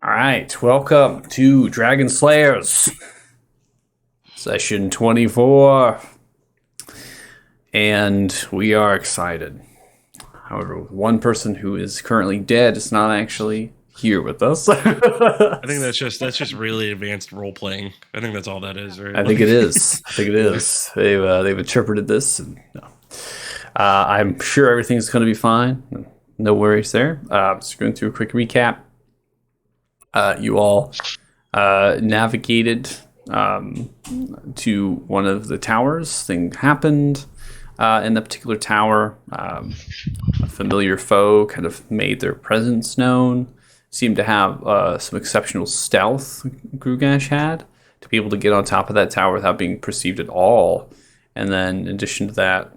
All right, welcome to Dragon Slayers, session 24, and we are excited. However, one person who is currently dead is not actually here with us. I think that's just really advanced role playing. I think that's all that is, right? I think it is. I think it Yeah. is. They've interpreted this. And, no. I'm sure everything's going to be fine. No worries there. Just going through a quick recap. You all navigated to one of the towers. Thing happened in the particular tower. A familiar foe kind of made their presence known. Seemed to have some exceptional stealth. Grugash had to be able to get on top of that tower without being perceived at all. And then, in addition to that,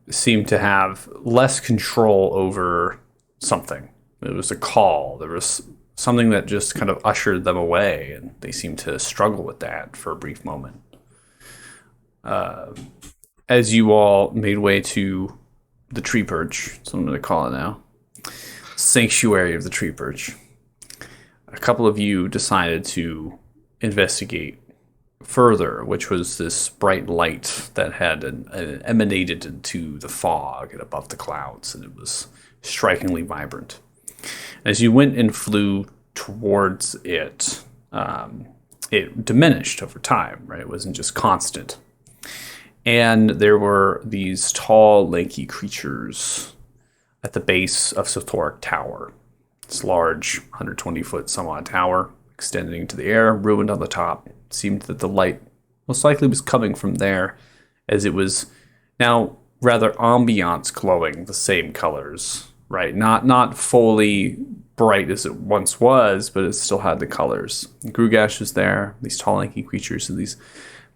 seemed to have less control over something. It was a call. There was something that just kind of ushered them away, and they seemed to struggle with that for a brief moment. As you all made way to the tree perch, so I'm going to call it now, sanctuary of the tree perch, a couple of you decided to investigate further, which was this bright light that had emanated into the fog and above the clouds, and it was strikingly vibrant. As you went and flew towards it, it diminished over time, right? It wasn't just constant. And there were these tall, lanky creatures at the base of Sothoric Tower. This large, 120-foot some odd tower, extending into the air, ruined on the top. It seemed that the light most likely was coming from there, as it was now rather ambiance glowing the same colors, right? Not fully bright as it once was, but it still had the colors. Grugash was there, these tall, lanky creatures in these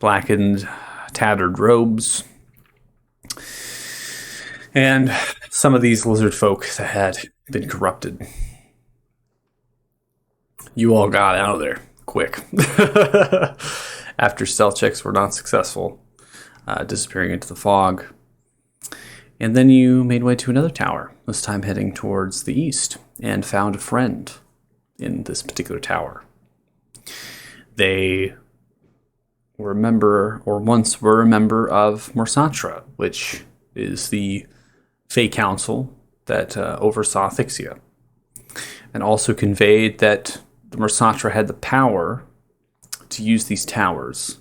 blackened, tattered robes. And some of these lizard folk that had been corrupted. You all got out of there quick. After stealth checks were not successful, disappearing into the fog. And then you made way to another tower, this time heading towards the east, and found a friend in this particular tower. They were a member, or once were a member of Morsatra, which is the Fey Council that oversaw Thixia, and also conveyed that the Morsatra had the power to use these towers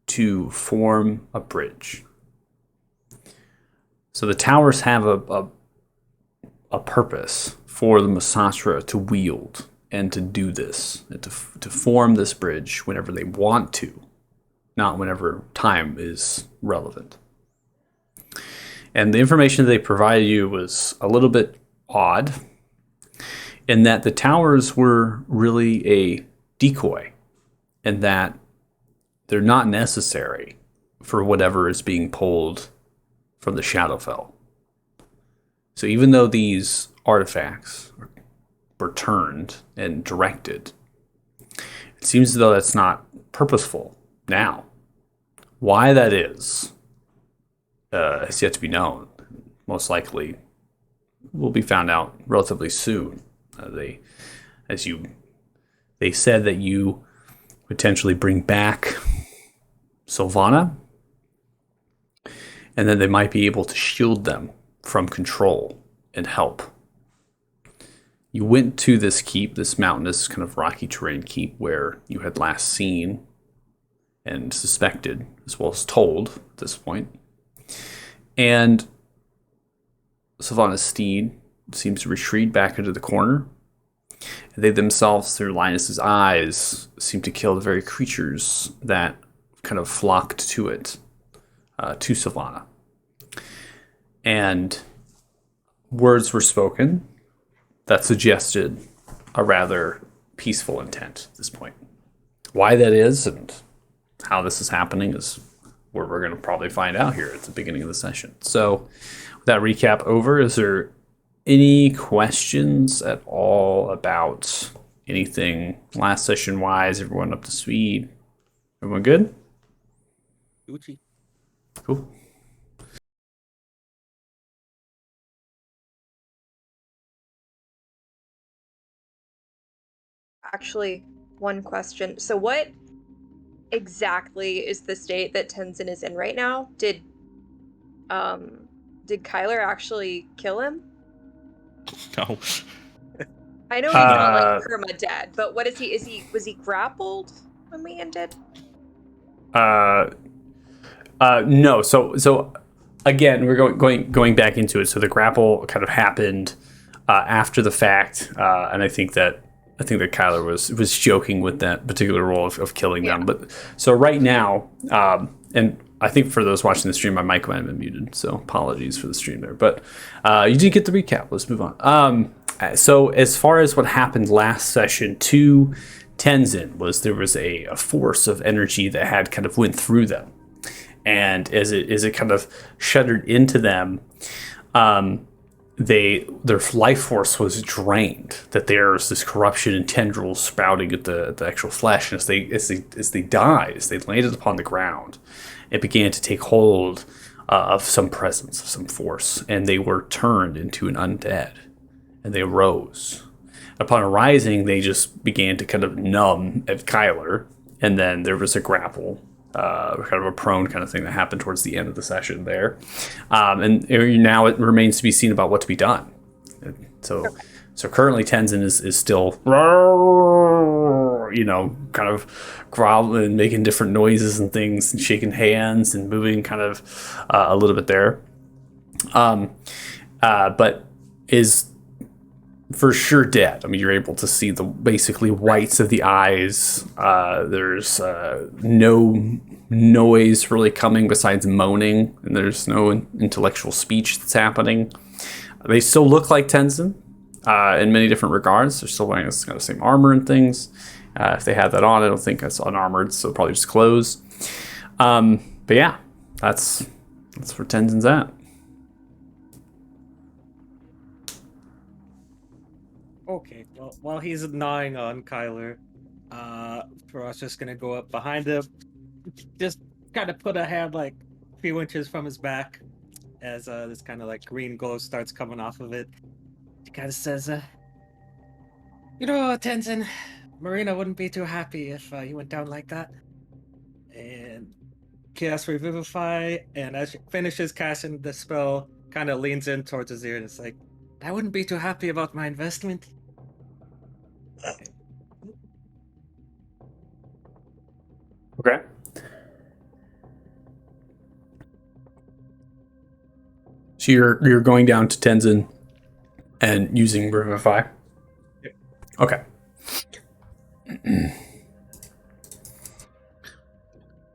to form a bridge. So the towers have a purpose for the Morsatra to wield and to do this, and to form this bridge whenever they want to, not whenever time is relevant. And the information they provided you was a little bit odd, in that the towers were really a decoy, and that they're not necessary for whatever is being pulled from the Shadowfell. So even though these artifacts were turned and directed, it seems as though that's not purposeful now. Why that is has yet to be known. Most likely will be found out relatively soon. They said that you potentially bring back Sylvana, and then they might be able to shield them from control and help. You went to this keep, this mountainous kind of rocky terrain keep where you had last seen and suspected, as well as told at this point. And Sylvana's steed seems to retreat back into the corner. They themselves, through Linus's eyes, seem to kill the very creatures that kind of flocked to it, to Sylvana. And words were spoken that suggested a rather peaceful intent at this point. Why that is and how this is happening is where we're going to probably find out here at the beginning of the session. So, with that recap over, is there any questions at all about anything last session wise? Everyone up to speed? Everyone good? Gucci. Cool. actually, one question. So what exactly is the state that Tenzin is in right now? Did Kyler actually kill him? No. I know he's not like Uh, perma-dead, but what is he? Was he grappled when we ended? No. So again, we're going back into it. So the grapple kind of happened after the fact, and I think that Kyler was joking with that particular role of killing them. But so right now, and I think for those watching the stream, my mic might have been muted, so apologies for the stream there. But you did get the recap. Let's move on. So as far as what happened last session to Tenzin was there was a force of energy that had kind of went through them, and as it kind of shuddered into them, their life force was drained. That there's this corruption and tendrils sprouting at the actual flesh, and as they died, as they landed upon the ground, it began to take hold of some presence, of some force, and they were turned into an undead, and they rose. Upon arising, they just began to kind of numb at Kyler, and then there was a grapple, kind of a prone kind of thing that happened towards the end of the session there. And now it remains to be seen about what to be done. So currently Tenzin is still, kind of growling, making different noises and things, and shaking hands and moving kind of a little bit there. But is for sure dead. I mean, you're able to see the basically whites of the eyes. There's no noise really coming besides moaning, and there's no intellectual speech that's happening. They still look like Tenzin in many different regards. They're still wearing this kind of same armor and things. If they had that on, I don't think it's unarmored, so probably just clothes. But yeah, that's where Tenzin's at. Okay, well, while he's gnawing on Kyler, Faraz just gonna go up behind him, just kind of put a hand like a few inches from his back, as this kind of like green glow starts coming off of it. He kind of says, Tenzin, Marina wouldn't be too happy if you went down like that. And casts Revivify, and as she finishes casting the spell, kind of leans in towards his ear and it's like, I wouldn't be too happy about my investment. Okay. So you're going down to Tenzin and using Revivify? Yep. Okay.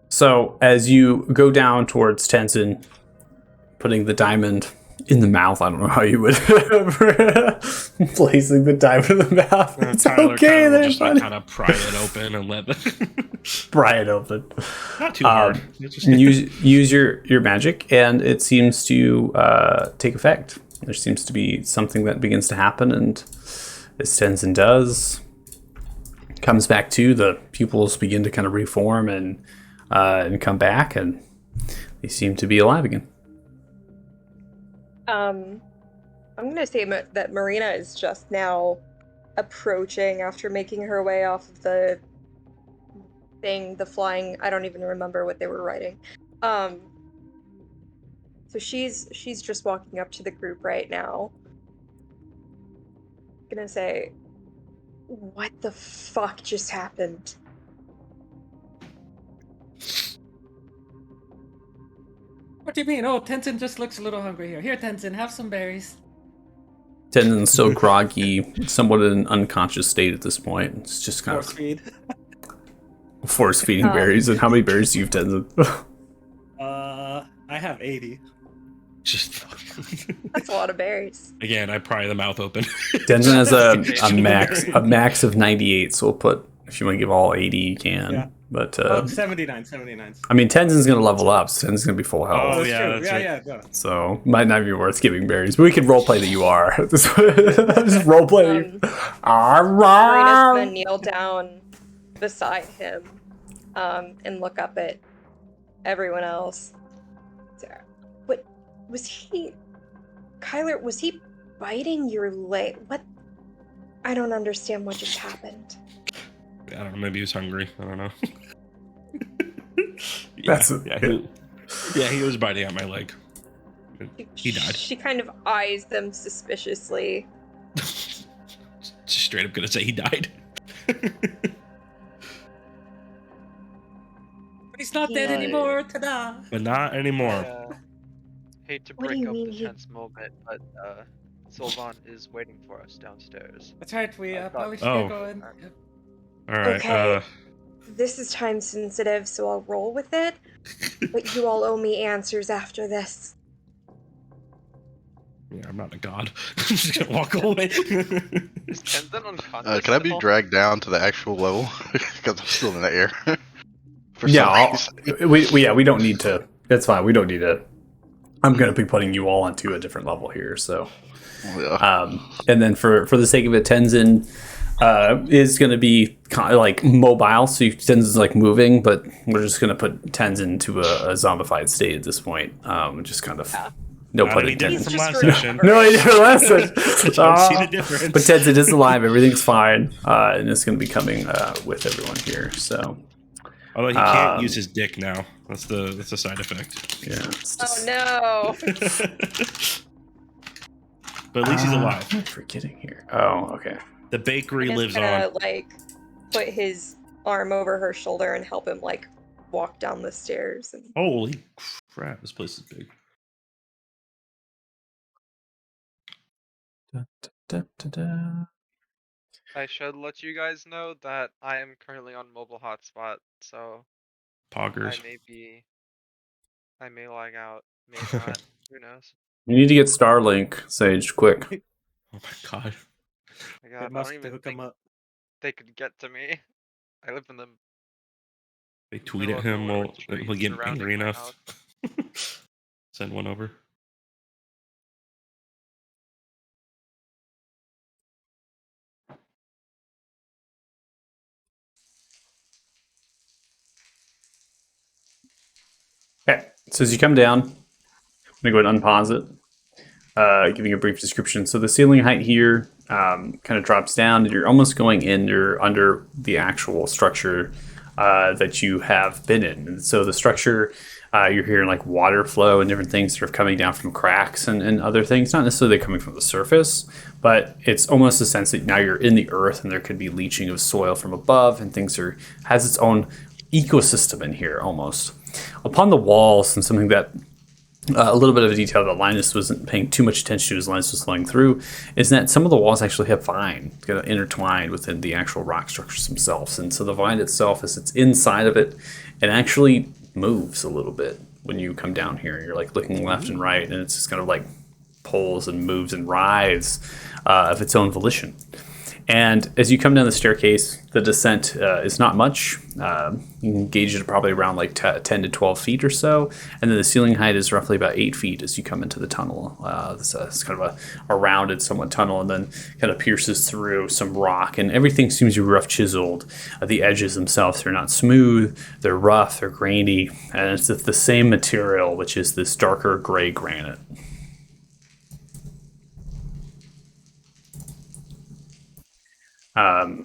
So as you go down towards Tenzin, putting the diamond in the mouth, I don't know how you would placing the diamond in the mouth. It's Tyler okay there, just buddy. kind of pry it open and let Pry it open. not too hard. use your magic, and it seems to take effect. There seems to be something that begins to happen, and as Tenzin does, comes back to the pupils begin to kind of reform and come back, and they seem to be alive again. I'm gonna say that Marina is just now approaching after making her way off of the thing, the flying. I don't even remember what they were writing. So she's just walking up to the group right now. Gonna say, what the fuck just happened? What do you mean? Oh, Tenzin just looks a little hungry here. Here, Tenzin, have some berries. Tenzin's still groggy, somewhat in an unconscious state at this point. It's just kind Force feed. of force feeding berries. And how many berries do you have, Tenzin? I have 80. Just That's a lot of berries. again, I pry the mouth open. Tenzin has a max of 98, so we'll put, if you want to give all 80, you can. Yeah. But 79. I mean, Tenzin's going to level up, so Tenzin's going to be full health. Oh, That's yeah, true. that's right. Yeah. So might not be worth giving berries, but we could roleplay that you are. Just roleplay. Marina's gonna kneel down beside him, and look up at everyone else. What was he? Kyler, was he biting your leg? What? I don't understand what just happened. I don't know. Maybe he was hungry. I don't know. He was biting at my leg. He died. She kind of eyes them suspiciously. Just straight up gonna say he died. He's not dead anymore. Ta-da! But not anymore. Hate to What do break you up mean the he- tense moment, but Sylvan is waiting for us downstairs. That's right. We I probably thought- should go in. All right. Okay. This is time sensitive, so I'll roll with it. But you all owe me answers after this. Yeah, I'm not a god. I'm just gonna walk away. Is Tenzin unconscious? Can I be still? dragged down to the actual level? Because I'm still in the air. For Yeah, some reason. we don't need to. That's fine. We don't need to. I'm going to be putting you all onto a different level here. So, Yeah. and then for the sake of it, Tenzin is going to be kind of like mobile. So Tenzin's like moving, but we're just going to put Tenzin into a zombified state at this point. Just kind of no Not pun any intended. different He's from just last session. No, I didn't listen. Don't see the difference. But Tenzin is alive. Everything's fine, and it's going to be coming with everyone here. So, Although he can't use his dick now. That's the side effect. yeah. It's Oh just, no! But at least he's alive. What am I forgetting here? Oh, okay. The bakery He's lives gonna on. like put his arm over her shoulder and help him like walk down the stairs. And... Holy crap! This place is big. Da, da, da, da. I should let you guys know that I am currently on mobile hotspot, so Poggers. I may lag out, may not. Who knows? You need to get Starlink, Sage, quick. Oh my god. My They God, I must don't even hook him think up. they could get to me. I live in the They tweet middle at of him. nowhere Will with trees he'll get surrounding angry my enough? house. Send one over. Okay, so as you come down, I'm going to go ahead and unpause it, giving a brief description. So the ceiling height here kind of drops down, and you're almost going in, you're under the actual structure that you have been in. And so the structure, you're hearing like water flow and different things sort of coming down from cracks and other things, not necessarily coming from the surface, but it's almost a sense that now you're in the earth and there could be leaching of soil from above, and things has its own ecosystem in here almost. Upon the walls, and something that a little bit of a detail that Linus wasn't paying too much attention to as Linus was flowing through, is that some of the walls actually have vine kind of intertwined within the actual rock structures themselves. And so the vine itself, as it's inside of it, it actually moves a little bit when you come down here. You're like looking left and right, and it's just kind of like pulls and moves and writhes of its own volition. And as you come down the staircase, the descent is not much. You can gauge it probably around like 10 to 12 feet or so. And then the ceiling height is roughly about 8 feet as you come into the tunnel. It's kind of a rounded, somewhat tunnel, and then kind of pierces through some rock. And everything seems to be rough chiseled. The edges themselves are not smooth. They're rough, they're grainy. And it's the same material, which is this darker gray granite.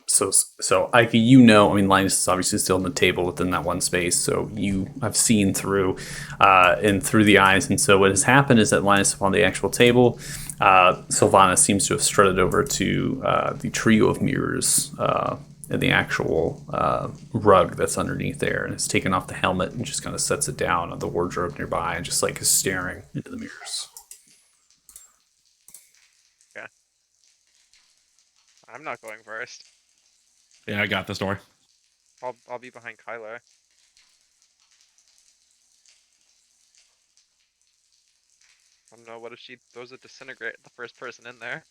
So Ike, I mean, Linus is obviously still on the table within that one space, so you have seen through and through the eyes. And so what has happened is that Linus upon the actual table, Sylvana seems to have strutted over to the trio of mirrors and the actual rug that's underneath there, and has taken off the helmet and just kind of sets it down on the wardrobe nearby and just like is staring into the mirrors. I'm not going first. Yeah, I got this door. I'll be behind Kyler. I don't know, what if she throws a disintegrate at the first person in there?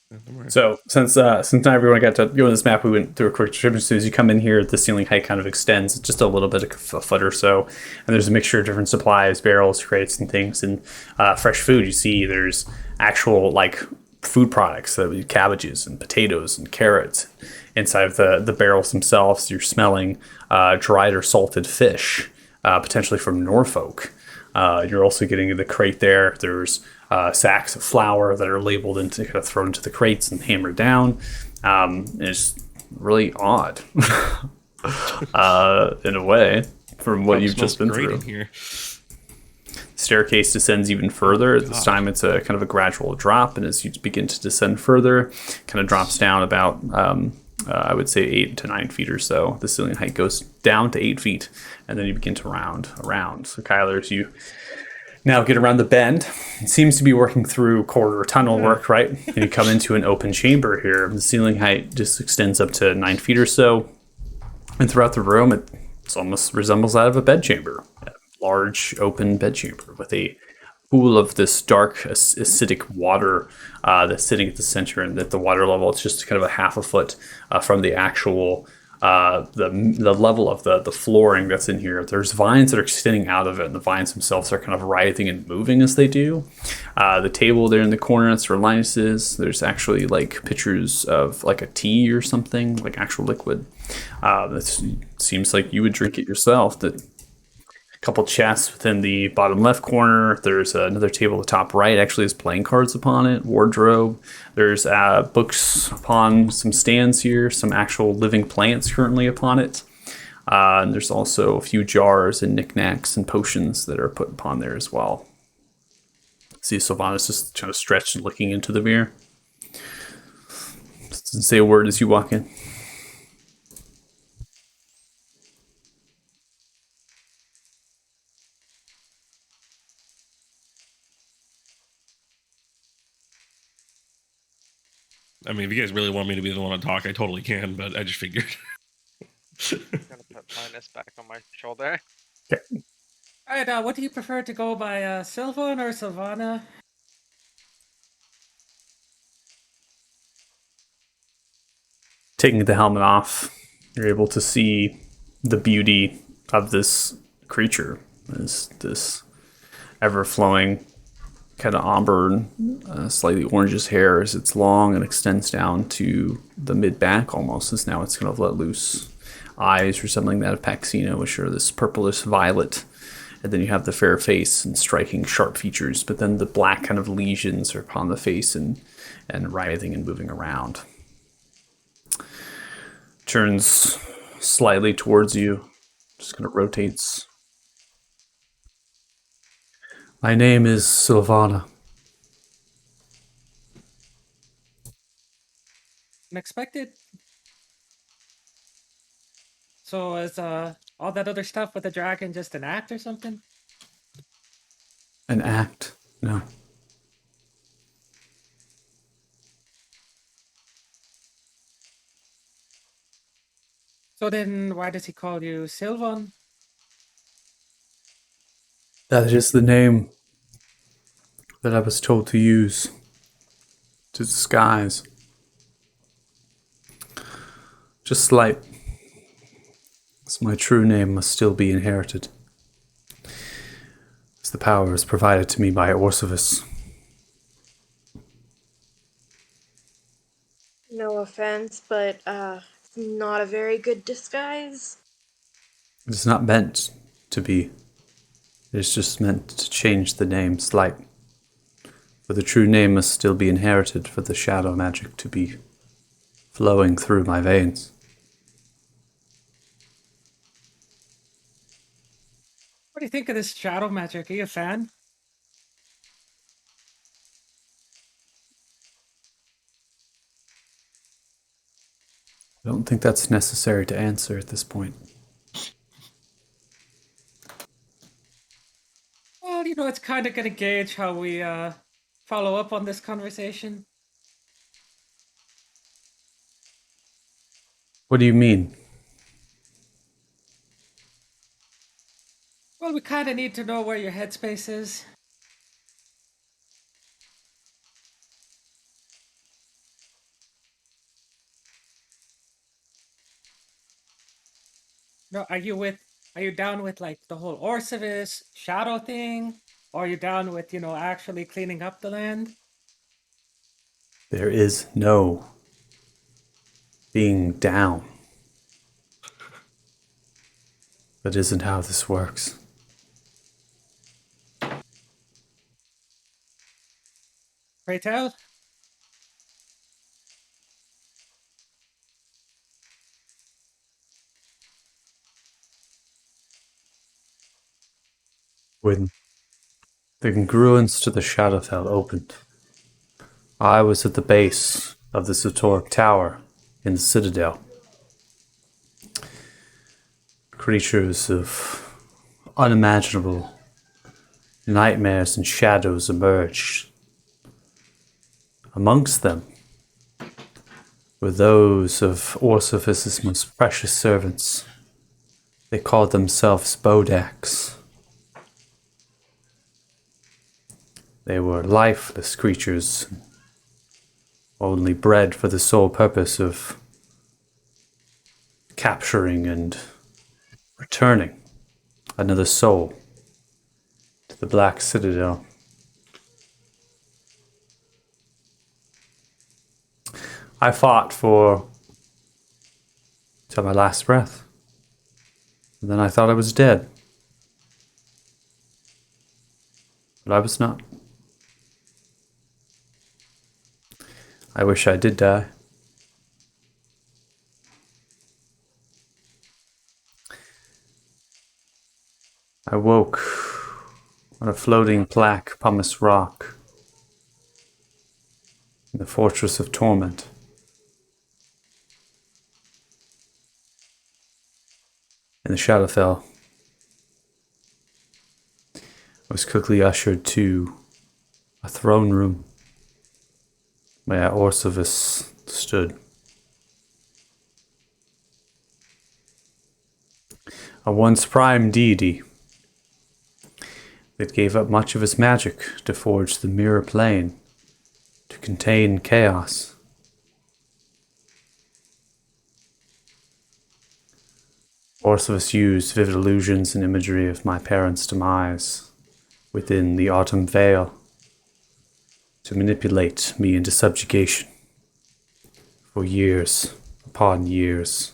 Yeah, don't worry. So since not everyone got to go on this map, we went through a quick description. So as you come in here, the ceiling height kind of extends just a little bit, a foot or so, and there's a mixture of different supplies, barrels, crates, and things, and fresh food. You see, there's actual like food products, so cabbages and potatoes and carrots inside of the barrels themselves. You're smelling dried or salted fish, potentially from Norfolk. You're also getting in the crate there. There's sacks of flour that are labeled and kind of thrown into the crates and hammered down. There's really odd, in a way, from what you've Smells just been great through. in here. Staircase descends even further. This God. time it's a kind of a gradual drop, and as you begin to descend further, kind of drops down about, I would say 8 to 9 feet or so. The ceiling height goes down to 8 feet, and then you begin to round around. So Kyler, as you now get around the bend, it seems to be working through corridor tunnel work, right? And you come into an open chamber here. The ceiling height just extends up to 9 feet or so, and throughout the room, it almost resembles that of a bedchamber. Large open bedchamber with a pool of this dark acidic water that's sitting at the center, and at the water level it's just kind of a half a foot from the actual the level of the flooring that's in here. There's vines that are extending out of it, and the vines themselves are kind of writhing and moving as they do. The table there in the corner, that's where Linus is. There's actually like pitchers of like a tea or something, like actual liquid. That seems like you would drink it yourself. That couple chests within the bottom left corner. There's another table at the top right, actually has playing cards upon it, wardrobe. There's books upon some stands here, some actual living plants currently upon it. And there's also a few jars and knickknacks and potions that are put upon there as well. See, Sylvanas just kind of stretched and looking into the mirror. Doesn't say a word as you walk in. I mean, if you guys really want me to be the one to talk, I totally can, but I just figured. I'm gonna put Linus back on my shoulder. Alright, what do you prefer to go by, Sylvan or Sylvana? Taking the helmet off, you're able to see the beauty of this creature. This ever-flowing kind of auburn, slightly orangish hair as it's long and extends down to the mid-back almost, as now it's kind of let loose. Eyes resembling that of Paxina, which are this purplish violet. And then you have the fair face and striking sharp features, but then the black kind of lesions are upon the face and writhing and moving around. Turns slightly towards you, just kind of rotates. My name is Sylvana. Unexpected? So is all that other stuff with the dragon just an act or something? An act? No. So then why does he call you Sylvan? That is the name that I was told to use to disguise. Just slight. So my true name must still be inherited, as the power is provided to me by Orsevis. No offense, but it's not a very good disguise. It is not meant to be. It is just meant to change the name slight. For the true name must still be inherited for the shadow magic to be flowing through my veins. What do you think of this shadow magic? Are you a fan? I don't think that's necessary to answer at this point. Well, it's kind of gonna gauge how we follow up on this conversation. What do you mean? Well, we kind of need to know where your headspace is. No, are you down with like the whole Orsevis shadow thing? Or are you down with, actually cleaning up the land? There is no being down. That isn't how this works. Pray tell? When the congruence to the Shadowfell opened, I was at the base of the Satoric Tower in the Citadel. Creatures of unimaginable nightmares and shadows emerged. Amongst them were those of Orsifice's most precious servants. They called themselves Bodaks. They were lifeless creatures, only bred for the sole purpose of capturing and returning another soul to the Black Citadel. I fought till my last breath. And then I thought I was dead. But I was not. I wish I did die. I woke on a floating black pumice rock in the Fortress of Torment. In the Shadowfell, I was quickly ushered to a throne room where Orsifice stood. A once prime deity that gave up much of his magic to forge the mirror plane to contain chaos. Orsifice used vivid illusions and imagery of my parents' demise within the Autumn Veil to manipulate me into subjugation for years upon years.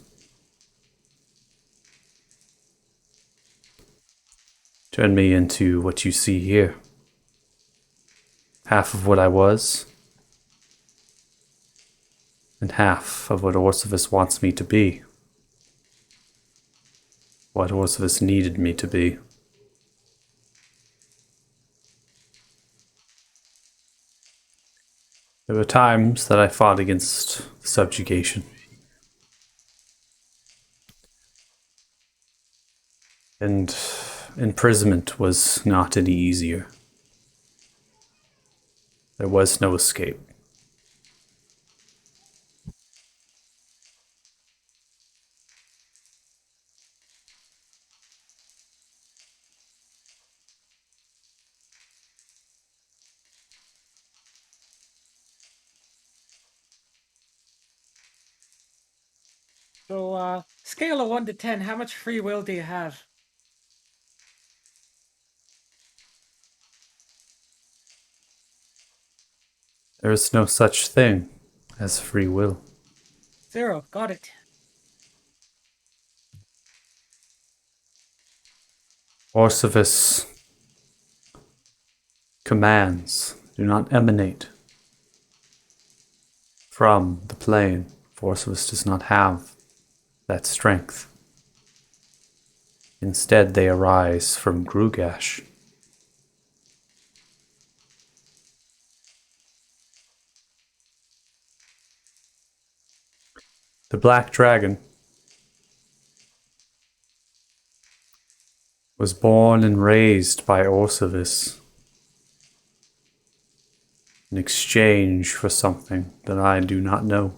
Turn me into what you see here. Half of what I was, and half of what Orsifice wants me to be. What Orsifice needed me to be. There were times that I fought against the subjugation. And imprisonment was not any easier. There was no escape. So, scale of 1 to 10, how much free will do you have? There is no such thing as free will. 0, got it. Orsifice commands do not emanate from the plane. Orsifice does not have that strength. Instead, they arise from Grugash. The Black Dragon was born and raised by Orsifice in exchange for something that I do not know.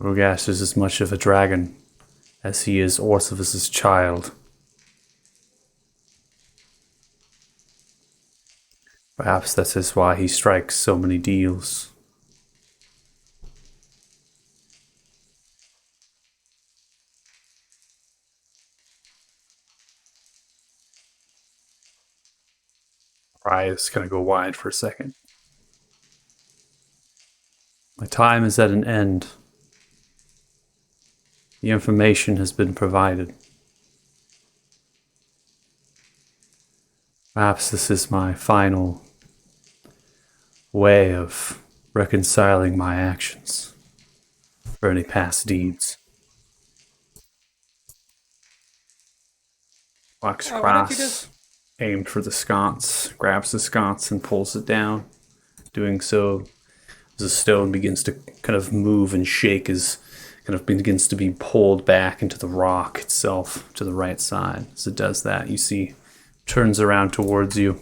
Grugash is as much of a dragon as he is Orsifice's child. Perhaps that is why he strikes so many deals. Eyes gonna go wide for a second. My time is at an end. The information has been provided. Perhaps this is my final way of reconciling my actions for any past deeds. Walks Oh, why don't you across, aimed for the sconce, grabs the sconce and pulls it down. Doing so, the stone begins to kind of move and shake as kind of begins to be pulled back into the rock itself to the right side. As it does that, you see turns around towards you.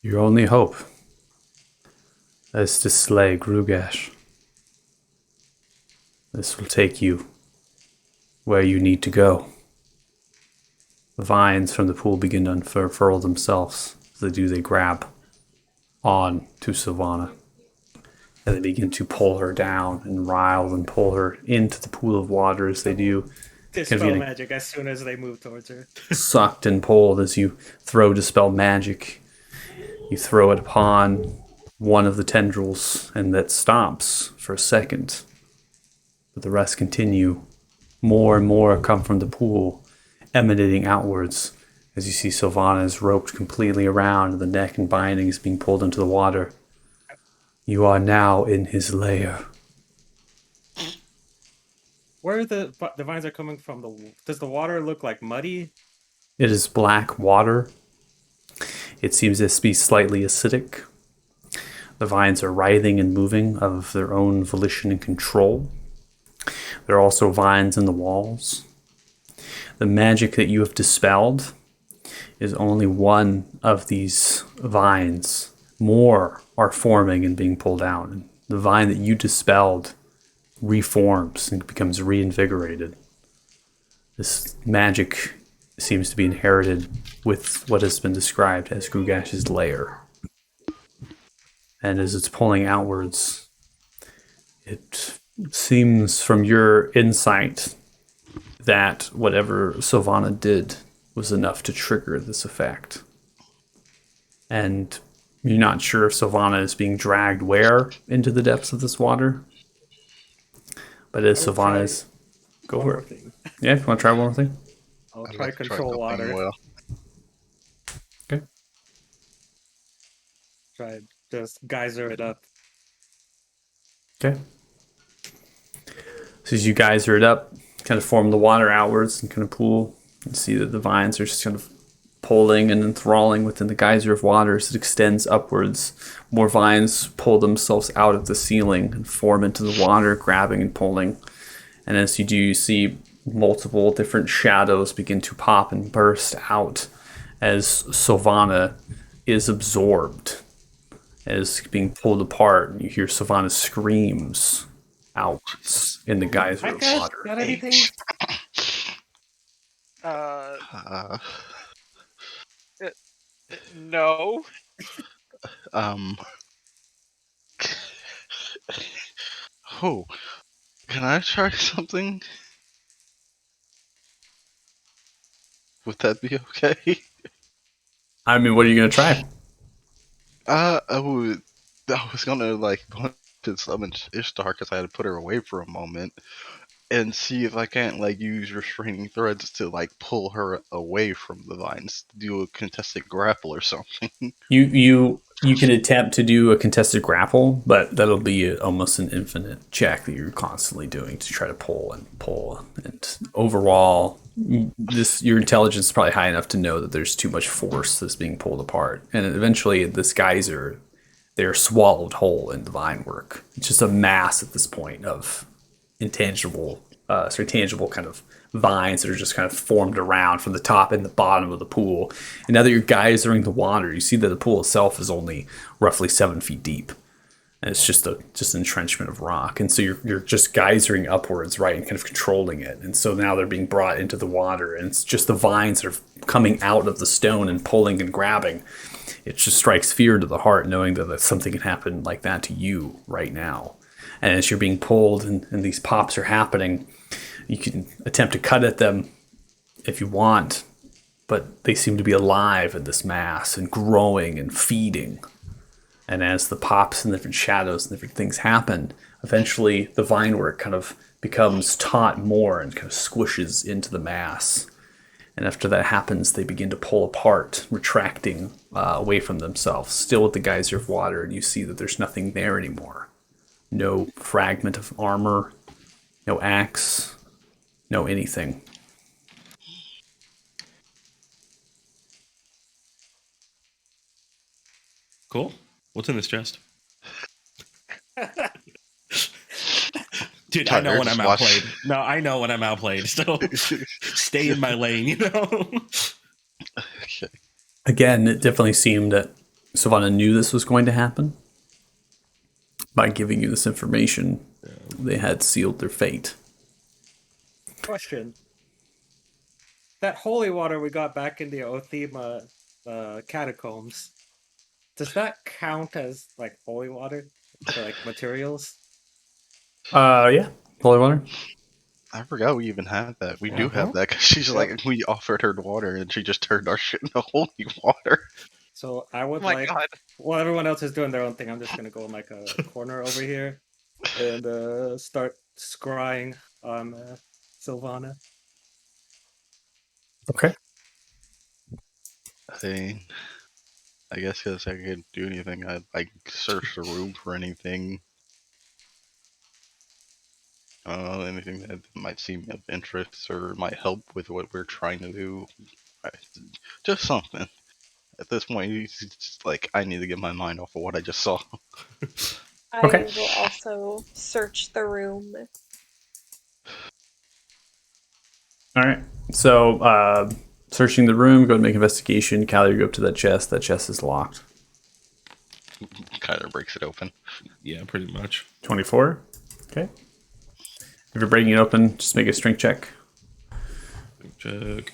Your only hope is to slay Grugash. This will take you where you need to go. The vines from the pool begin to unfurl themselves. As they do, they grab on to Sylvana. And they begin to pull her down and rile and pull her into the pool of water as they do. Dispel getting magic as soon as they move towards her. Sucked and pulled as you throw Dispel Magic. You throw it upon one of the tendrils, and that stops for a second. But the rest continue. More and more come from the pool, emanating outwards, as you see Sylvana is roped completely around the neck and bindings being pulled into the water. You are now in his lair. Where the vines are coming from? Does the water look like muddy? It is black water. It seems to be slightly acidic. The vines are writhing and moving of their own volition and control. There are also vines in the walls. The magic that you have dispelled is only one of these vines. More are forming and being pulled out. The vine that you dispelled reforms and becomes reinvigorated. This magic seems to be inherited with what has been described as Grugash's lair. And as it's pulling outwards, it seems from your insight that whatever Sylvana did was enough to trigger this effect. And you're not sure if Sylvana is being dragged where into the depths of this water. But as Sylvana is... Go for it. Yeah, if you want to try one more thing. I'll I'd try like to control something water. well. Okay. Try just geyser it up. Okay. So as you geyser it up, kind of form the water outwards and kind of pool, you see that the vines are just kind of pulling and enthralling within the geyser of water as it extends upwards. More vines pull themselves out of the ceiling and form into the water, grabbing and pulling. And as you do, you see multiple different shadows begin to pop and burst out as Sylvana is absorbed, as being pulled apart. And you hear Sylvana's screams out in the geyser Hi of guys, water. got anything? Uh, No. um. Oh, can I try something? Would that be okay? I mean, what are you going to try? I was gonna like want to summon Ishtar because I had to put her away for a moment, and see if I can't like use restraining threads to like pull her away from the vines, do a contested grapple or something. You can attempt to do a contested grapple, but that'll be almost an infinite check that you're constantly doing to try to pull and pull. And overall, your intelligence is probably high enough to know that there's too much force that's being pulled apart. And eventually, this geyser, they're swallowed whole in the vine work. It's just a mass at this point of tangible kind of vines that are just kind of formed around from the top and the bottom of the pool. And now that you're geysering the water, you see that the pool itself is only roughly 7 feet deep, and it's just an entrenchment of rock. And so you're just geysering upwards, right, and kind of controlling it. And so now they're being brought into the water, and it's just the vines that are coming out of the stone and pulling and grabbing. It just strikes fear to the heart, knowing that something can happen like that to you right now. And as you're being pulled and these pops are happening, you can attempt to cut at them if you want, but they seem to be alive in this mass and growing and feeding. And as the pops and different shadows and different things happen, eventually the vine work kind of becomes taut more and kind of squishes into the mass. And after that happens, they begin to pull apart, retracting away from themselves, still with the geyser of water, and you see that there's nothing there anymore. No fragment of armor, no axe, no anything. Cool. What's in this chest? Dude, I know Tyler, when I'm just watch. outplayed. No, I know when I'm outplayed. So stay in my lane, you know? Okay. Again, it definitely seemed that Sylvana knew this was going to happen. By giving you this information, they had sealed their fate. Question. That holy water we got back in the Othema catacombs, does that count as like holy water for like materials? Yeah. Holy water? I forgot we even had that. We do Uh-huh. have that because she's like, we offered her water and she just turned our shit into holy water. So I Oh would my like, god. while everyone else is doing their own thing, I'm just gonna go in like a corner over here and start scrying on Sylvana. Okay. I guess because I could do anything, I'd like search the room for anything. Anything that might seem of interest or might help with what we're trying to do. Just something. At this point, it's just like I need to get my mind off of what I just saw. Okay. I will also search the room. All right. So, searching the room, go and make investigation. Callie, you go up to that chest. That chest is locked. Kind of breaks it open. Yeah, pretty much. 24. Okay. If you're breaking it open, just make a strength check. Check.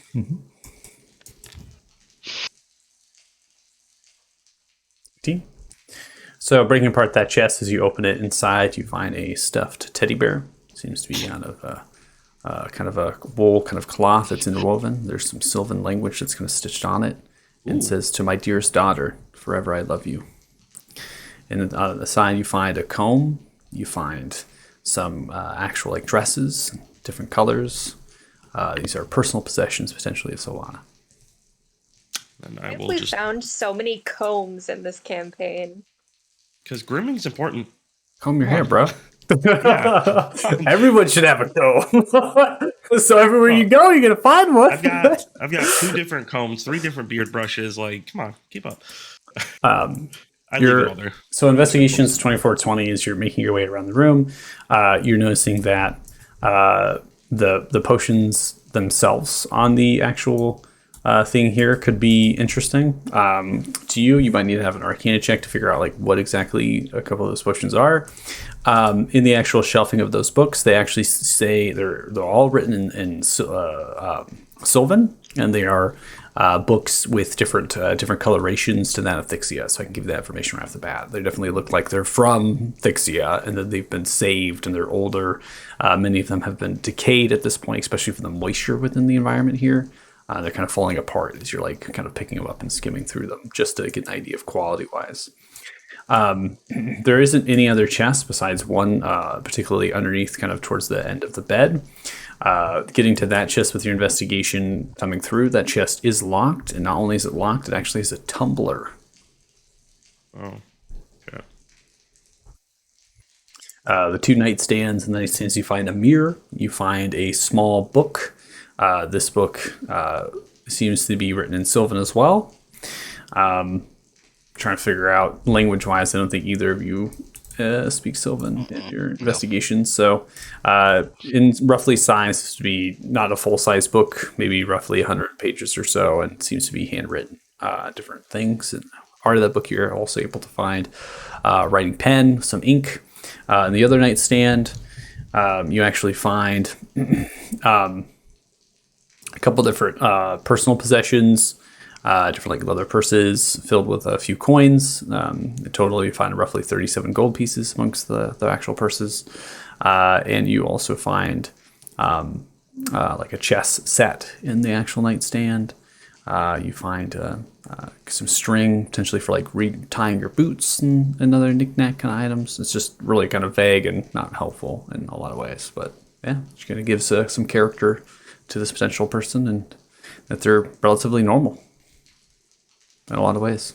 15. So, breaking apart that chest, as you open it, inside you find a stuffed teddy bear. Seems to be out of kind of a wool kind of cloth that's interwoven. There's some Sylvan language that's kind of stitched on it, and it says, "To my dearest daughter, forever I love you." And on the side, you find a comb. You find some actual like dresses, different colors. These are personal possessions potentially of Solana. And Why I have will we just found so many combs in this campaign? because grooming's important. Comb your hair, bro. Yeah. Everyone should have a comb. So everywhere you go, you're gonna find one. I've got 2 different combs, 3 different beard brushes. Like, come on, keep up. I leave it all there. So investigations 24/20 as you're making your way around the room, you're noticing that the potions themselves on the actual thing here could be interesting to you. You might need to have an Arcana check to figure out like what exactly a couple of those potions are. In the actual shelving of those books, they actually say they're all written in Sylvan, and they are books with different colorations to that of Thixia. So I can give you that information right off the bat. They definitely look like they're from Thixia, and that they've been saved, and they're older. Many of them have been decayed at this point, especially from the moisture within the environment here. They're kind of falling apart as you're like kind of picking them up and skimming through them, just to get an idea of quality wise. There isn't any other chest besides one, particularly underneath, kind of towards the end of the bed. Getting to that chest with your investigation coming through, that chest is locked, and not only is it locked, it actually has a tumbler. Oh, okay. The 2 nightstands, and nightstands, you find a mirror, you find a small book. This book seems to be written in Sylvan as well. Trying to figure out language-wise, I don't think either of you speak Sylvan in your investigations. So, in roughly size, to be not a full-size book, maybe roughly 100 pages or so, and seems to be handwritten different things. And part of that book, you're also able to find writing pen, some ink. In the other nightstand, you actually find a couple different personal possessions. Different like leather purses filled with a few coins. In total, you find roughly 37 gold pieces amongst the actual purses. And you also find like a chess set in the actual nightstand. You find some string, potentially for like tying your boots and other knick-knack kind of items. It's just really kind of vague and not helpful in a lot of ways. But yeah, it kind of gives some character to this potential person, and that they're relatively normal in a lot of ways.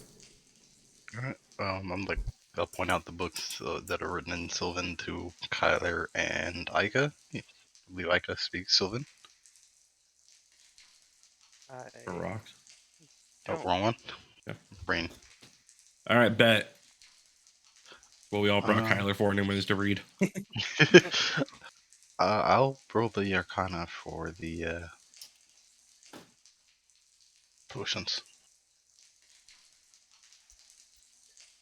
Alright. I'm like I'll point out the books that are written in Sylvan to Kyler and Ica. I believe Ica speaks Sylvan. I For rock. Oh, don't. wrong one. Yeah. Brain. All right, bet. Well, we all brought Uh, Kyler 4 new ways to read. I'll roll the Arcana for the potions.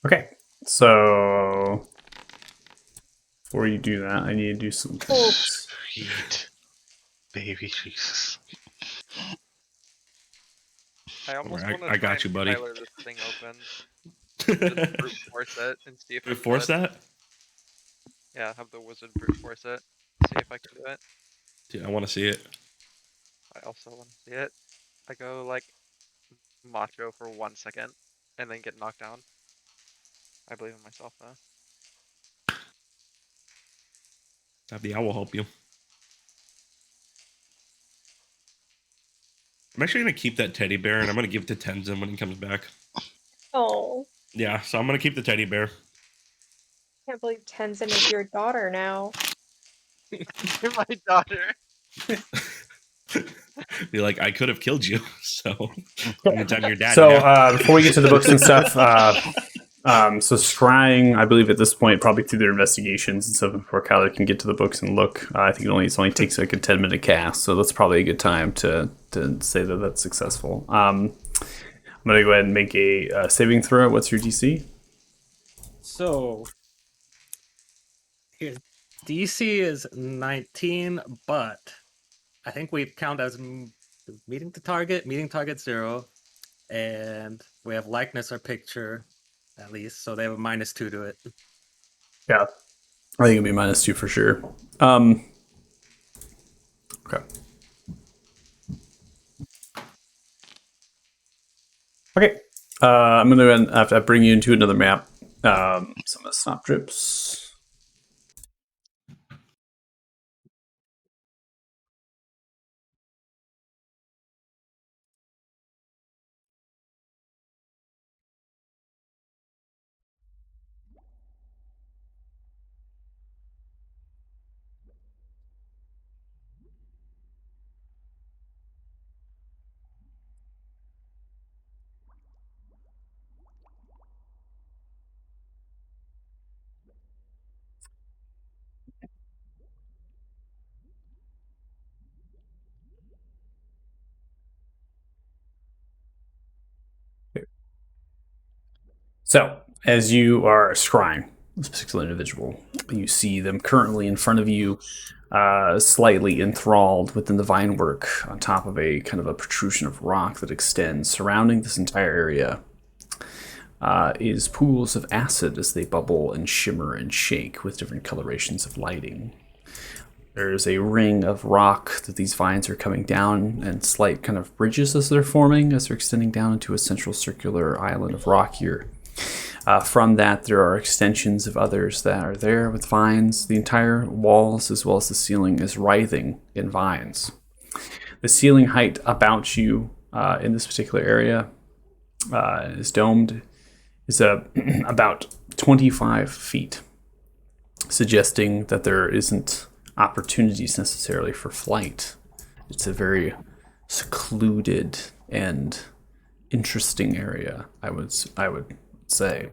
Okay, so before you do that, I need to do some. Sweet baby Jesus. I almost Alright, want I to try got and you, buddy. Tyler this thing open. Just brute force it and see if I can Force do it. that? Yeah, have the wizard brute force it. See if I can do it. Dude, I want to see it. I also want to see it. I go like macho for 1 second and then get knocked down. I believe in myself though. The owl will help you. I'm actually going to keep that teddy bear, and I'm going to give it to Tenzin when he comes back. Oh, Yeah, so I'm going to keep the teddy bear. can't believe Tenzin is your daughter now. My daughter. Be like, I could have killed you, so I'm your daddy So now. before we get to the books and stuff, so scrying, I believe at this point, probably through their investigations and stuff, before Kyler can get to the books and look, I think it only takes like a 10-minute cast, so that's probably a good time to say that that's successful. I'm gonna go ahead and make a saving throw. What's your DC? So his DC is 19, but I think we count as meeting target 0, and we have likeness or picture at least, so they have a -2 to it. Yeah, I think it'll be -2 for sure. Okay. Okay. I'm gonna have to bring you into another map. Some of the snot drips. So, as you are scrying this particular individual, you see them currently in front of you, slightly enthralled within the vine work on top of a kind of a protrusion of rock that extends. Surrounding this entire area is pools of acid as they bubble and shimmer and shake with different colorations of lighting. There's a ring of rock that these vines are coming down, and slight kind of bridges as they're forming, as they're extending down into a central circular island of rock here. From that, there are extensions of others that are there with vines. The entire walls, as well as the ceiling, is writhing in vines. The ceiling height about you in this particular area is domed, is about 25 feet, suggesting that there isn't opportunities necessarily for flight. It's a very secluded and interesting area, I would say.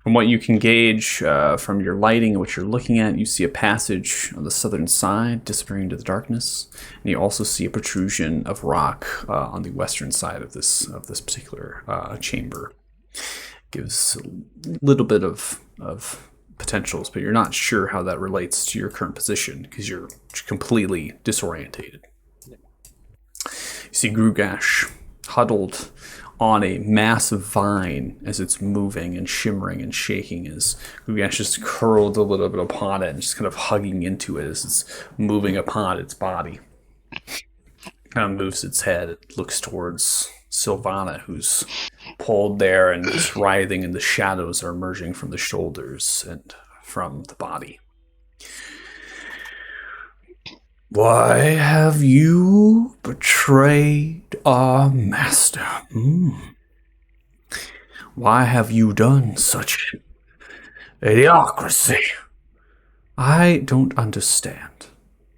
From what you can gauge from your lighting and what you're looking at, you see a passage on the southern side disappearing into the darkness, and you also see a protrusion of rock on the western side of this particular chamber. Gives a little bit of potentials, but you're not sure how that relates to your current position because you're completely disorientated. You see Grugash huddled on a massive vine as it's moving and shimmering and shaking, as Grugash just curled a little bit upon it and just kind of hugging into it as it's moving upon its body. Kind of moves its head. It looks towards Sylvana, who's pulled there and is writhing, and the shadows are emerging from the shoulders and from the body. Why have you betrayed our master? Why have you done such Idiocracy. I don't understand.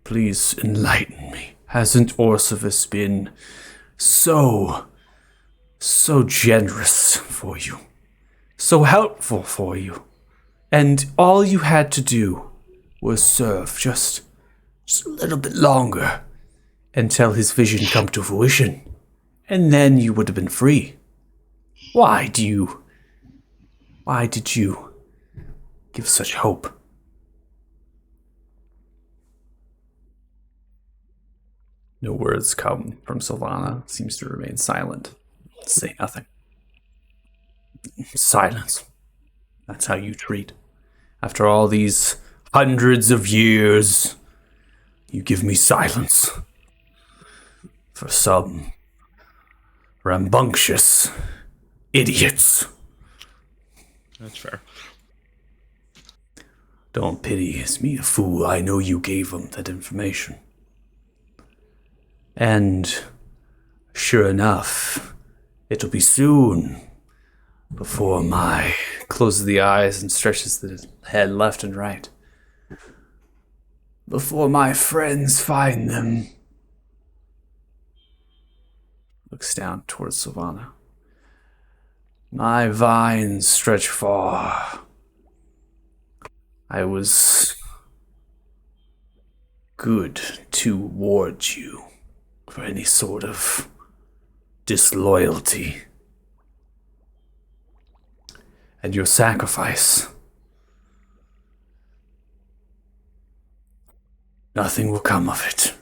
Please enlighten me. Hasn't Orsivis been so generous for you? So helpful for you? And all you had to do was serve just a little bit longer until his vision come to fruition. And then you would have been free. Why did you give such hope? No words come from Sylvana. Seems to remain silent. Say nothing. Silence. That's how you treat. After all these hundreds of years, you give me silence. For some rambunctious idiots. That's fair. Don't pity me, a fool. I know you gave them that information. And sure enough, it'll be soon before my closes the eyes and stretches the head left and right. Before my friends find them. Looks down towards Sylvana. My vines stretch far. I was good towards you for any sort of disloyalty. And your sacrifice. Nothing will come of it.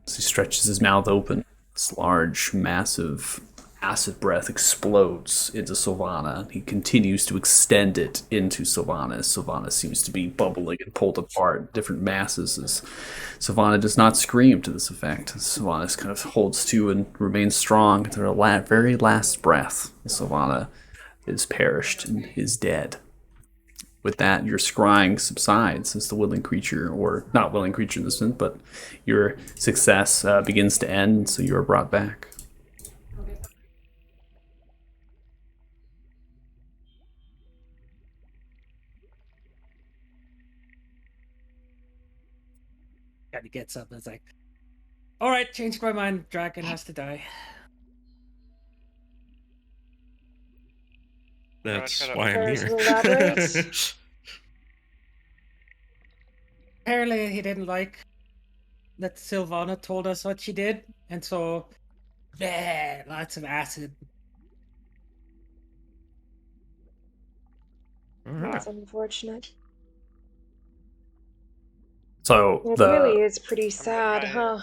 As he stretches his mouth open, this large, massive acid breath explodes into Sylvana. He continues to extend it into Sylvana. Sylvana seems to be bubbling and pulled apart, different masses. As Sylvana does not scream to this effect. Sylvana kind of holds to and remains strong to her very last breath. Sylvana is perished and is dead. With that, your scrying subsides as the willing creature, or not willing creature in this sense, but your success begins to end, so you are brought back. Kind of gets up and is like, all right, changed my mind. Dragon has to die. That's why I'm There's here. elaborate. Apparently, he didn't like that Sylvana told us what she did, and so, lots of acid. That's unfortunate. So It really is pretty sad, huh?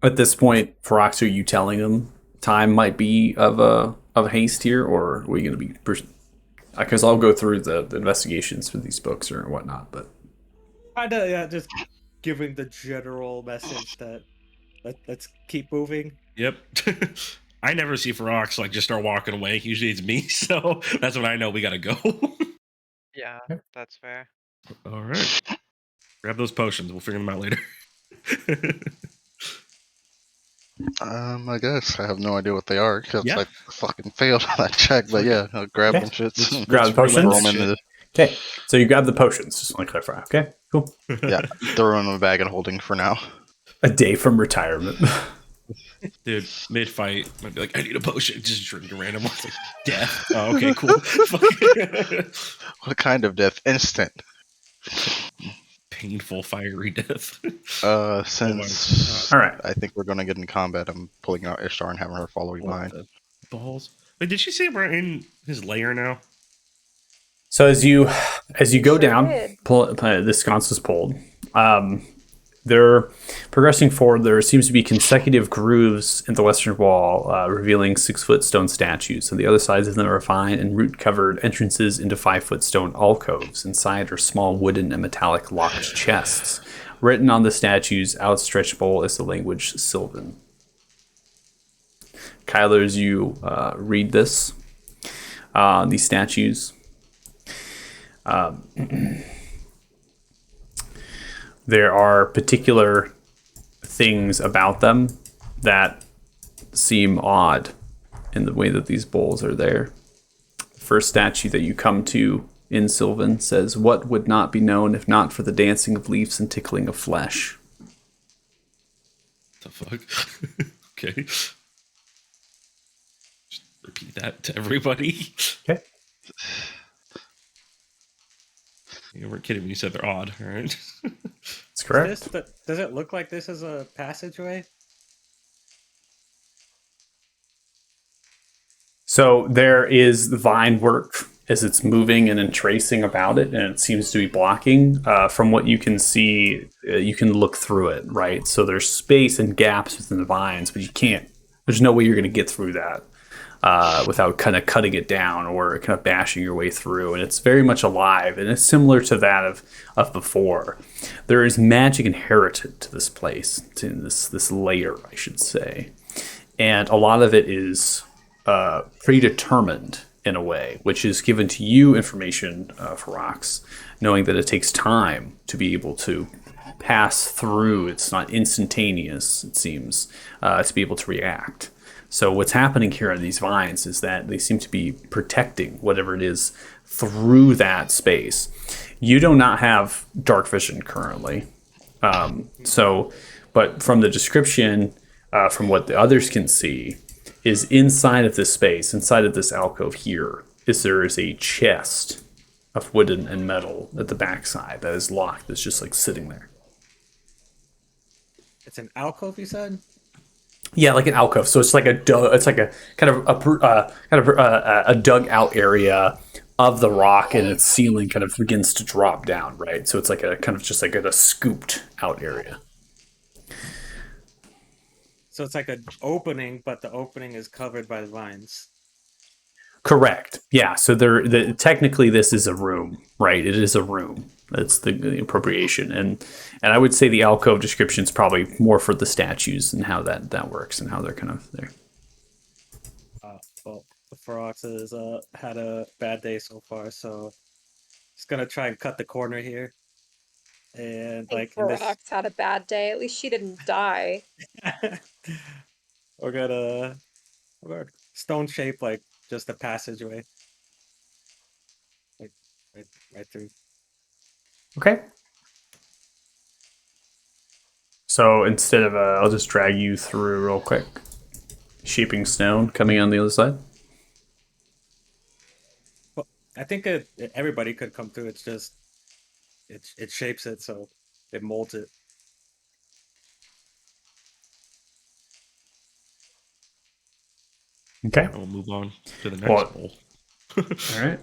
At this point, Ferox, are you telling him time might be of haste here, or are we going to be? Because I'll go through the investigations for these books or whatnot, but Kinda, yeah, just giving the general message that let's keep moving. Yep. I never see Ferox like just start walking away. Usually it's me, so that's when I know we gotta go. Yeah, that's fair. All right. Grab those potions. We'll figure them out later. I guess I have no idea what they are because Yeah. I fucking failed on that check. But yeah, I'll grab them shits. Just grab the potions. Throw 'em into the, okay. So you grab the potions. Just want to clarify. Okay, cool. yeah, throw them in the bag and holding for now. A day from retirement. Dude, mid-fight, I'd be like, I need a potion. Just drink a random one. Like, death. Oh, okay, cool. What kind of death? Instant. Painful, fiery death. Since All right. I think we're gonna get in combat, I'm pulling out Ishtar and having her following What mine. the balls? Wait, did she say we're in his lair now? So as you go Sure down, did. the sconce is pulled. They're progressing forward. There seems to be consecutive grooves in the western wall, revealing 6-foot stone statues. On the other sides of them are vine and root-covered entrances into 5-foot stone alcoves. Inside are small wooden and metallic locked chests. Written on the statues, outstretchable is the language Sylvan. Kyler, as you read this, these statues, there are particular things about them that seem odd in the way that these bowls are there. The first statue that you come to in Sylvan says, "What would not be known if not for the dancing of leaves and tickling of flesh?" The fuck? Okay. Just repeat that to everybody. Okay. You weren't kidding when you said they're odd, all right? That's correct. Does it look like this is a passageway? So there is the vine work as it's moving and then tracing about it, and it seems to be blocking. From what you can see, you can look through it, right? So there's space and gaps within the vines, but you can't. There's no way you're going to get through that without kind of cutting it down or kind of bashing your way through. And it's very much alive, and it's similar to that of before. There is magic inherited to this place, to this layer, I should say, and a lot of it is predetermined in a way, which is given to you information for rocks, knowing that it takes time to be able to pass through. It's not instantaneous, it seems, to be able to react. So what's happening here on these vines is that they seem to be protecting whatever it is through that space. You do not have dark vision currently. But from the description, from what the others can see, is inside of this space, inside of this alcove here, there is a chest of wooden and metal at the backside that is locked. That's just like sitting there. It's an alcove, you said? Yeah, like an alcove. So it's like a kind of a dug out area of the rock, and its ceiling kind of begins to drop down, right? So it's like a kind of just like a scooped out area. So it's like an opening, but the opening is covered by the vines. Correct. Yeah. So technically, this is a room, right? It is a room. That's the appropriation, and I would say the alcove description is probably more for the statues and how that works and how they're kind of there. Well, the Ferox has had a bad day so far, so he's gonna try and cut the corner here. And I think Ferox had a bad day. At least she didn't die. we're gonna stone shape like just a passageway, like right through. Okay. So instead of I'll just drag you through real quick. Shaping stone coming on the other side. Well, I think everybody could come through. It's just it shapes it, so it molds it. Okay. We'll move on to the next bowl. All right.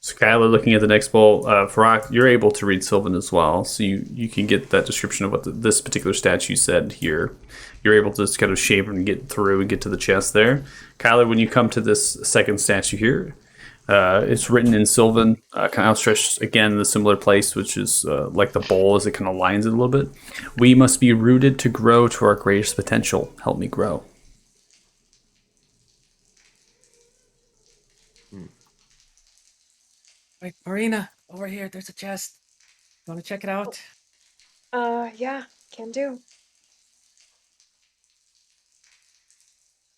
So Kyla, looking at the next bowl, Farak, you're able to read Sylvan as well, so you can get that description of what this particular statue said here. You're able to just kind of shape and get through and get to the chest there. Kyla, when you come to this second statue here, it's written in Sylvan, kind of outstretched again in a similar place, which is like the bowl as it kind of lines it a little bit. We must be rooted to grow to our greatest potential. Help me grow. Wait, Marina, over here. There's a chest. You want to check it out? Yeah, can do.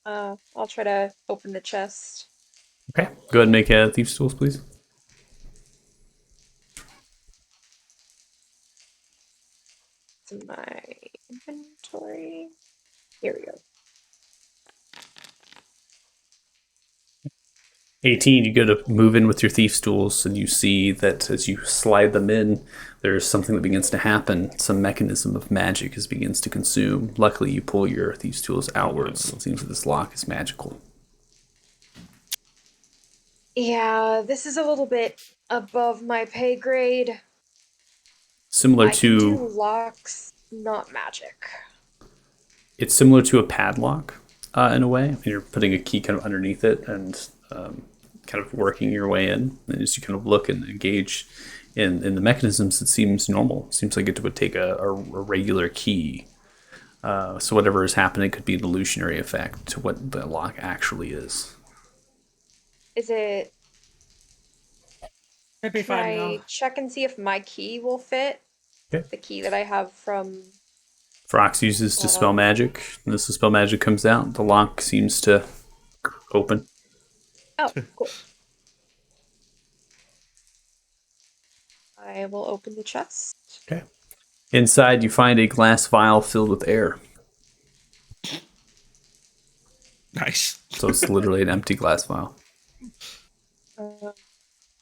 I'll try to open the chest. Okay. Go ahead and make thieves' tools, please. It's in my inventory. Here we go. 18, you go to move in with your thief's tools, and you see that as you slide them in, there's something that begins to happen. Some mechanism of magic begins to consume. Luckily, you pull your thief's tools outwards. It seems that this lock is magical. Yeah, this is a little bit above my pay grade. Similar I to can do locks, not magic. It's similar to a padlock in a way. You're putting a key kind of underneath it and kind of working your way in. And as you kind of look and engage in the mechanisms, it seems normal. It seems like it would take a regular key. So whatever is happening could be an illusionary effect to what the lock actually is. Is it... Maybe Can I check and see if my key will fit? Okay. The key that I have from... Frox uses Dispel Magic. And as Dispel Magic comes out, the lock seems to open. Oh, cool. I will open the chest. Okay. Inside, you find a glass vial filled with air. Nice. So it's literally an empty glass vial. Uh,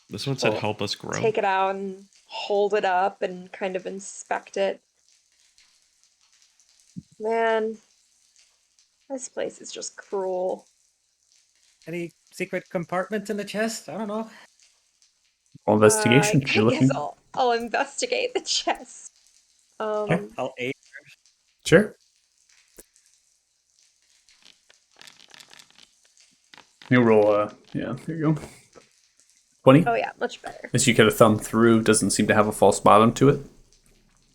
This one said, Well, "Help us grow." take it out and hold it up and kind of inspect it. Man, this place is just cruel. Any secret compartment in the chest? I don't know. All investigation. I You're guess looking. I'll investigate the chest. I'll aid. Sure. You roll. Yeah. There you go. 20. Oh yeah, much better. As you get a thumb through, doesn't seem to have a false bottom to it,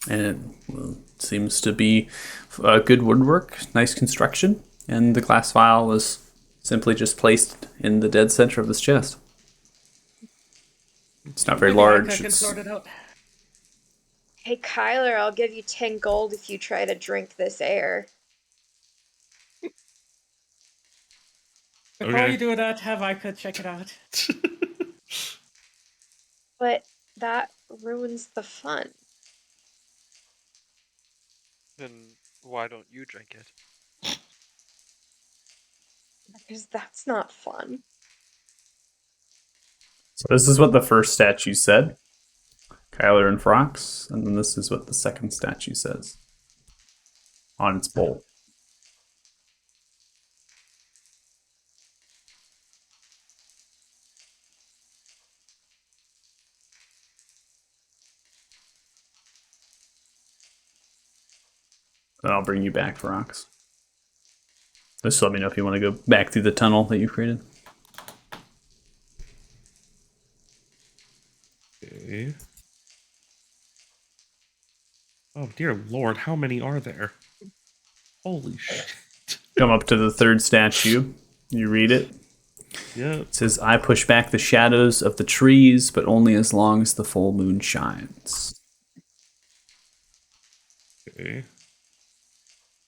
and it seems to be good woodwork, nice construction, and the glass vial is simply just placed in the dead center of this chest. It's not very Maybe large. I can It's, sort it out. Hey Kyler, I'll give you 10 gold if you try to drink this air. Before Okay. you do that, have I could check it out. But that ruins the fun. Then why don't you drink it? Because that's not fun. so this is what the first statue said, Kyler and Frox, and then this is what the second statue says on its bowl. Then I'll bring you back, Frox. Just let me know if you want to go back through the tunnel that you created. Okay. Oh dear Lord, how many are there? Holy shit! Come up to the third statue. You read it. Yeah. It says, I push back the shadows of the trees, but only as long as the full moon shines. Okay.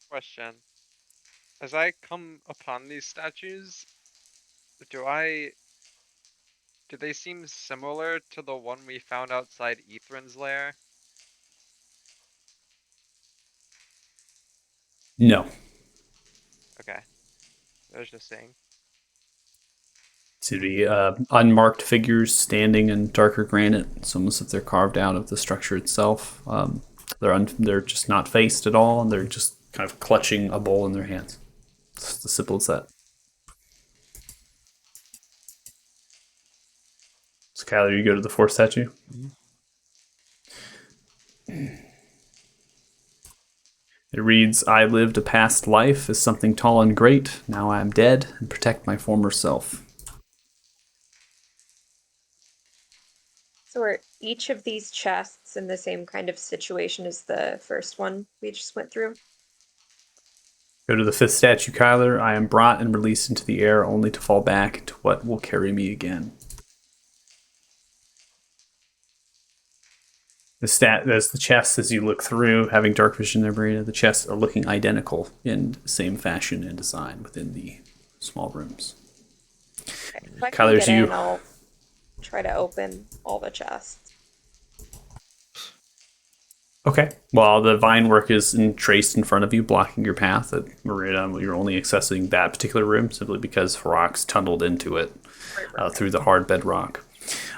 Question. As I come upon these statues, do they seem similar to the one we found outside Ethrin's lair? No. Okay. I was just saying. To be unmarked figures standing in darker granite. It's almost as if they're carved out of the structure itself. They're just not faced at all, and they're just kind of clutching a bowl in their hands. It's as simple as that. So, Kyler, you go to the fourth statue. It reads, I lived a past life as something tall and great. Now I am dead and protect my former self. So are each of these chests in the same kind of situation as the first one we just went through? Go to the fifth statue, Kyler. I am brought and released into the air only to fall back into what will carry me again. As the chests, as you look through, having dark vision there, Marina, the chests are looking identical in same fashion and design within the small rooms. Okay, if I can Kyler, get so you- in, I'll try to open all the chests. Okay. Well, the vine work is traced in front of you, blocking your path. Marina, you're only accessing that particular room simply because Ferox tunneled into it through the hard bedrock.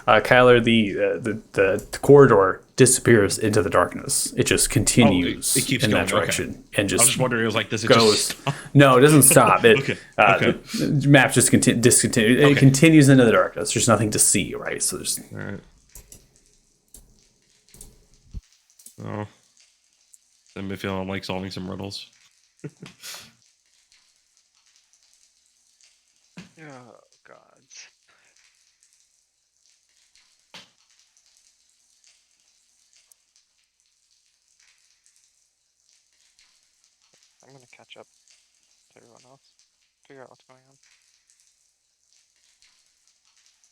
Kyler, the corridor disappears into the darkness. It just continues it keeps in that going, direction okay. and I was just wondering. It was like, does it goes. just stop? No, it doesn't stop. It Okay. The map just discontinues. It Okay. continues into the darkness. There's nothing to see, right? So there's All right. Oh. I'm feeling like solving some riddles. Oh, God. I'm gonna catch up to everyone else. Figure out what's going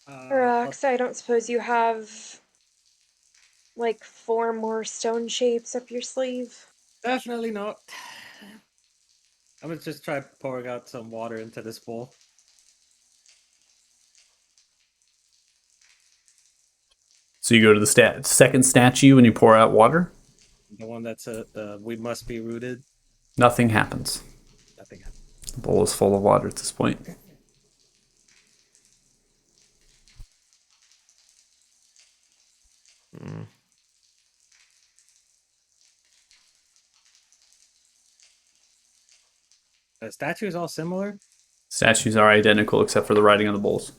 on. Rox, I don't suppose you have like 4 more stone shapes up your sleeve? Definitely not. I'm gonna just try pouring out some water into this bowl. So you go to the second statue and you pour out water. The one that's we must be rooted. Nothing happens. Nothing happens. The bowl is full of water at this point. The statues all similar. Statues are identical except for the writing on the bowls.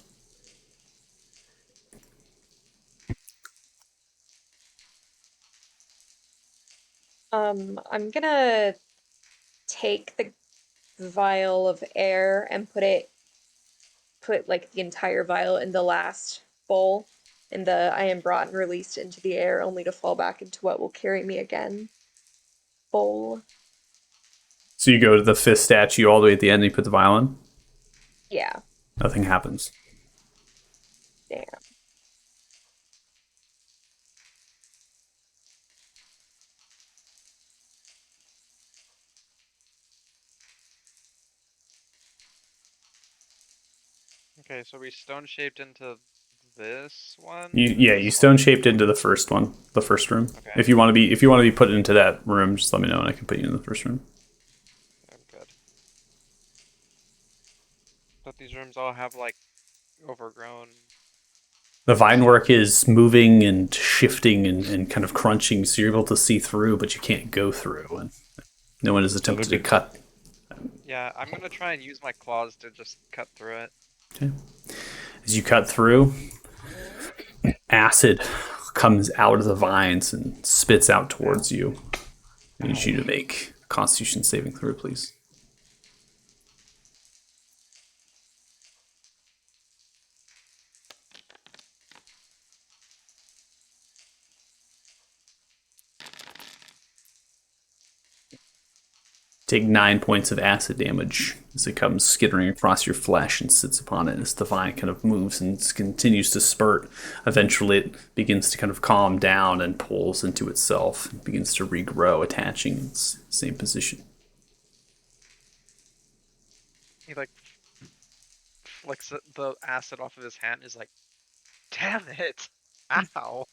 I'm gonna take the vial of air and put like the entire vial in the last bowl, and I am brought and released into the air only to fall back into what will carry me again bowl. So you go to the fifth statue all the way at the end and you put the vial in? Yeah. Nothing happens. Damn. Okay, so we stone shaped into this one. You stone shaped into the first one, the first room. Okay. If you want to be put into that room, just let me know and I can put you in the first room. I'm good. But these rooms all have like overgrown. The vine work is moving and shifting and kind of crunching, so you're able to see through, but you can't go through. And no one has attempted to cut. Yeah, I'm gonna try and use my claws to just cut through it. Okay. As you cut through, acid comes out of the vines and spits out towards you. I need you to make a Constitution saving throw, please. Take 9 points of acid damage as it comes skittering across your flesh and sits upon it as the vine kind of moves and continues to spurt. Eventually it begins to kind of calm down and pulls into itself and begins to regrow, attaching in its same position. He like flicks the acid off of his hand and is like, damn it! Ow!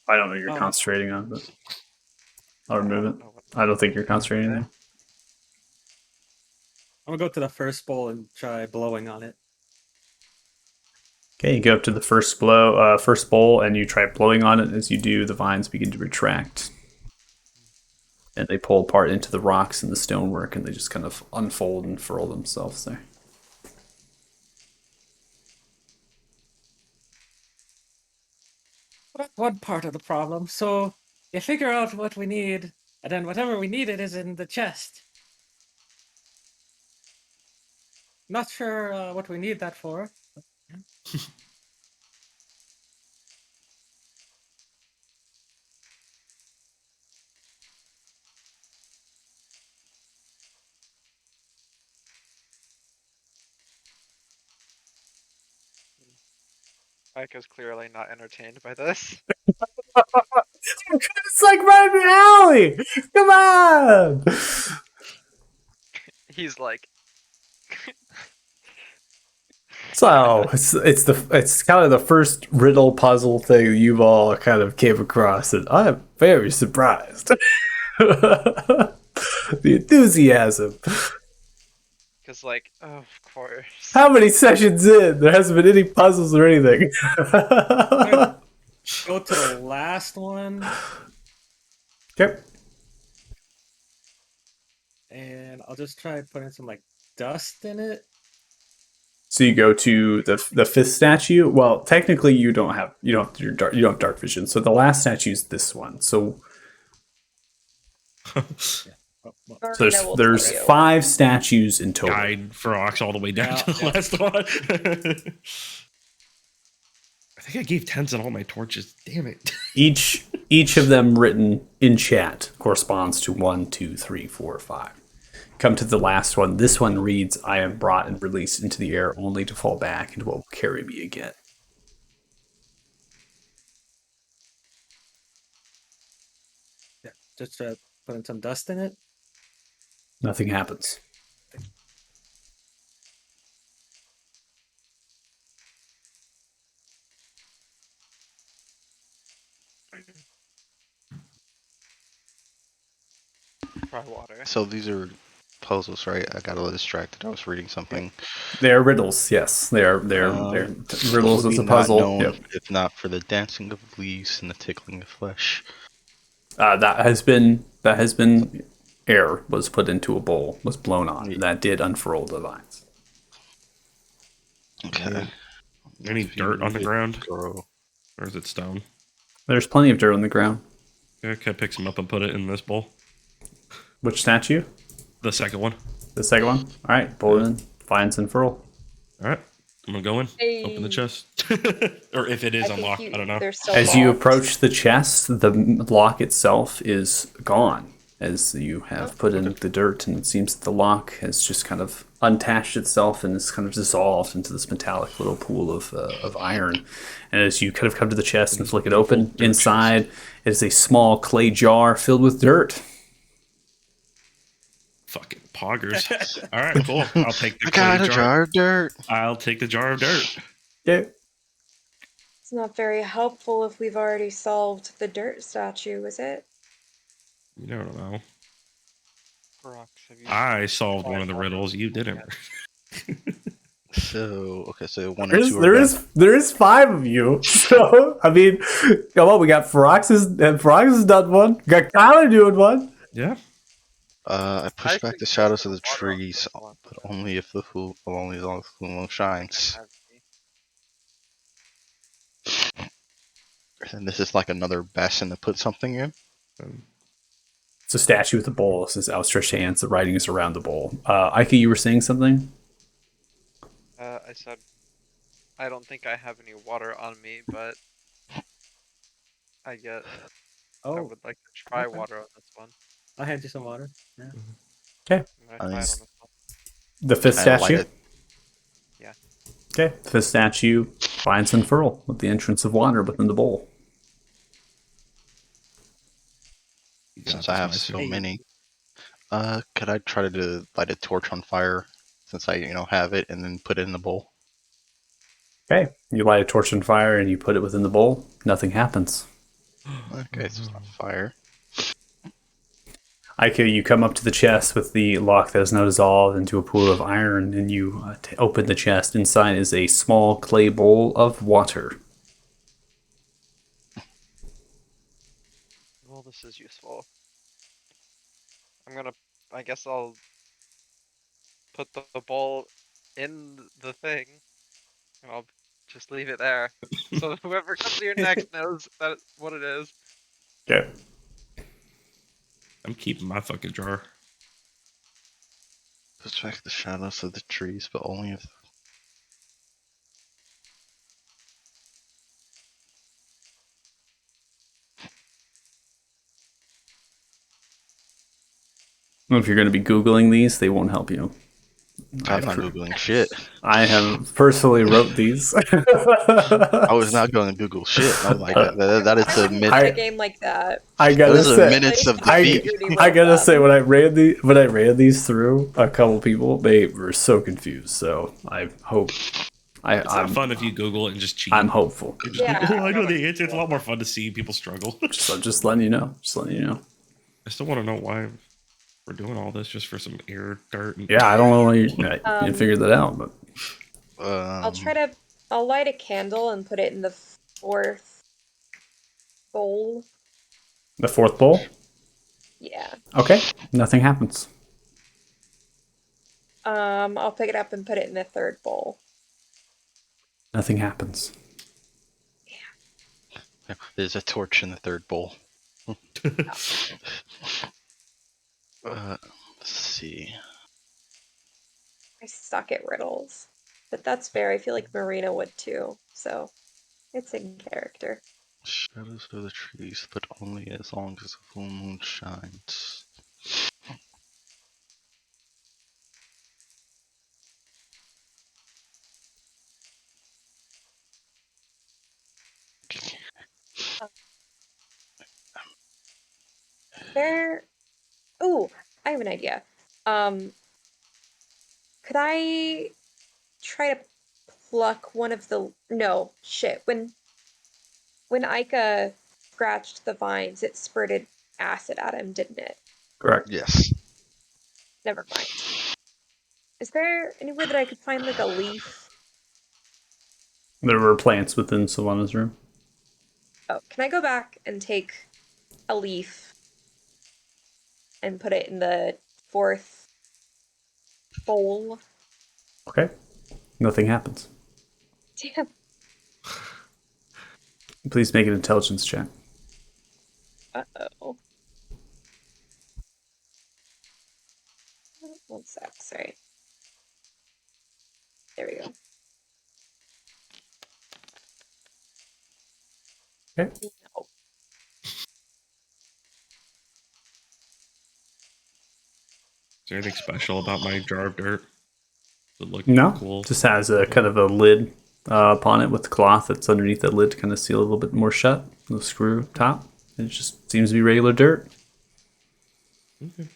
I don't know you're concentrating on, but I'll remove it. I don't think you're concentrating there. I'm gonna go to the first bowl and try blowing on it. Okay, you go up to the first bowl, and you try blowing on it. As you do, the vines begin to retract, and they pull apart into the rocks and the stonework, and they just kind of unfold and furl themselves there. Well, that's one part of the problem. So you figure out what we need, and then whatever we needed is in the chest. Not sure what we need that for. Ike is clearly not entertained by this. It's like right in the alley. Come on. He's like, So it's kind of the first riddle puzzle thing you've all kind of came across, and I'm very surprised. The enthusiasm. because like, oh, of course. How many sessions in? There hasn't been any puzzles or anything. Go to the last one. Okay. And I'll just try putting some like dust in it. So you go to the fifth statue. Well, technically you don't have dark vision. So the last statue is this one. So there's 5 statues in total. Guide Ferox all the way down to the last one. I think I gave Tenzin all my torches. Damn it. Each of them written in chat corresponds to 1, 2, 3, 4, 5. Come to the last one. This one reads, I am brought and released into the air only to fall back into what will carry me again. Yeah, just try putting some dust in it. Nothing happens. try water. So these are puzzles, right? I got a little distracted. I was reading something. They are riddles. Yes, they're riddles What as would a be puzzle. not known Yep. if not for the dancing of leaves and the tickling of flesh. That has been air was put into a bowl, was blown on. Yeah. That did unfurl the vines. Okay. Any dirt on the ground? Grow. Or is it stone? There's plenty of dirt on the ground. Okay, pick some up and put it in this bowl. Which statue? The second one. The second one? All right, pull it in. Vines unfurl. All right. I'm gonna go in. Open the chest. Or if it is unlocked, I don't know. As you approach the chest, the lock itself is gone. As you have put in the dirt, and it seems that the lock has just kind of unattached itself and is kind of dissolved into this metallic little pool of iron. And as you kind of come to the chest and flick it open, inside is a small clay jar filled with dirt. Fucking poggers. All right, cool. I'll take the I got clay a jar of dirt. I'll take the jar of dirt. Yeah. It's not very helpful if we've already solved the dirt statue, is it? You don't know. Brox, have you I solved one of the riddles. You didn't. So okay, so one or two. There is 5 of you. So I mean, come on, we got Frox has done one. We got Kyler doing one. Yeah. I push I back think the shadows of the water on trees, this one. but only if the only as long as the full moon shines. have me? And this is like another basin to put something in. It's a statue with a bowl. It says outstretched hands. The writing is around the bowl. Ike, you were saying something? I said, I don't think I have any water on me, but I would like to try okay. water on this one. I'll hand you some water. Yeah. Okay. I'm gonna try it on Nice. this one. The 5th I light statue? it. Yeah. Okay. The 5th statue finds unfurl with the entrance of water within the bowl. Since I have so many, could I try to light a torch on fire since I have it and then put it in the bowl? Okay. You light a torch on fire and you put it within the bowl. Nothing happens. Okay, so it's not fire. Ike, you come up to the chest with the lock that is now dissolved into a pool of iron, and you open the chest. Inside is a small clay bowl of water. Well, this is useful. I guess I'll put the bowl in the thing, and I'll just leave it there. So that whoever comes here next knows what it is. Okay. I'm keeping my fucking jar. Push back the shadows of the trees, but only if. If you're going to be Googling these, they won't help you. I'm not googling shit. I have personally wrote these. I was not going to Google shit. I was like, that is the Play a minute. game like that. I gotta Those are say, minutes of defeat. I gotta say, when I ran these through a couple people, they were so confused. So I hope It's not I'm fun if you Google it and just cheat. I'm hopeful. You're just like, Yeah. oh, I know the answer. It's a lot more fun to see people struggle. So just letting you know. Just letting you know. I still want to know why we're doing all this just for some air, dirt, and Yeah, I don't know why you figured that out, but I'll light a candle and put it in the 4th bowl. the 4th bowl. Yeah. Okay, nothing happens. I'll pick it up and put it in the 3rd bowl. Nothing happens. There's a torch in the 3rd bowl. Let's see. I suck at riddles. But that's fair. I feel like Marina would too. So it's in character. Shadows of the trees, but only as long as the full moon shines. Ooh, I have an idea. Could I try to pluck one of the... No, shit. When Ica scratched the vines, it spurted acid at him, didn't it? Correct. Yes. Never mind. Is there anywhere that I could find like a leaf? There were plants within Savannah's room. Oh, can I go back and take a leaf and put it in the 4th bowl? Okay. Nothing happens. Damn. Please make an intelligence check. Uh-oh. 1 sec, sorry. There we go. Okay. No. Is there anything special about my jar of dirt? Does it look No. cool? Just has a kind of a lid upon it with the cloth that's underneath that lid to kind of seal a little bit more shut. The screw top. It just seems to be regular dirt. Okay.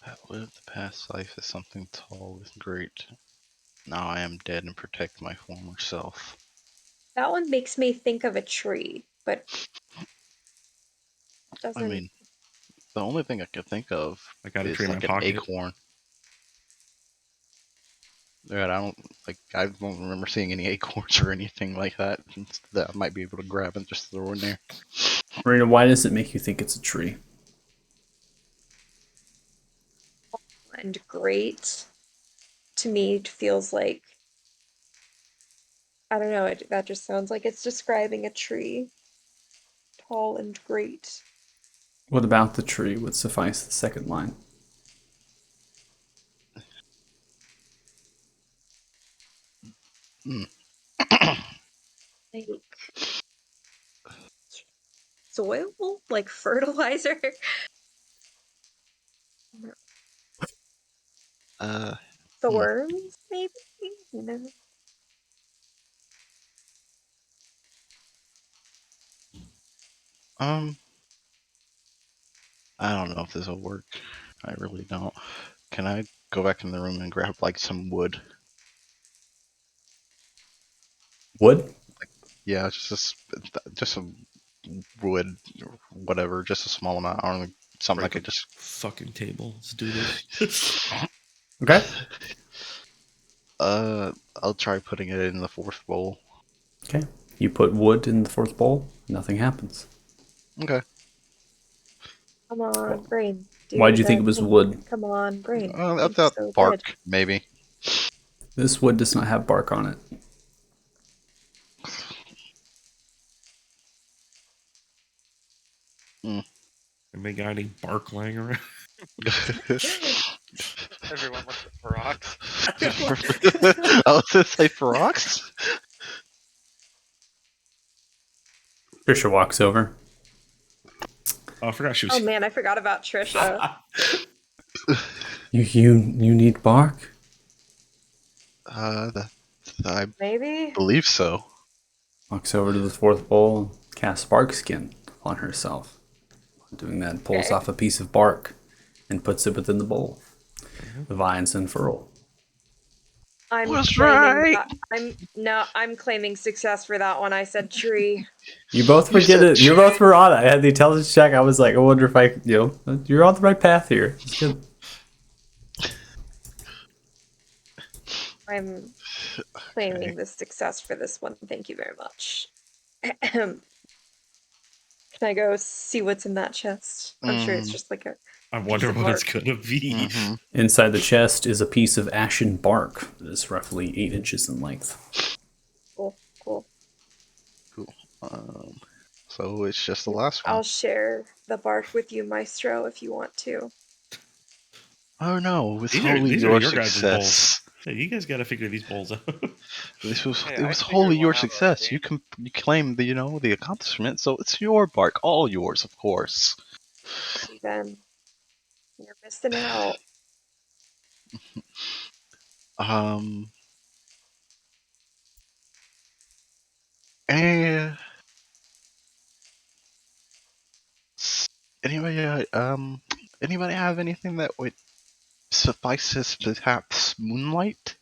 I lived the past life as something tall and great. Now I am dead and protect my former self. That one makes me think of a tree, but doesn't. I mean, the only thing I could think of I got a is tree in like my an pocket. acorn. Yeah, I don't remember seeing any acorns or anything like that that I might be able to grab and just throw in there. Marina, why does it make you think it's a tree? And great to me it feels like, I don't know, that just sounds like it's describing a tree. Tall and great. What about the tree would suffice the second line? Like soil? Like fertilizer? Thorns, maybe? No. I don't know if this will work. I really don't. Can I go back in the room and grab like some wood? Wood? Yeah, just some wood, or whatever, just a small amount. I don't know, something I Break could a just. fucking table. Let's do this. Okay. I'll try putting it in the 4th bowl. Okay. You put wood in the 4th bowl, nothing happens. Okay. Come on, brain. Why'd you think it was wood? Come on, brain. I Think thought so bark, good. maybe. This wood does not have bark on it. Anybody got any bark lying around? Everyone looks at for rocks. I was gonna say for rocks. Trisha walks over. Oh, I forgot she was. Oh man, I forgot about Trisha. You need bark? I Maybe? believe so. Walks over to the 4th bowl and casts bark skin on herself. Doing that, pulls Okay. off a piece of bark and puts it within the bowl. The vines unfurl. I'm Was claiming right. I'm claiming success for that one. I said tree. You both You forget said it. You're both were on it. I had the intelligence check. I was like, I wonder if I, you're on the right path here. It's good. I'm claiming the success for this one. Thank you very much. Can I go see what's in that chest? I'm sure it's just like a I wonder of what it's bark. gonna be. Mm-hmm. Inside the chest is a piece of ashen bark that is roughly 8 inches in length. cool. Cool. So it's just the last one. I'll share the bark with you, Maestro, if you want to. Oh no, it's These wholly are your your guys' success. Hey, you guys got to figure these bowls out. This was Hey, it I was figured wholly one your out success. already. You claimed the accomplishment, so it's your bark, all yours, of course. See, then you're missing out. Um. Eh, anybody? Anybody have anything that would suffice as perhaps moonlight?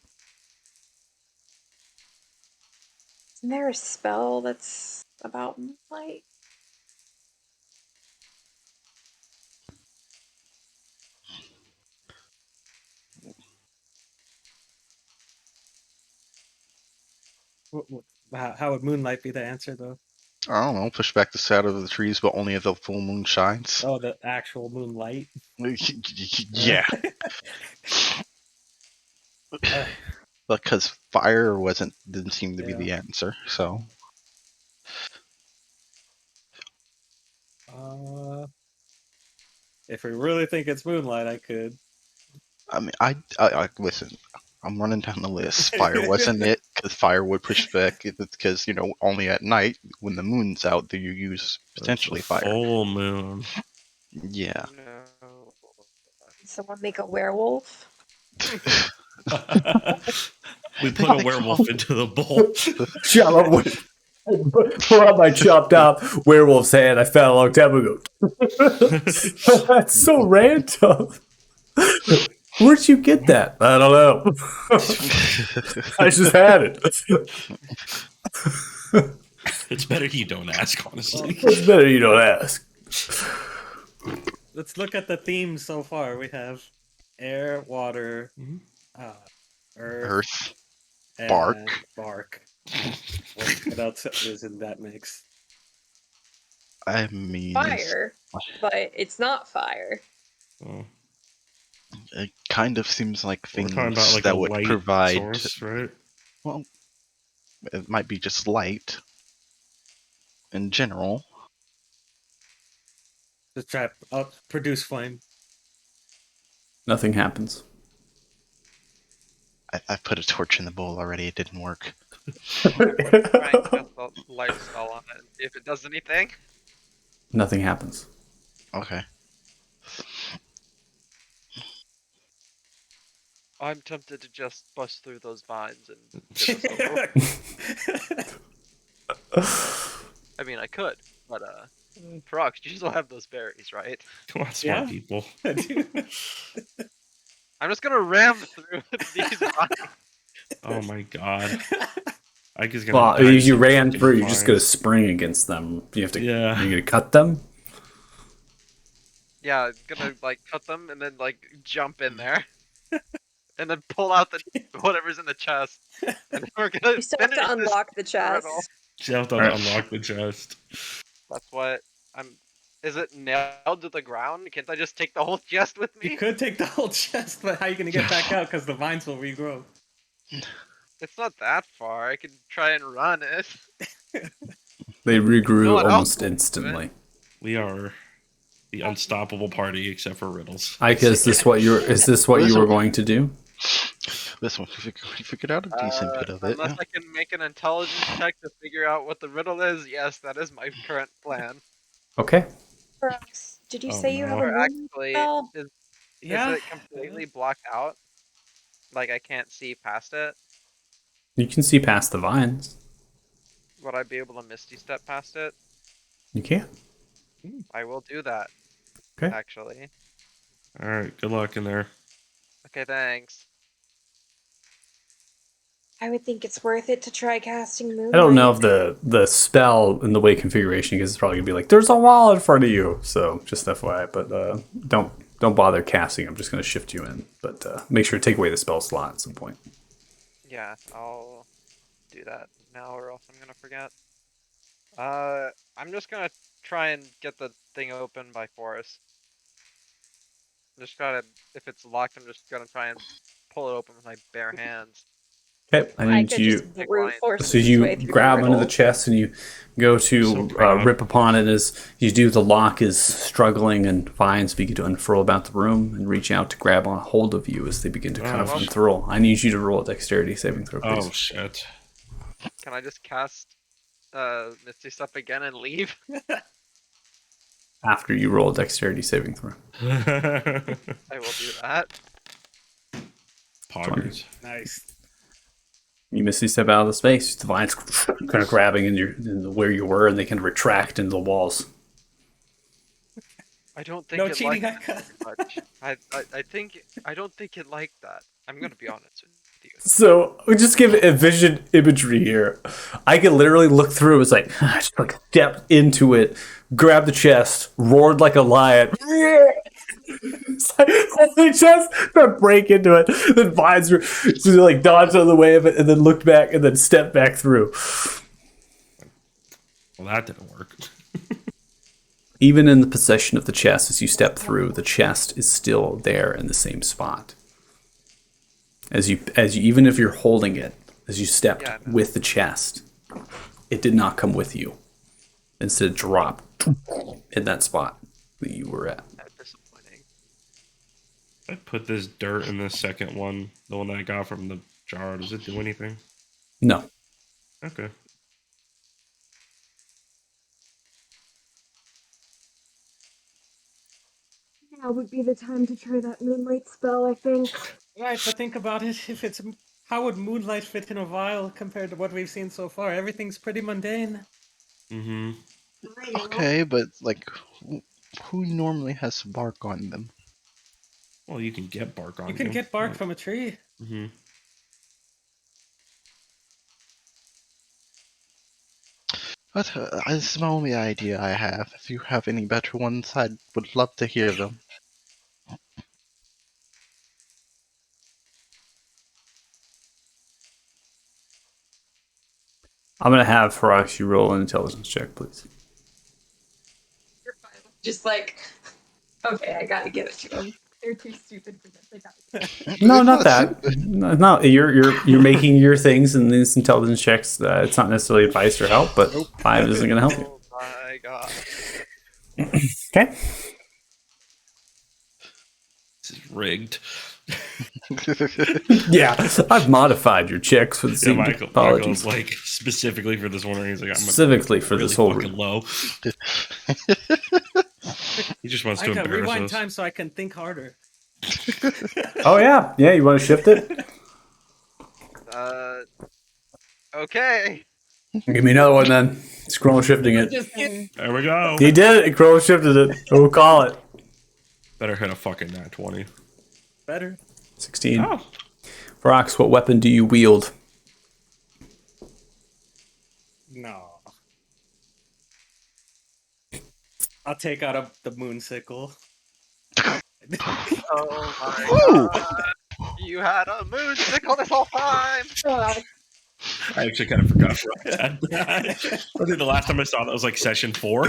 Isn't there a spell that's about moonlight? How would moonlight be the answer though? I don't know. Push back the shadow of the trees, but only if the full moon shines. Oh, the actual moonlight. Yeah, because fire didn't seem to be Yeah. the answer. So If we really think it's moonlight, I could. I mean, I listen. I'm running down the list. Fire wasn't it, because fire would push back. Because only at night when the moon's out do you use It's a potentially fire. full moon. Yeah. No. Can someone make a werewolf? We put a werewolf into the bowl. Pull out my chopped off werewolf's hand I found a long time ago. That's so random. Where'd you get that? I don't know. I just had it. It's better you don't ask, honestly. It's better you don't ask. Let's look at the themes so far. We have air, water, Mhm. earth, Earth. and bark. bark. What else is in that mix? I mean, Fire, but it's not fire. Oh, it kind of seems like we're things talking about like that a would light provide. source, right? Well, it might be just light in general. To try produce flame. Nothing happens. I put a torch in the bowl already. It didn't work. Try and cast a light spell on it and see if it does anything. Nothing happens. Okay. I'm tempted to just bust through those vines and get this over with. I mean, I could, but Prox, you still have those berries, right? Come on, smart Yeah. people. I'm just gonna ram through these vines. Oh my god. Ike is gonna Well, die if to you some ran freaking through, you're just gonna vines. spring against them. You have to. Yeah. You're gonna cut them. Yeah, gonna like cut them and then like jump in there, and then pull out the whatever's in the chest, and then we're gonna You still have finish to this unlock the riddle. chest. You have to Alright. unlock the chest. That's what I'm. Is it nailed to the ground? Can't I just take the whole chest with You me? could take the whole chest, but how are you gonna get back out? Because the vines will regrow. It's not that far. I could try and run it. They No regrew one else almost will do it. instantly. We are the unstoppable party, except for riddles. Ike, is this what you were going to do? This one, we figured out a decent bit of it. Unless I can make an intelligence check to figure out what the riddle is, yes, that is my current plan. Okay. Prox, did you Oh, say you have a Or moonlight actually, spell? is Yeah. it completely blocked out? Like I can't see past it? You can see past the vines. Would I be able to misty step past it? You can. I will do that. Okay. Actually. Alright, good luck in there. Okay, thanks. I would think it's worth it to try casting moonlight. I don't know if the spell in the way configuration because it's probably gonna be like there's a wall in front of you. So just FYI, but don't bother casting. I'm just gonna shift you in, but make sure to take away the spell slot at some point. Yeah, I'll do that now or else I'm gonna forget. I'm just gonna try and get the thing open by force. Just gotta, if it's locked, I'm just gonna try and pull it open with my bare hands. Okay, I I need could you. just brute force So his you way through grab the onto the riddle. chest and you go So to proud. rip upon it as you do. The lock is struggling, and vines begin to unfurl about the room and reach out to grab on hold of you as they begin to cuff Oh, and throw. I need you to roll a dexterity saving throw, please. Oh shit. Can I just cast Misty Step again and leave? After you roll a dexterity saving throw. I will do that. Poggers. Nice. You misty step out of the space. The vines kind of grabbing in where you were, and they can retract into the walls. I don't think No it cheating, liked Aka. that much. I don't think it liked that. I'm gonna be honest with you. So we just give a vision imagery here. I can literally look through. It's like just like step into it, grab the chest, roared like a lion. It's like, hold the chest, start break into it. Then vines were so they like dodged out of the way of it, and then looked back, and then stepped back through. Well, that didn't work. Even in the possession of the chest, as you step through, the chest is still there in the same spot. As you even if you're holding it, as you stepped Yeah, I know. with the chest, it did not come with you. Instead, it dropped in that spot that you were at. That's disappointing. I put this dirt in the second one, the one that I got from the jar. Does it do anything? No. Okay. Now would be the time to try that Moonlight Spell, I think. Right, but think about it. If it's how would Moonlight fit in a vial compared to what we've seen so far? Everything's pretty mundane. Mm-hmm. Okay, but like, who normally has bark on them? Well, you can get bark on You can get bark from a tree. Mm-hmm. But this is the only idea I have. If you have any better ones, I would love to hear them. I'm going to have Farax, you roll an intelligence check, please. You're fine. Just like, okay, I gotta give it to them. They're too stupid for this. I gotta. No, It's not that. stupid. No, you're making your things in these intelligence checks. It's not necessarily advice or help, but 5 isn't going to help you. Oh my god. Okay. This is rigged. Yeah, I've modified your checks for the Yeah, same Michael's apologies. like specifically for this one. He's like, I'm Specifically for really this whole fucking low. He just wants I to can embarrass rewind us. time so I can think harder. Oh yeah, you want to shift it? Okay. Give me another one then. Scroll shifting it. There we go. He did it. Scroll shifted it. We'll call it. Better hit a fucking nat 20. Better. 16. Oh. Farax, what weapon do you wield? No. I'll take out the moon sickle. Oh my god. You had a moon sickle this whole time. I actually kind of forgot about that. I think the last time I saw that was like session 4.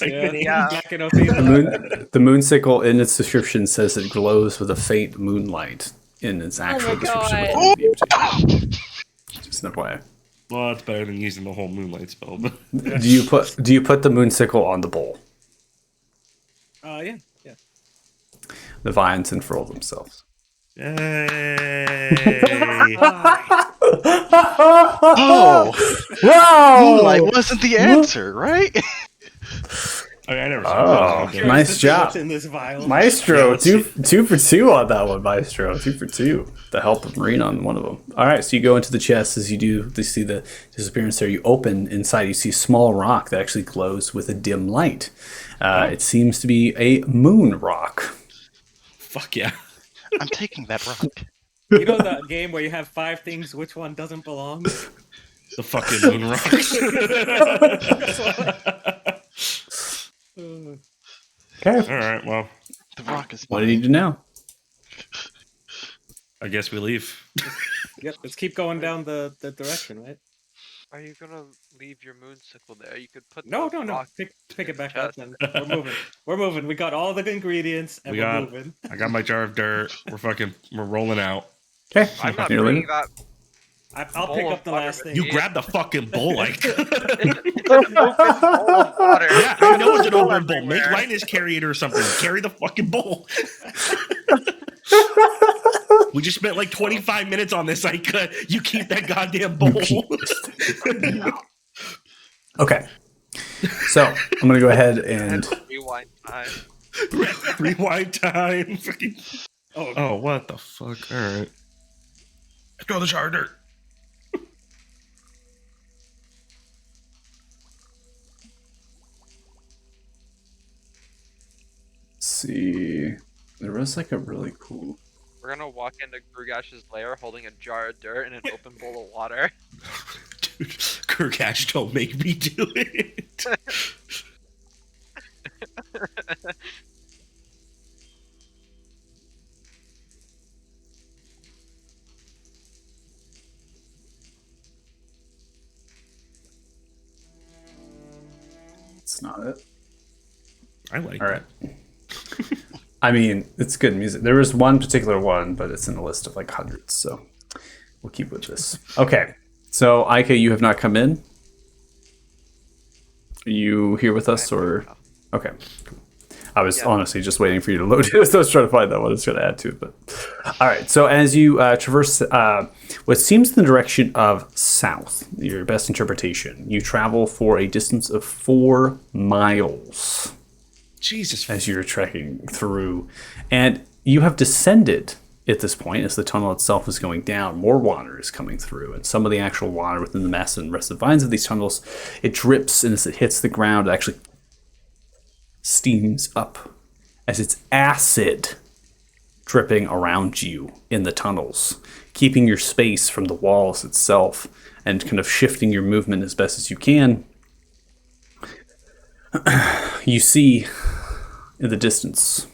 Yeah. Back in Othina. The moonsicle in its description says it glows with a faint moonlight in its actual my description. God. Just an FYI. Well, it's better than using the whole moonlight spell. But Do you put the moonsicle on the bowl? Yeah. The vines unfurl themselves. yay! Oh, Wow! moonlight wasn't the answer, right? I never Oh, saw that. nice This is job. what's in this vial. Maestro, Yeah, let's two for 2 on that one, Maestro. 2 for 2. The help of Marine on one of them. All right, so you go into the chest. As you do, you see the disappearance there. You open inside. You see a small rock that actually glows with a dim light. It seems to be a moon rock. Fuck yeah. I'm taking that rock. You know that game where you have 5 things, which one doesn't belong? The fucking moon rocks. Okay. Alright, well, The rock is What do you need to know? I guess we leave. Yep, let's keep going down the direction, right? Are you gonna leave your moon sickle there? You could put No. the rock Pick it in the back up, chest. then. We're moving. We're moving. We got all the ingredients, and we're moving. I got my jar of dirt. We're rolling out. Okay. I'm not You're bringing leaving? that. I'll Bowl pick of up the water last with thing. You grab the fucking bowl like. It's an open bowl of water. Yeah, I know it's an open bowl. Everywhere. Make Linus carry it or something. Carry the fucking bowl. We just spent like 25 minutes on this. Like, you keep that goddamn bowl. Okay. So I'm gonna go ahead and Rewind time. Rewind time. Oh, What the fuck? All right. Throw the charger. see. There was like a really cool. We're gonna walk into Grugash's lair holding a jar of dirt and an open bowl of water. Dude, Kurgash, don't make me do it. It's not it. I like All right. I mean, it's good music. There was one particular one, but it's in a list of like hundreds, so we'll keep with this. Okay. So, Ike, you have not come in. Are you here with us, or okay? Cool. I was honestly just waiting for you to load it. So I was trying to find that one. It's going to add to it, but all right. So as you traverse what seems in the direction of south, your best interpretation, you travel for a distance of 4 miles. Jesus. As you're trekking through, and you have descended at this point as the tunnel itself is going down. More water is coming through, and some of the actual water within the mess and rest of the vines of these tunnels, it drips, and as it hits the ground, it actually steams up as it's acid dripping around you in the tunnels, keeping your space from the walls itself and kind of shifting your movement as best as you can. You see in the distance,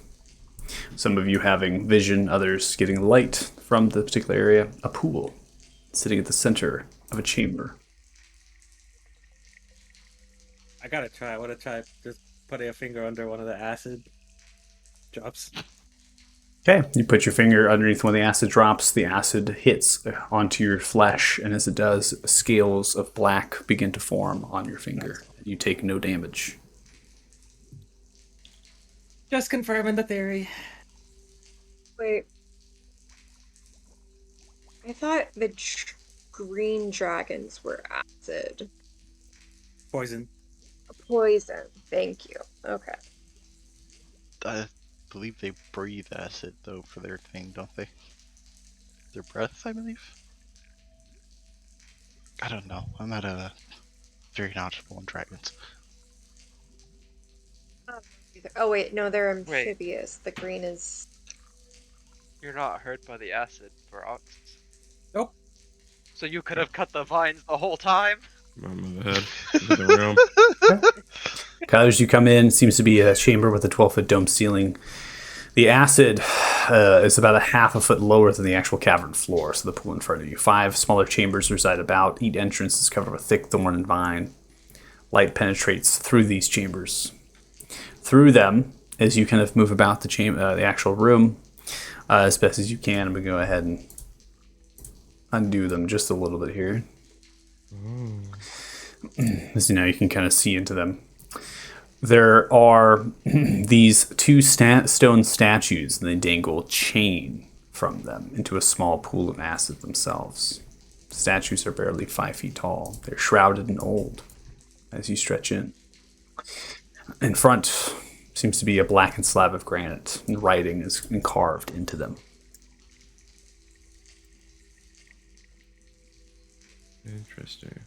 some of you having vision, others getting light from the particular area, a pool sitting at the center of a chamber. I gotta try. I want to try just putting a finger under one of the acid drops. Okay, you put your finger underneath one of the acid drops. The acid hits onto your flesh, and as it does, scales of black begin to form on your finger. You take no damage. Just confirming the theory. Wait. I thought the green dragons were acid. Poison. Poison. Thank you. Okay. I believe they breathe acid, though, for their thing, don't they? Their breath, I believe? I don't know. I'm not very knowledgeable on dragons. Oh, wait. No, they're amphibious. The green is... You're not hurt by the acid, Brox. Nope. So you could have cut the vines the whole time? Move ahead into the room. Kyler, as you come in, seems to be a chamber with a 12-foot dome ceiling. The acid is about a half a foot lower than the actual cavern floor, so the pool in front of you. 5 smaller chambers reside about. Each entrance is covered with thick thorn and vine. Light penetrates through these chambers. Through them, as you kind of move about the actual room as best as you can, I'm going to go ahead and undo them just a little bit here. As you know, you can kind of see into them. There are these 2 stone statues, and they dangle chain from them into a small pool of acid themselves. The statues are barely 5 feet tall. They're shrouded in old as you stretch in. In front seems to be a blackened slab of granite, and writing is carved into them. Interesting.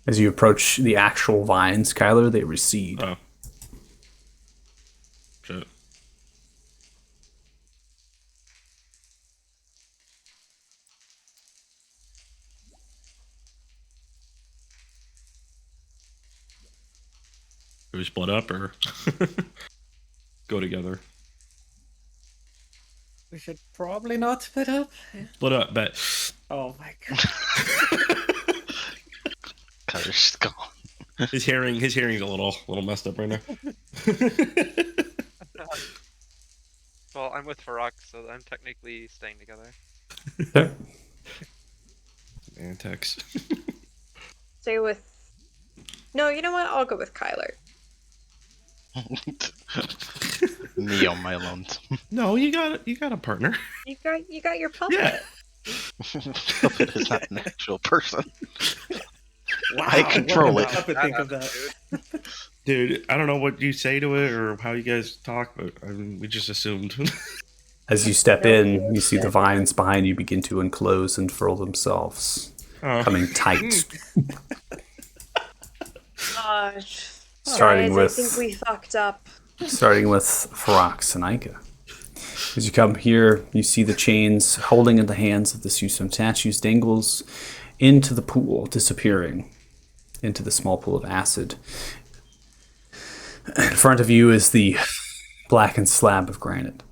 As you approach the actual vines, Kyler, they recede. Oh. Shit. Do we split up or go together? We should probably not split up. Split up, bet. Oh my god. Kyler's gone. His hearing's a little messed up right now. Well, I'm with Farak, so I'm technically staying together. Okay. Antex. Stay with. No, you know what? I'll go with Kyler. Me on my own. No, you got a partner. You got your puppet. Yeah. Puppet is not an actual person. Wow, I control what it. did the puppet think of that? Dude, I don't know what you say to it or how you guys talk, but I mean, we just assumed. As you step No, in, you see the vines behind you begin to unclose and furl themselves, Oh. coming tight. Gosh. Starting Guys, I think with we fucked up. Ferox and Aika. As you come here, you see the chains holding in the hands of the Susum statues dangles into the pool, disappearing into the small pool of acid. In front of you is the blackened slab of granite.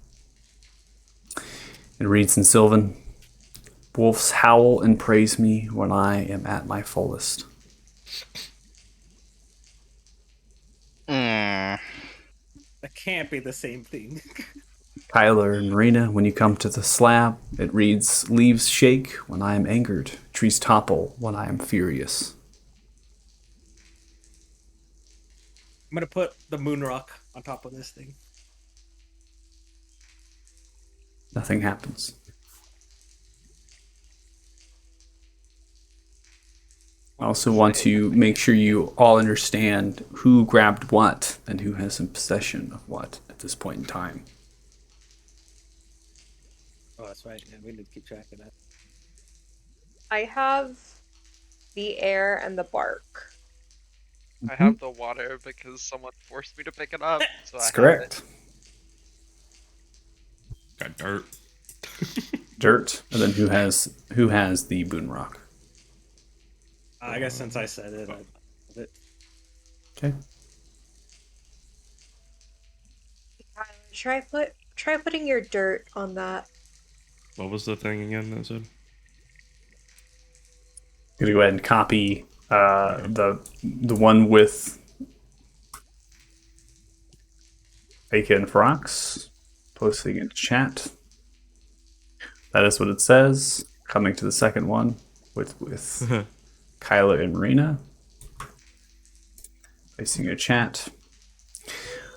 It reads in Sylvan, "Wolves howl and praise me when I am at my fullest." Mm. That can't be the same thing. Kyler and Marina, when you come to the slab, it reads, "Leaves shake when I am angered, trees topple when I am furious." I'm gonna put the moon rock on top of this thing. Nothing happens. I also want to make sure you all understand who grabbed what and who has in possession of what at this point in time. Oh, that's right. Yeah, we need to keep track of that. I have the air and the bark. I have the water because someone forced me to pick it up, so That's I have it. correct. Got dirt. Dirt, and then who has the boon rock? I guess since I said it, Okay. Try putting your dirt on that. What was the thing again that said? I'm gonna go ahead and copy the one with Aika and Ferox, posting in chat. That is what it says. Coming to the second one with Kyla and Marina. Placing your chat.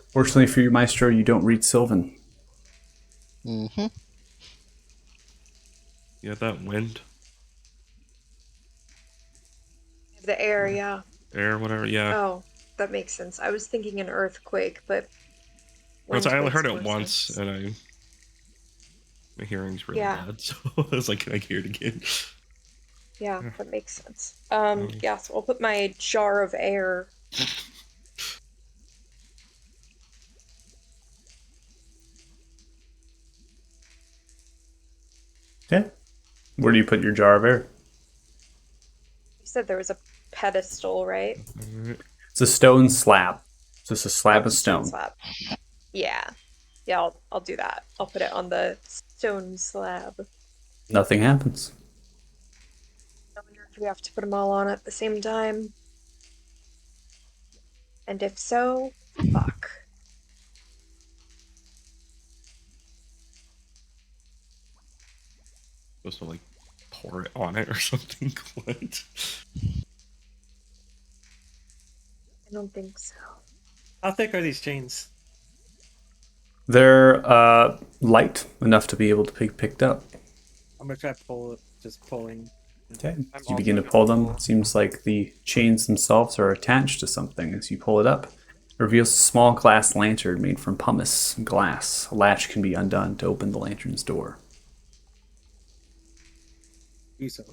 Fortunately for you, Maestro, you don't read Sylvan. Mm-hmm. You got that wind, The air, yeah. air, whatever. Yeah. Oh, that makes sense. I was thinking an earthquake, but Well, I only wind heard makes it more once, sense. and my hearing's really Yeah. bad, so I was like, can I hear it again? Yeah, that makes sense. Oh. Yeah, so I'll put my jar of air. Yeah. Where do you put your jar of air? You said there was a pedestal, right? It's a stone slab. Just a slab of Stone stone. slab. Yeah. Yeah, I'll do that. I'll put it on the stone slab. Nothing happens. I wonder if we have to put them all on at the same time. And if so, fuck. Supposed to like pour it on it or something. What? I don't think so. how thick are these chains? They're light enough to be able to be picked up. I'm gonna try pulling. Okay. I'm As you begin to also pull them, it seems like the chains themselves are attached to something. As you pull it up, it reveals a small glass lantern made from pumice and glass. A latch can be undone to open the lantern's door. Do so.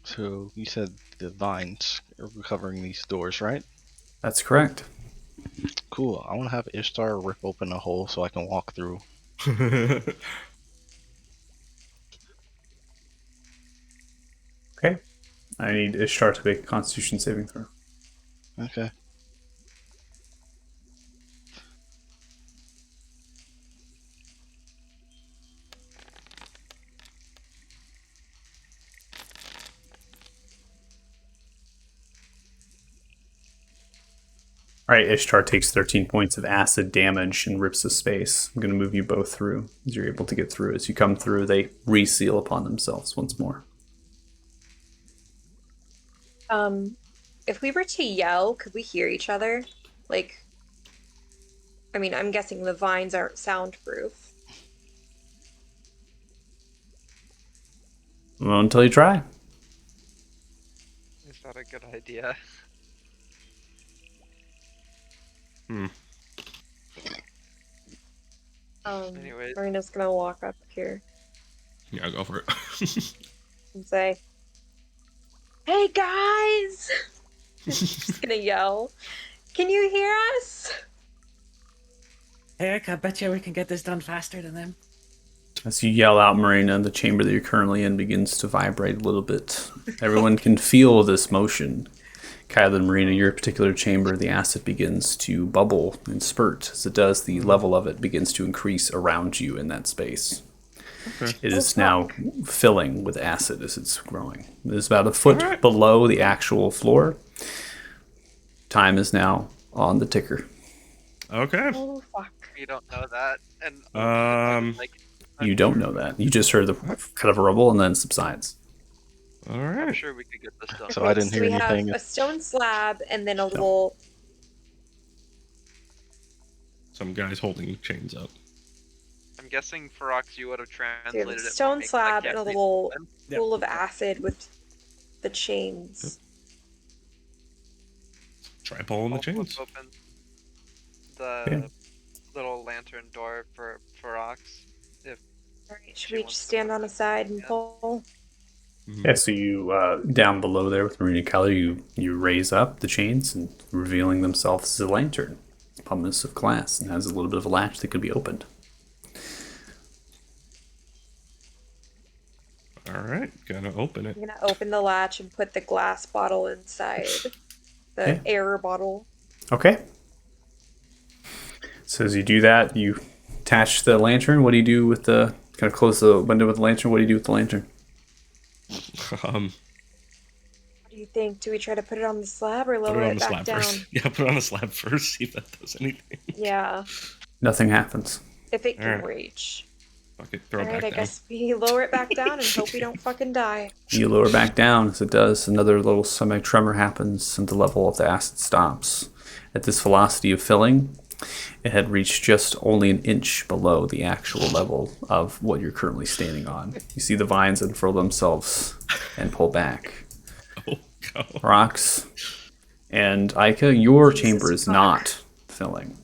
So you said the vines are covering these doors, right? That's correct. Cool. I want to have Ishtar rip open a hole so I can walk through. Okay. I need Ishtar to make a Constitution saving throw. Okay. All right, Ishtar takes 13 points of acid damage and rips the space. I'm going to move you both through as you're able to get through. As you come through, they reseal upon themselves once more. If we were to yell, could we hear each other? Like, I mean, I'm guessing the vines aren't soundproof. Well, until you try. Is that a good idea? Anyways. Marina's gonna walk up here Yeah, go for it. and say, "Hey guys!" She's gonna yell, "Can you hear us?" Hey, I bet you we can get this done faster than them. As you yell out, Marina, the chamber that you're currently in begins to vibrate a little bit. Everyone can feel this motion. Kyla and Marina, your particular chamber, the acid begins to bubble and spurt. As it does, the level of it begins to increase around you in that space. Okay. It is now filling with acid as it's growing. It is about a foot below the actual floor. Time is now on the ticker. Okay. Oh fuck! We don't know that, and You don't know that. You just heard the kind of a rubble and then it subsides. All I'm right. sure we could get this done. So I didn't hear we anything. have a stone slab and then a little. Some guys holding chains up. I'm guessing Ferox, you would have We have translated a it. for stone me, 'cause I slab can't and a read little them. pool of acid with the chains. Try pulling the I'll flip chains. open the little lantern door for Ferox. Alright, should we just stand on the side and pull? Yeah, so you, down below there with Marina Keller, you raise up the chains and revealing themselves as a lantern. It's pumice of glass and has a little bit of a latch that could be opened. All right, gonna open it. I'm gonna open the latch and put the glass bottle inside. The air bottle. Okay. So as you do that, you attach the lantern. What do you do with the, kind of close the window with the lantern? What do you do with the lantern? What do you think? Do we try to put it on the slab or Put lower it on it the back slab down? first. Yeah, put it on the slab first. See if that does anything. Yeah, Nothing happens. if it can Alright. reach. Fuck it, throw it Alright, back I down. guess we lower it back down and hope we don't fucking die. You lower back down. As it does, another little semi-tremor happens and the level of the acid stops. At this velocity of filling, it had reached just only an inch below the actual level of what you're currently standing on. You see the vines unfurl themselves and pull back. Oh, God. Rocks and Aika, your Jesus chamber is fuck. not filling.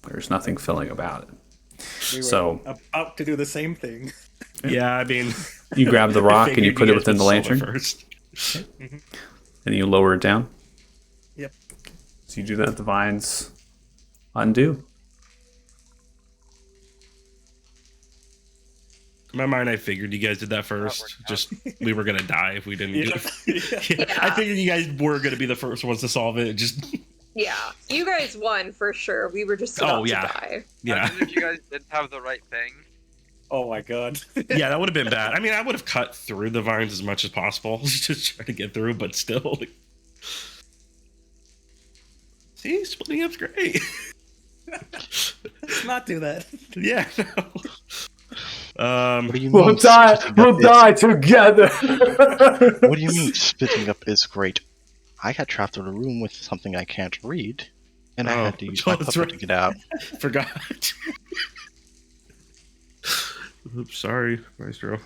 There's nothing filling about it. We were So- about to do the same thing. Yeah, I mean, You grab the I rock and you figured put it guys within would the solve it lantern, first. and you lower it down. Yep. So you do that, the vines undo. In my mind, I figured you guys did that first. worked out. Just we were gonna die if we didn't do it. Yeah. Yeah, I figured you guys were gonna be the first ones to solve it. Just Yeah, you guys won for sure. We were just about yeah. to die. yeah, Imagine if you guys didn't have the right thing. Oh my god. yeah, that would have been bad. I mean, I would have cut through the vines as much as possible, just try to get through. But still, like, see, splitting up's great. Let's not do that. Yeah. No. What do you mean? Together. What do you mean splitting up is great? I got trapped in a room with something I can't read, and I had to use my that's puppet right. to get out. Forgot. Oops, sorry, Maestro.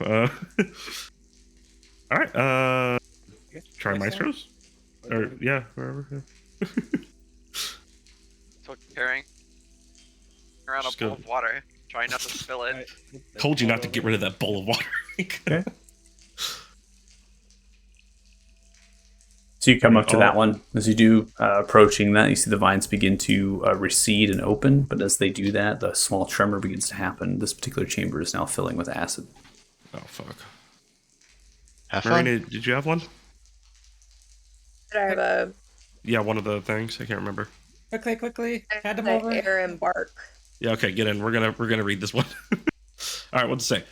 All right. Try Maestros. Or yeah, wherever. Yeah. So carrying around Just a bowl go. of water, trying not to spill it. Alright, Told you not to get rid of that bowl of water. So you come up to that Oh. one. As you do, approaching that, you see the vines begin to recede and open. But as they do that, the small tremor begins to happen. This particular chamber is now filling with acid. Oh fuck. Have fun. Marina, did you have one? Did I have a Yeah, one of the things. I can't remember. Quickly. Hand them the over. air and bark? Yeah, okay, get in. We're gonna read this one. All right, what's it say?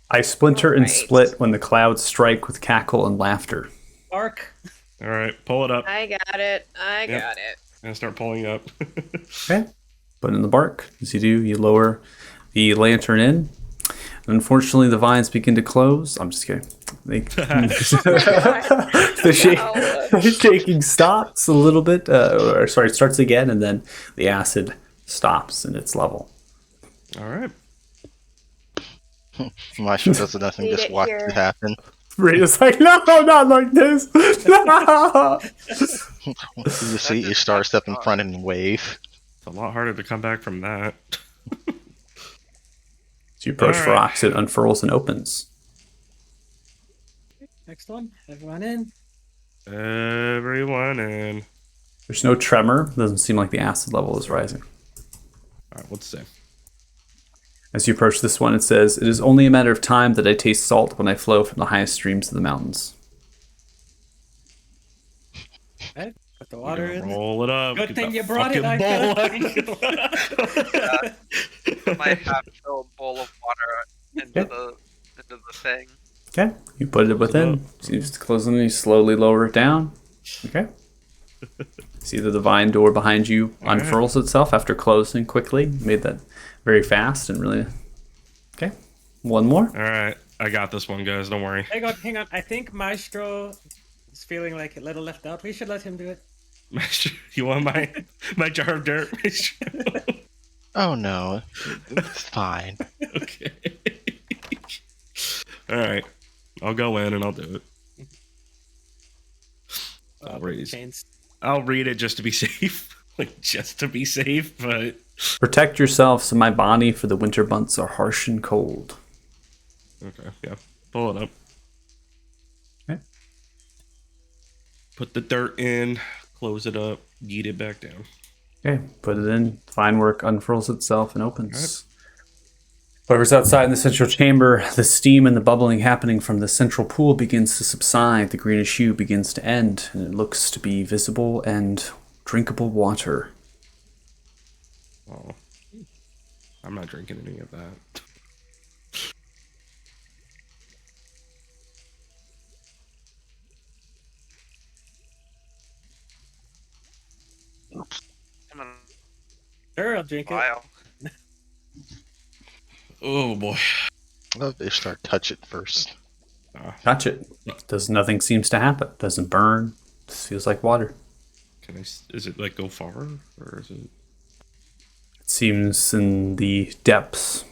I splinter and Alright. split when the clouds strike with cackle and laughter. Bark. All right, pull it up. I got it. I Yep. got it. And start pulling up. Okay. Put in the bark. As you do, you lower the lantern in. Unfortunately, the vines begin to close. I'm just kidding. The shaking stops a little bit. Starts again, and then the acid stops in its level. All right. Maestro does nothing, just watch it happen. Rita's like, no, not like this. No. You see Ishtar step in front and wave. It's a lot harder to come back from that. So you approach All for right. rocks, it unfurls and opens. Next one. Everyone in. Everyone in. There's no tremor. Doesn't seem like the acid level is rising. All right, what's it say? As you approach this one, it says, "It is only a matter of time that I taste salt when I flow from the highest streams of the mountains." Okay. Put the water in. Roll it up. Good Get thing that you brought it, fucking bowl. My half-filled bowl of water into the thing. Okay. You put it within. So you just close it and you slowly lower it down. Okay. See that the vine door behind you unfurls itself after closing quickly. You made that very fast and really... Okay. One more. All right, I got this one, guys. Don't worry. Hang on. I think Maestro is feeling like a little left out. We should let him do it. You want my jar of dirt? Oh no, it's fine. Okay. All right, I'll go in and I'll do it. I'll read it just to be safe. Just to be safe, but... Protect yourselves in my body, for the winter months are harsh and cold. Okay, yeah. Pull it up. Okay. Put the dirt in, close it up, yeet it back down. Okay, put it in. Fine work unfurls itself and opens. Whoever's outside in the central chamber, the steam and the bubbling happening from the central pool begins to subside. The greenish hue begins to end, and it looks to be visible and drinkable water. Oh, I'm not drinking any of that. Come on, Sure, I'll drink it. while. Oh boy. Let Ishtar touch it first. Touch it. Nothing seems to happen. Doesn't burn. Just feels like water. Can I? Is it like go far, or is it? It seems in the depths.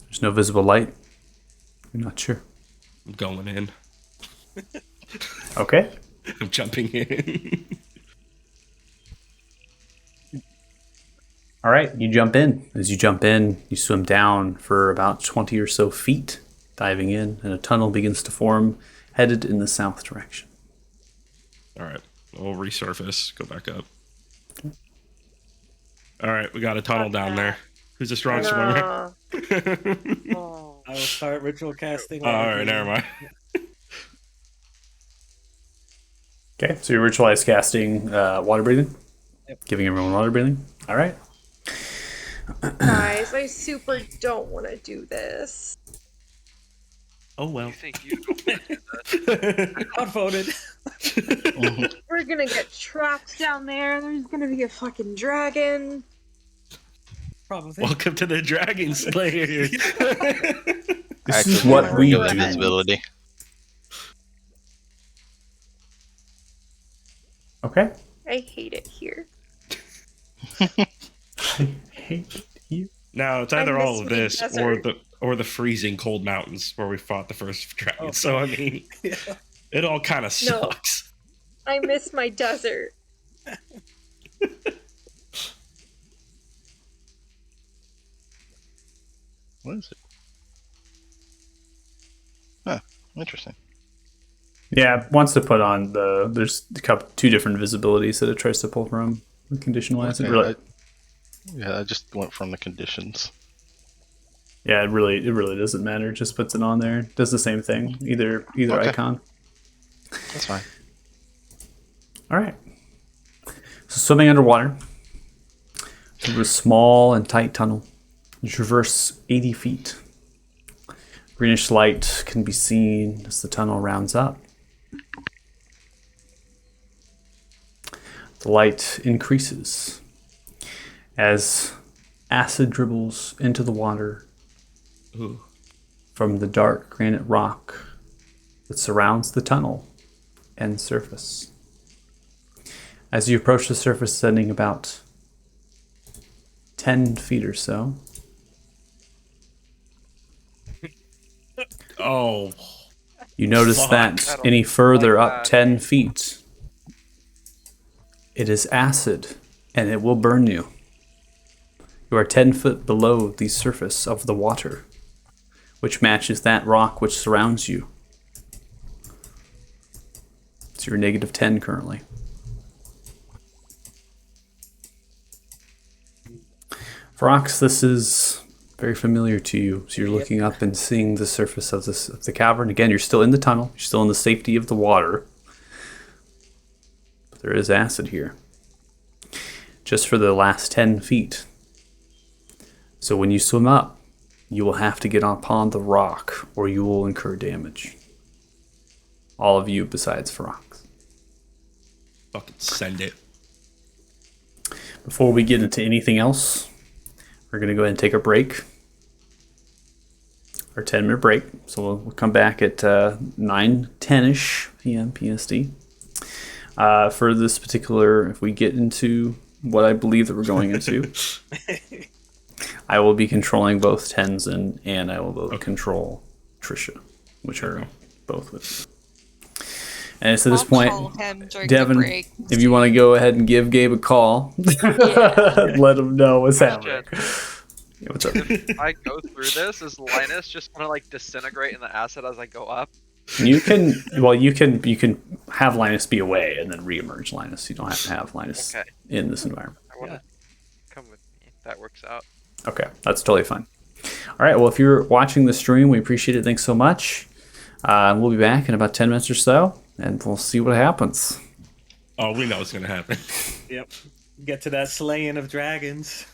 There's no visible light. I'm not sure. I'm going in. Okay. I'm jumping in. All right, you jump in. As you jump in, you swim down for about 20 or so feet, diving in, and a tunnel begins to form, headed in the south direction. All right, we'll resurface. Go back up. All right, we got a tunnel down there. Who's a strong swimmer? Oh. I will start ritual casting. All right, never mind. Okay, so you ritualize casting water breathing? Yep. Giving everyone water breathing? All right. Guys, I super don't want to do this. Oh well. You think you don't want to do that? Outvoted. We're gonna get trapped down there. There's gonna be a fucking dragon. Probably. Welcome to the Dragon Slayer. This is what we do. Invisibility. Okay. I hate it here. I hate you. Now it's either I all of miss this my desert. or the freezing cold mountains where we fought the first dragon. Oh. So I mean, Yeah. it all kind of No. sucks. I miss my desert. What is it? Huh. Interesting. Yeah, it wants to put on there's two different visibilities that it tries to pull from condition wise. Okay, I just went from the conditions. Yeah, it really doesn't matter. It just puts it on there. It does the same thing. Either Okay. icon. That's fine. All right. So swimming underwater through a small and tight tunnel. You traverse 80 feet. Greenish light can be seen as the tunnel rounds up. The light increases as acid dribbles into the water Ooh. from the dark granite rock that surrounds the tunnel and surface. As you approach the surface, ascending about 10 feet or so, Oh. you notice Fuck. that That'll any be further like up that. 10 feet, it is acid and it will burn you. You are 10 foot below the surface of the water, which matches that rock which surrounds you. So you're negative 10 currently. Frox, this is very familiar to you. So you're looking up and seeing the surface of the cavern. Again, you're still in the tunnel. You're still in the safety of the water. But there is acid here. Just for the last 10 feet. So when you swim up, you will have to get upon the rock or you will incur damage. All of you besides Frox. Fucking send it. Before we get into anything else, we're going to go ahead and take a break. Our 10-minute break. So we'll come back at 9:10ish p.m. PST. For this particular, if we get into what I believe that we're going into, I will be controlling both Tenzin and I will both control Trisha, which are both with me. And so at this I'll point, call him during Devin, the break. if you want to go ahead and give Gabe a call, let him know what's happening. Yeah, what's up? If I go through this, is Linus just gonna like disintegrate in the acid as I go up? You can have Linus be away and then reemerge Linus. You don't have to have Linus in this environment. I want to come with me. That works out. Okay, that's totally fine. All right, well, if you're watching the stream, we appreciate it. Thanks so much. We'll be back in about 10 minutes or so, and we'll see what happens. Oh, we know what's gonna happen. Yep. Get to that slaying of dragons.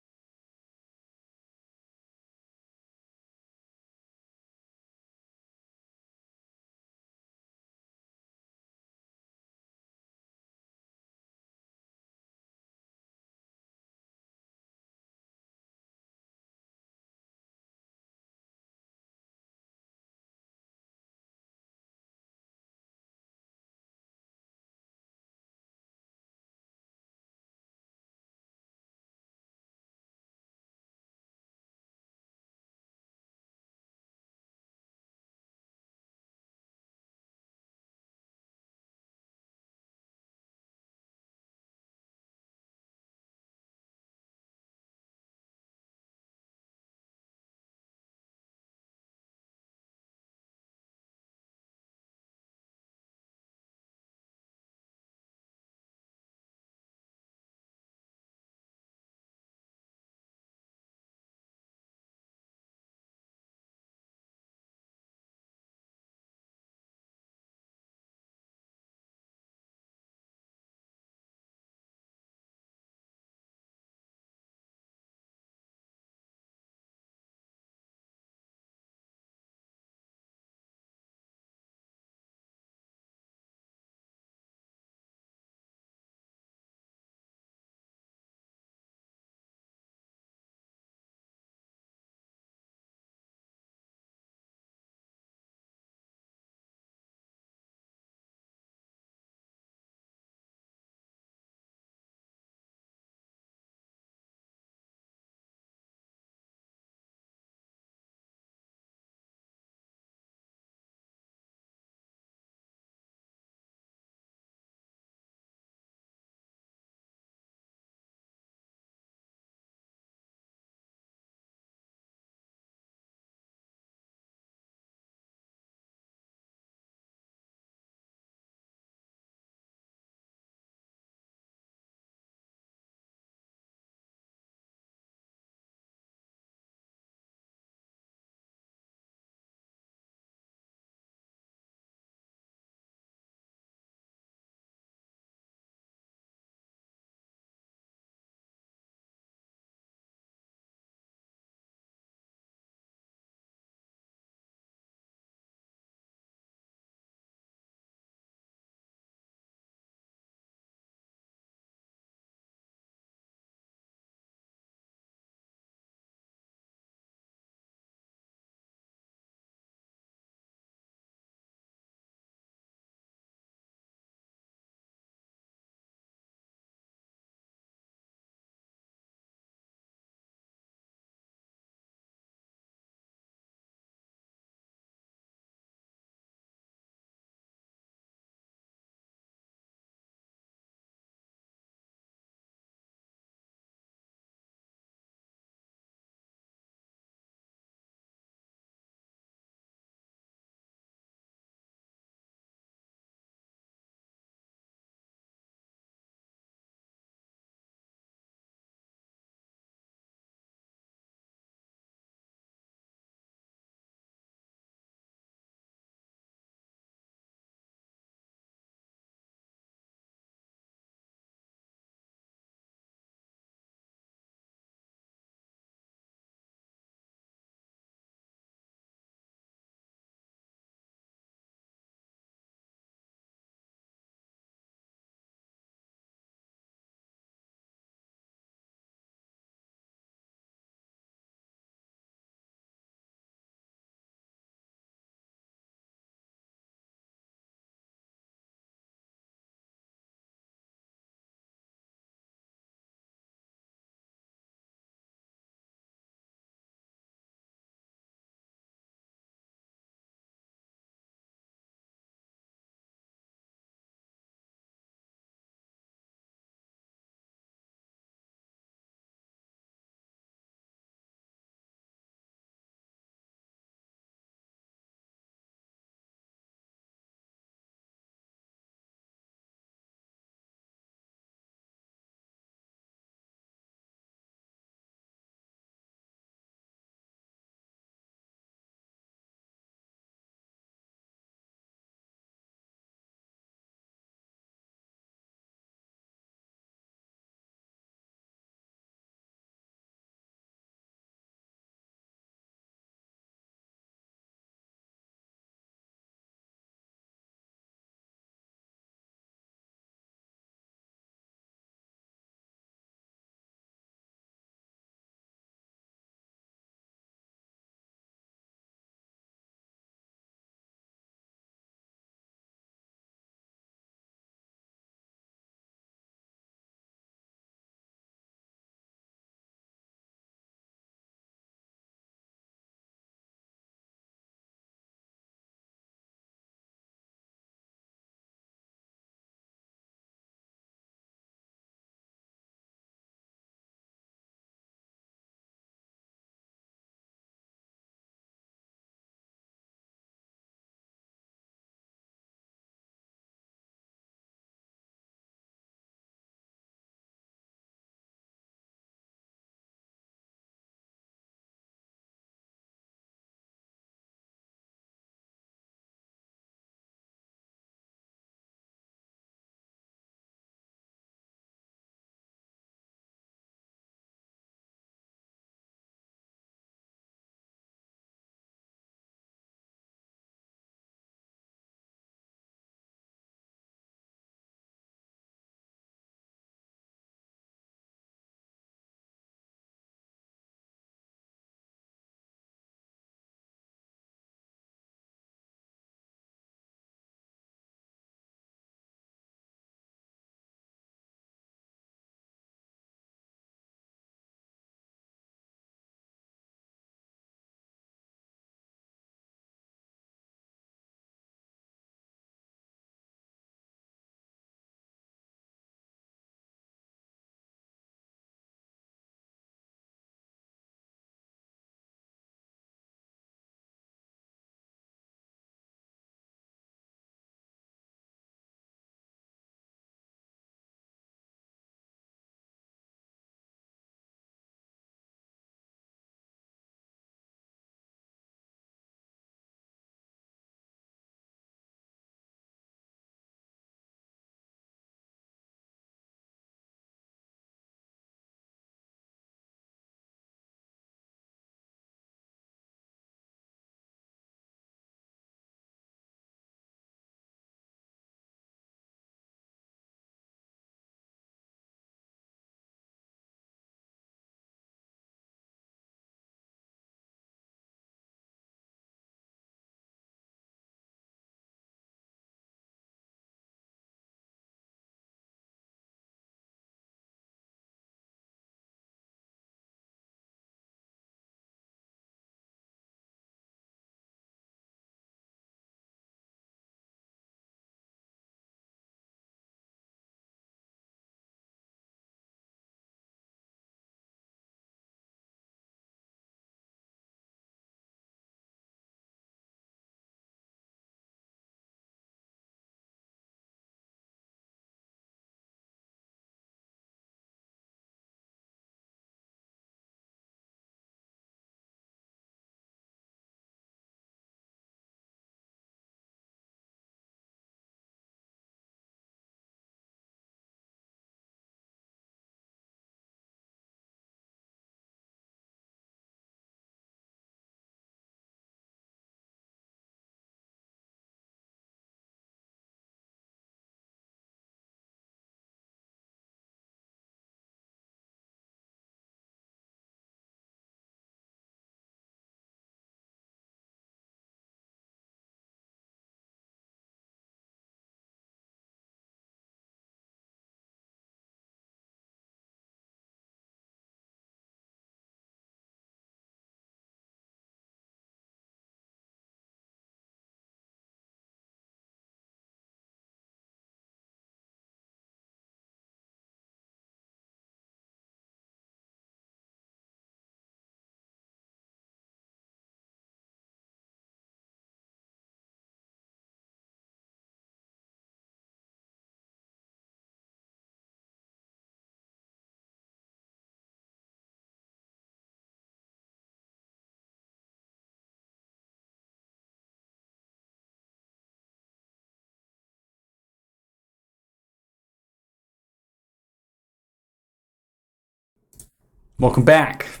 Welcome back.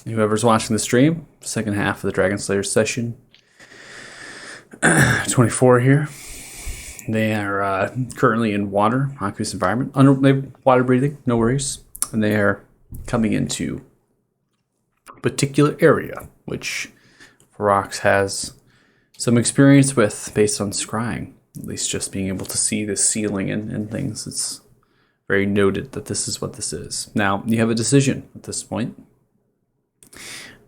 Whoever's watching the stream, second half of the Dragon Slayer session 24 here. They are currently in water, aqueous environment. They're water breathing, no worries. And they are coming into a particular area, which Ferox has some experience with based on scrying. At least just being able to see the ceiling and things. It's very noted that this is what this is. Now, you have a decision at this point.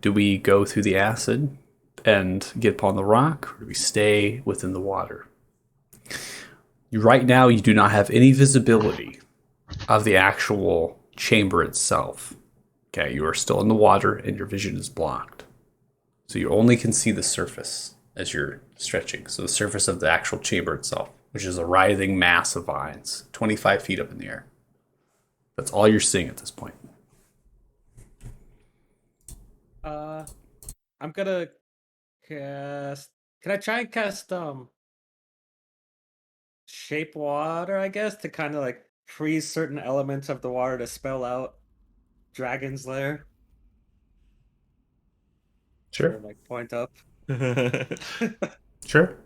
Do we go through the acid and get upon the rock, or do we stay within the water? Right now, you do not have any visibility of the actual chamber itself. Okay, you are still in the water and your vision is blocked. So you only can see the surface as you're stretching. So the surface of the actual chamber itself, which is a writhing mass of vines, 25 feet up in the air. That's all you're seeing at this point. I'm gonna cast. Can I try and cast shape water? I guess to kind of like freeze certain elements of the water to spell out Dragon's Lair. Sure. Or, like point up. Sure.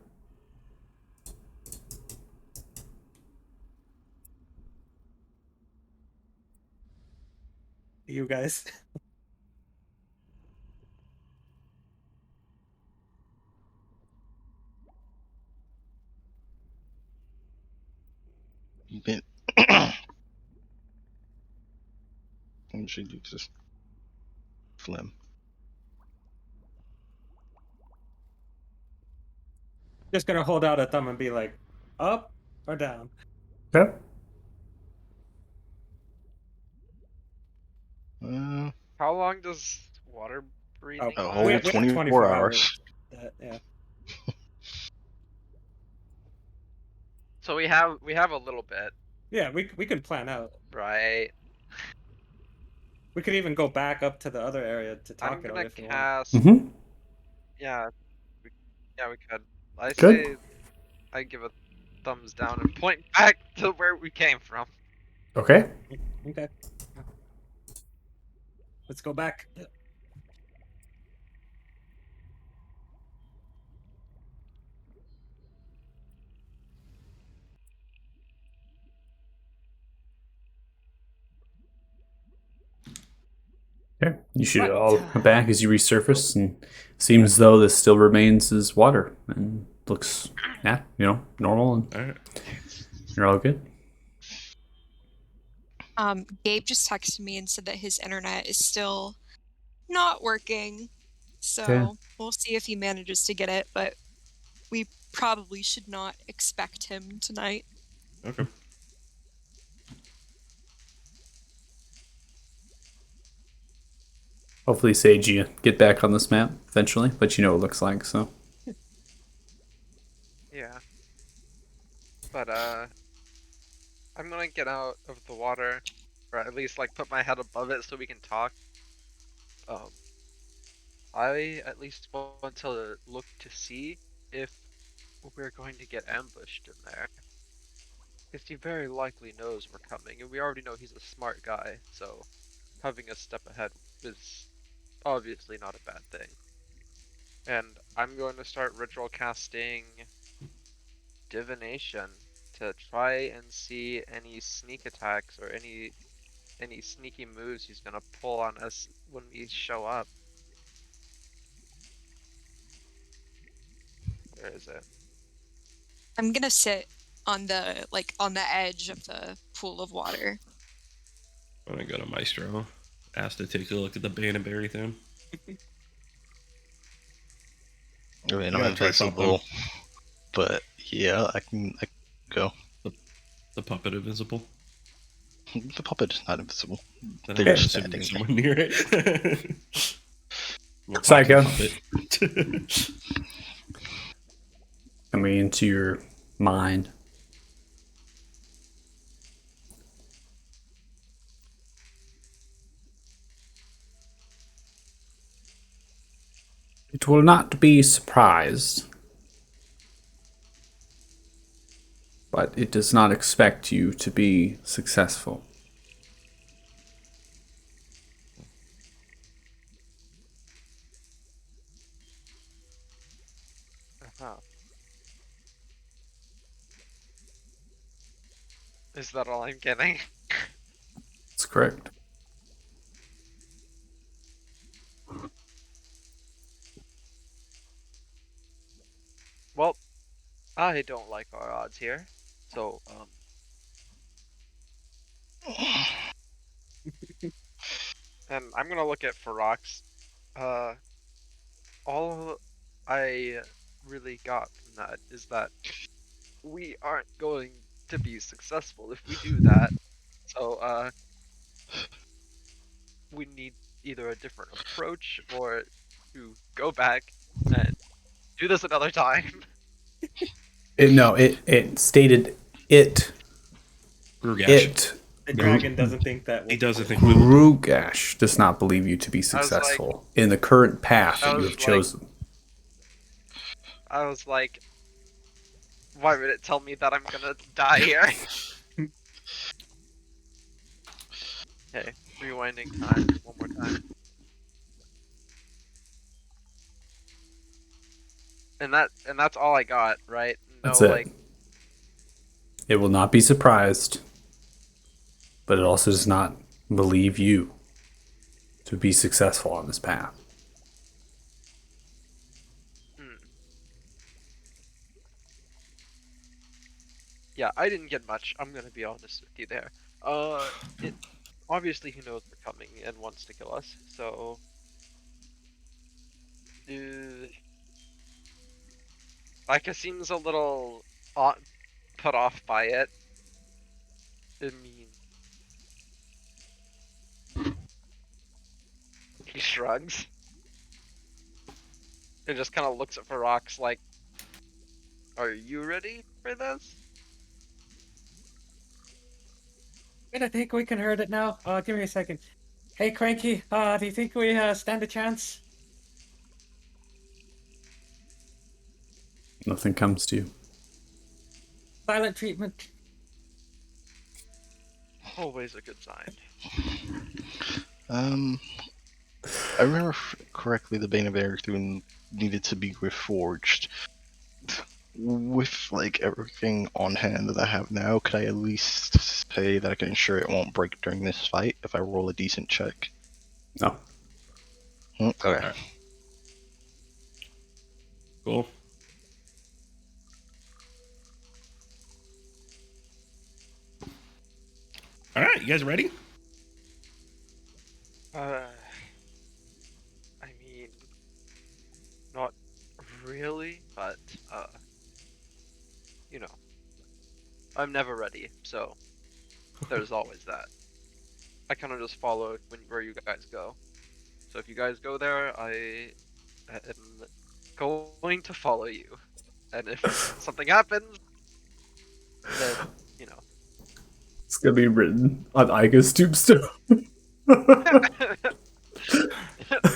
You guys. Bit. What should you just phlegm? Just gonna hold out a thumb and be like, up or down. Okay. How long does water breathing A last? whole we have 24 hours. Yeah. So we have a little bit, Yeah, we can plan out. right? We could even go back up to the other area to talk I'm it out gonna if you want. cast. Mm-hmm. Yeah, we could. I Good. say I give a thumbs down and point back to where we came from. Okay. Okay. Let's go back. Okay. You should all come back as you resurface, and seems as though this still remains as water and looks, normal, and All right. you're all good. Gabe just texted me and said that his internet is still not working. So Okay. we'll see if he manages to get it, but we probably should not expect him tonight. Okay. Hopefully, Sage, you get back on this map eventually, but you know what it looks like, so. Yeah. But I'm gonna get out of the water, or at least like put my head above it so we can talk. I at least want to look to see if we're going to get ambushed in there. Because he very likely knows we're coming, and we already know he's a smart guy, so having a step ahead is obviously not a bad thing. And I'm going to start ritual casting divination to try and see any sneak attacks or any sneaky moves he's gonna pull on us when we show up. Where is it? I'm gonna sit on the edge of the pool of water. I'm gonna go to Maestro. Asked to take a look at the Bannerberry thing. I mean, Yeah, I'm try something. invisible, but yeah, I can go. The puppet invisible. The puppet is not invisible. Then They're I just assume standing someone near it. Little Psycho. puppet. Coming into your mind. It will not be surprised, but it does not expect you to be successful. Huh. Is that all I'm getting? That's correct. Well, I don't like our odds here. So, and I'm gonna look at Ferox. All I really got from that is that we aren't going to be successful if we do that. So, we need either a different approach or to go back and do this another time. It stated it. Rugash. It. The dragon doesn't think that. He doesn't think Rugash does not believe you to be successful in the current path that you have chosen. I was like, why would it tell me that I'm gonna die here? Okay, rewinding time one more time. And that's all I got, right? No, That's it. like, It will not be surprised, but it also does not believe you to be successful on this path. Yeah, I didn't get much. I'm gonna be honest with you there. Obviously he knows we're coming and wants to kill us, so Micah seems a little put off by it. I mean, he shrugs and just kind of looks at Ferox like, "Are you ready for this?" Wait, I think we can heard it now. Give me a second. Hey, Cranky, do you think we stand a chance? Nothing comes to you. Silent treatment. Always a good sign. I remember correctly, the Bane of Earthbound needed to be reforged. With like everything on hand that I have now, could I at least say that I can ensure it won't break during this fight if I roll a decent check? No. Okay. Right. Cool. All right, you guys ready? I mean, not really, but you know, I'm never ready, so there's always that. I kind of just follow where you guys go. So if you guys go there, I am going to follow you. And if something happens, then, you know. It's gonna be written on Ica's tombstone.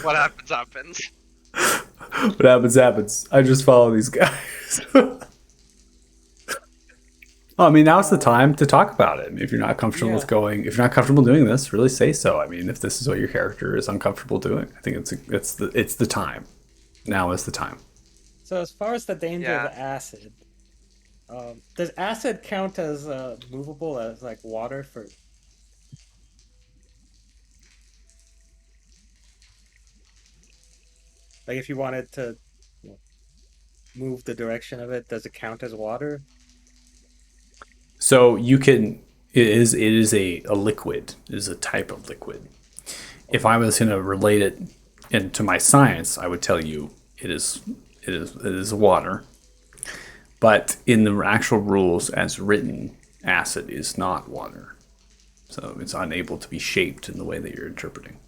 What happens, happens. What happens, happens. I just follow these guys. I mean, now's the time to talk about it. If you're not comfortable with going, if you're not comfortable doing this, really say so. I mean, if this is what your character is uncomfortable doing, I think it's the time. Now is the time. So as far as the danger of acid, does acid count as movable as like water for? Like if you wanted to move the direction of it, does it count as water? So you can. It is a liquid. It is a type of liquid. If I was going to relate it into my science, I would tell you it is water. But in the actual rules as written, acid is not water. So it's unable to be shaped in the way that you're interpreting.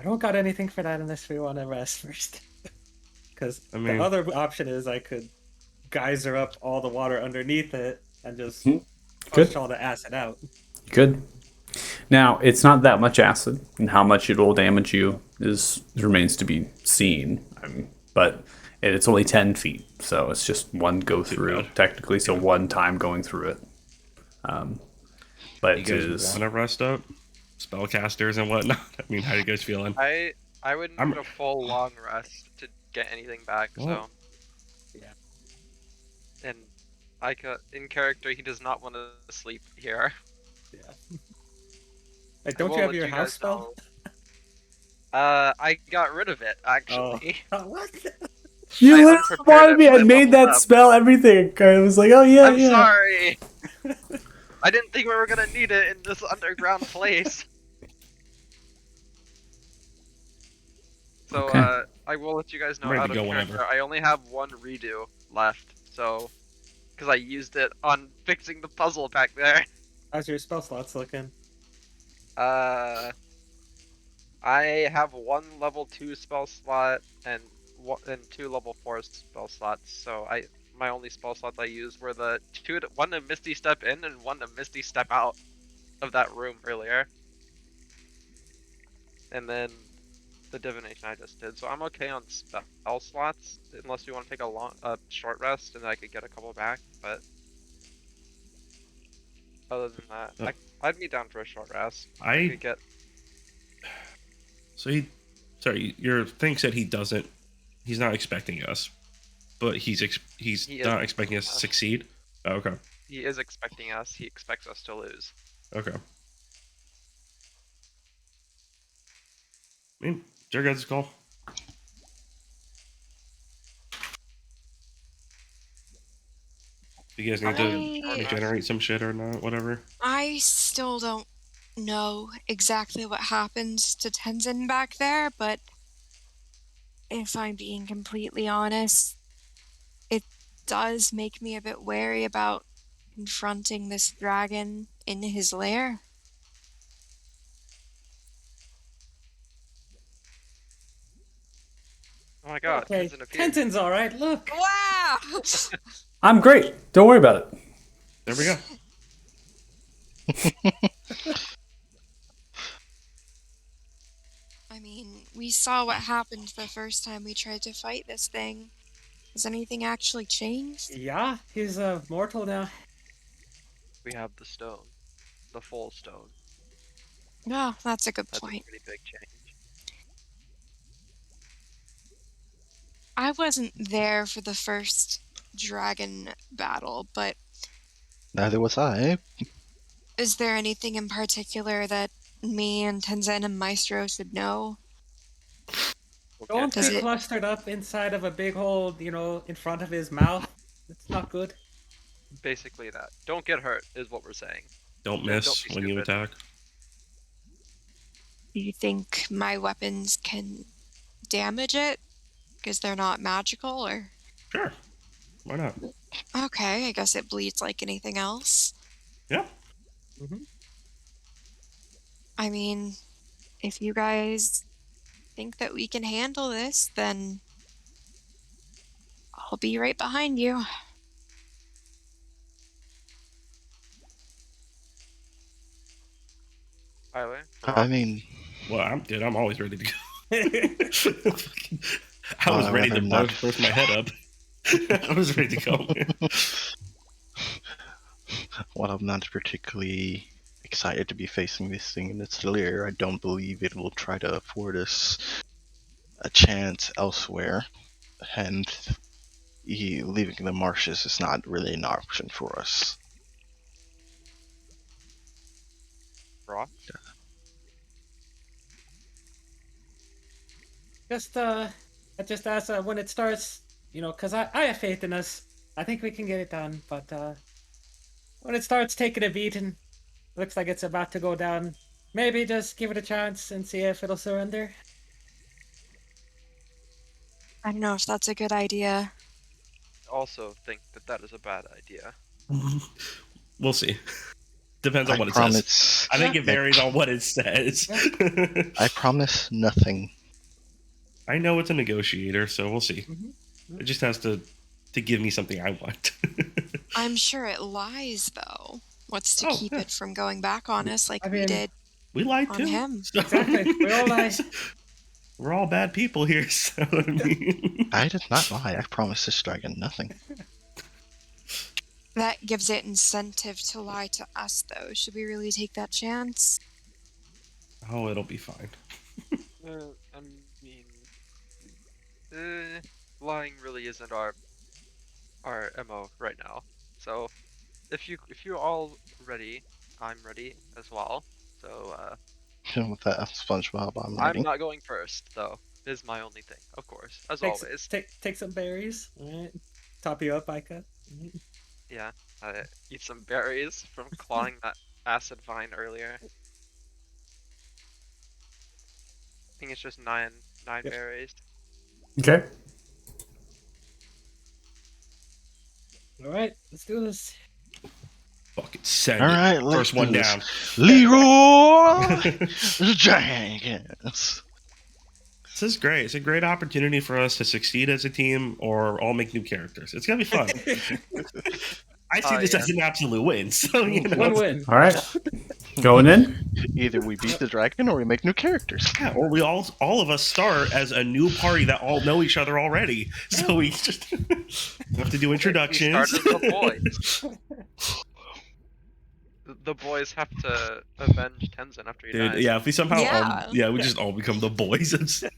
I don't got anything for that unless we want to rest first. Because the other option is I could geyser up all the water underneath it and just push all the acid out. Good. Now, it's not that much acid, and how much it will damage you remains to be seen. But it's only 10 feet, so it's just one go through, technically, so one time going through it. But you guys want to rest up? spellcasters and whatnot. I mean, how are you guys feeling? I would need I'm- a full long rest to get anything back. Well- So Yeah. and in character, he does not want to sleep here. Yeah. Like, I don't will you have let your you house guys spell? know. I got rid of it actually. Oh, what? You I literally unprepared wanted it me. when I I made leveled that up. spell, everything. I was like, oh yeah, I'm yeah. sorry. I didn't think we were gonna need it in this underground place. So Okay. I will let you guys know I'm ready out to of go character. whenever. I only have one redo left, so because I used it on fixing the puzzle back there. How's your spell slots looking? Uh, I have one level 2 spell slot and two level 4 spell slots. So my only spell slots I used were the one to Misty Step in and one to Misty Step out of that room earlier, and then the divination I just did. So I'm okay on spell slots unless you want to take a short rest and I could get a couple back. But other than that, Oh. I'd be down for a short rest. I I could get. so he, sorry, your thing said he doesn't. He's not expecting us, but he's He is not expecting us to us. succeed. Oh, okay. He is expecting us. He expects us to lose. Okay. I mean, it's your guys' call. You guys need to I- regenerate some shit or not, whatever. I still don't know exactly what happened to Tenzin back there, but if I'm being completely honest, it does make me a bit wary about confronting this dragon in his lair. Oh my god, Okay, Tenzin appeared. Tenzin's all right. Look. Wow! I'm great. Don't worry about it. There we go. I mean, we saw what happened the first time we tried to fight this thing. Has anything actually changed? Yeah, he's mortal now. We have the stone, the full stone. No, that's a good That's point. a pretty big change. I wasn't there for the first dragon battle, but Neither was I. is there anything in particular that me and Tenzin and Maestro should know? We'll Don't get Does be that. it- clustered up inside of a big hole, in front of his mouth. It's not good. Basically that. Don't get hurt is what we're saying. Don't Don't miss be when you stupid. attack. Do you think my weapons can damage it? Because they're not magical, or... Sure. Why not? Okay, I guess it bleeds like anything else. Yeah. I mean, if you guys think that we can handle this, then I'll be right behind you. Tyler? I mean, Well, I'm always ready to go. I Well, was I'd ready to rather not. burst my head up. I was ready to go. while I'm not particularly excited to be facing this thing in its lair, I don't believe it will try to afford us a chance elsewhere, and leaving the marshes is not really an option for us. Brock? I just ask when it starts, because I have faith in us. I think we can get it done, but when it starts taking a beat and looks like it's about to go down, maybe just give it a chance and see if it'll surrender. I don't know if that's a good idea. Also think that is a bad idea. We'll see. Depends on I what it says. promise. I think it varies on what it says. I promise nothing. I know it's a negotiator, so we'll see. Mhm. It just has to give me something I want. I'm sure it lies, though. What's to Oh, keep yeah. it from going back on us like I we mean, did We lied on too. him? So- Exactly. We all lie. We're all bad people here, so I mean. I did not lie. I promised this dragon nothing. That gives it incentive to lie to us, though. Should we really take that chance? Oh, it'll be fine. I mean, flying really isn't our MO right now. So if you all ready, I'm ready as well. So With that SpongeBob, I'm I'm ready. not going first though. Is my only thing, of course, as Take always. take some berries. All right. Top you up, Ika. Yeah, eat some berries from clawing that acid vine earlier. I think it's just nine Yep. berries. Okay. All right, let's do this. Fucking send All it. right, let's First one do this. down. Leroy Jenkins. This is great. It's a great opportunity for us to succeed as a team or all make new characters. It's gonna be fun. I see this as an absolute win. So you know, One win. All right. Going in. Either we beat the dragon or we make new characters. yeah, or we all of us start as a new party that all know each other already. So we just have to do We introductions. start as the boys. The boys have to avenge Tenzin after he Dude, dies. yeah, if we somehow Yeah. we just all become the boys. It'd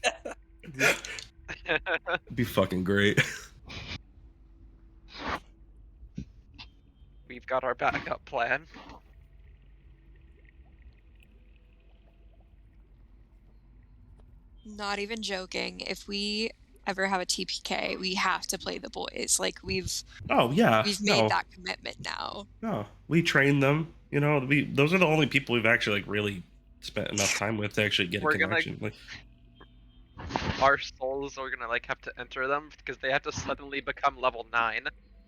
be fucking great. We've got our backup plan. Not even joking. If we ever have a TPK, we have to play the boys. Like we've Oh yeah. made that commitment now. No, we train them. You know, those are the only people we've actually like really spent enough time with to actually get a connection. Like, Our souls are gonna like have to enter them because they have to suddenly become level 9.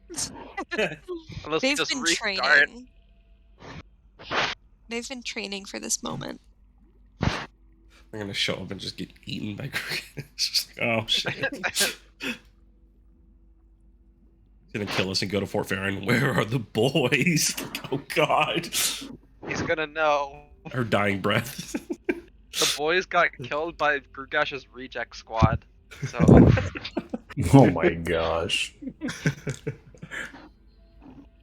Unless we They've just been restart. training. They've been training for this moment. I'm gonna show up and just get eaten by crickets. It's just like, oh shit. He's gonna kill us and go to Fort Farron. Where are the boys? Oh god. He's gonna know. Her dying breath. The boys got killed by Grugash's reject squad. So Oh my gosh.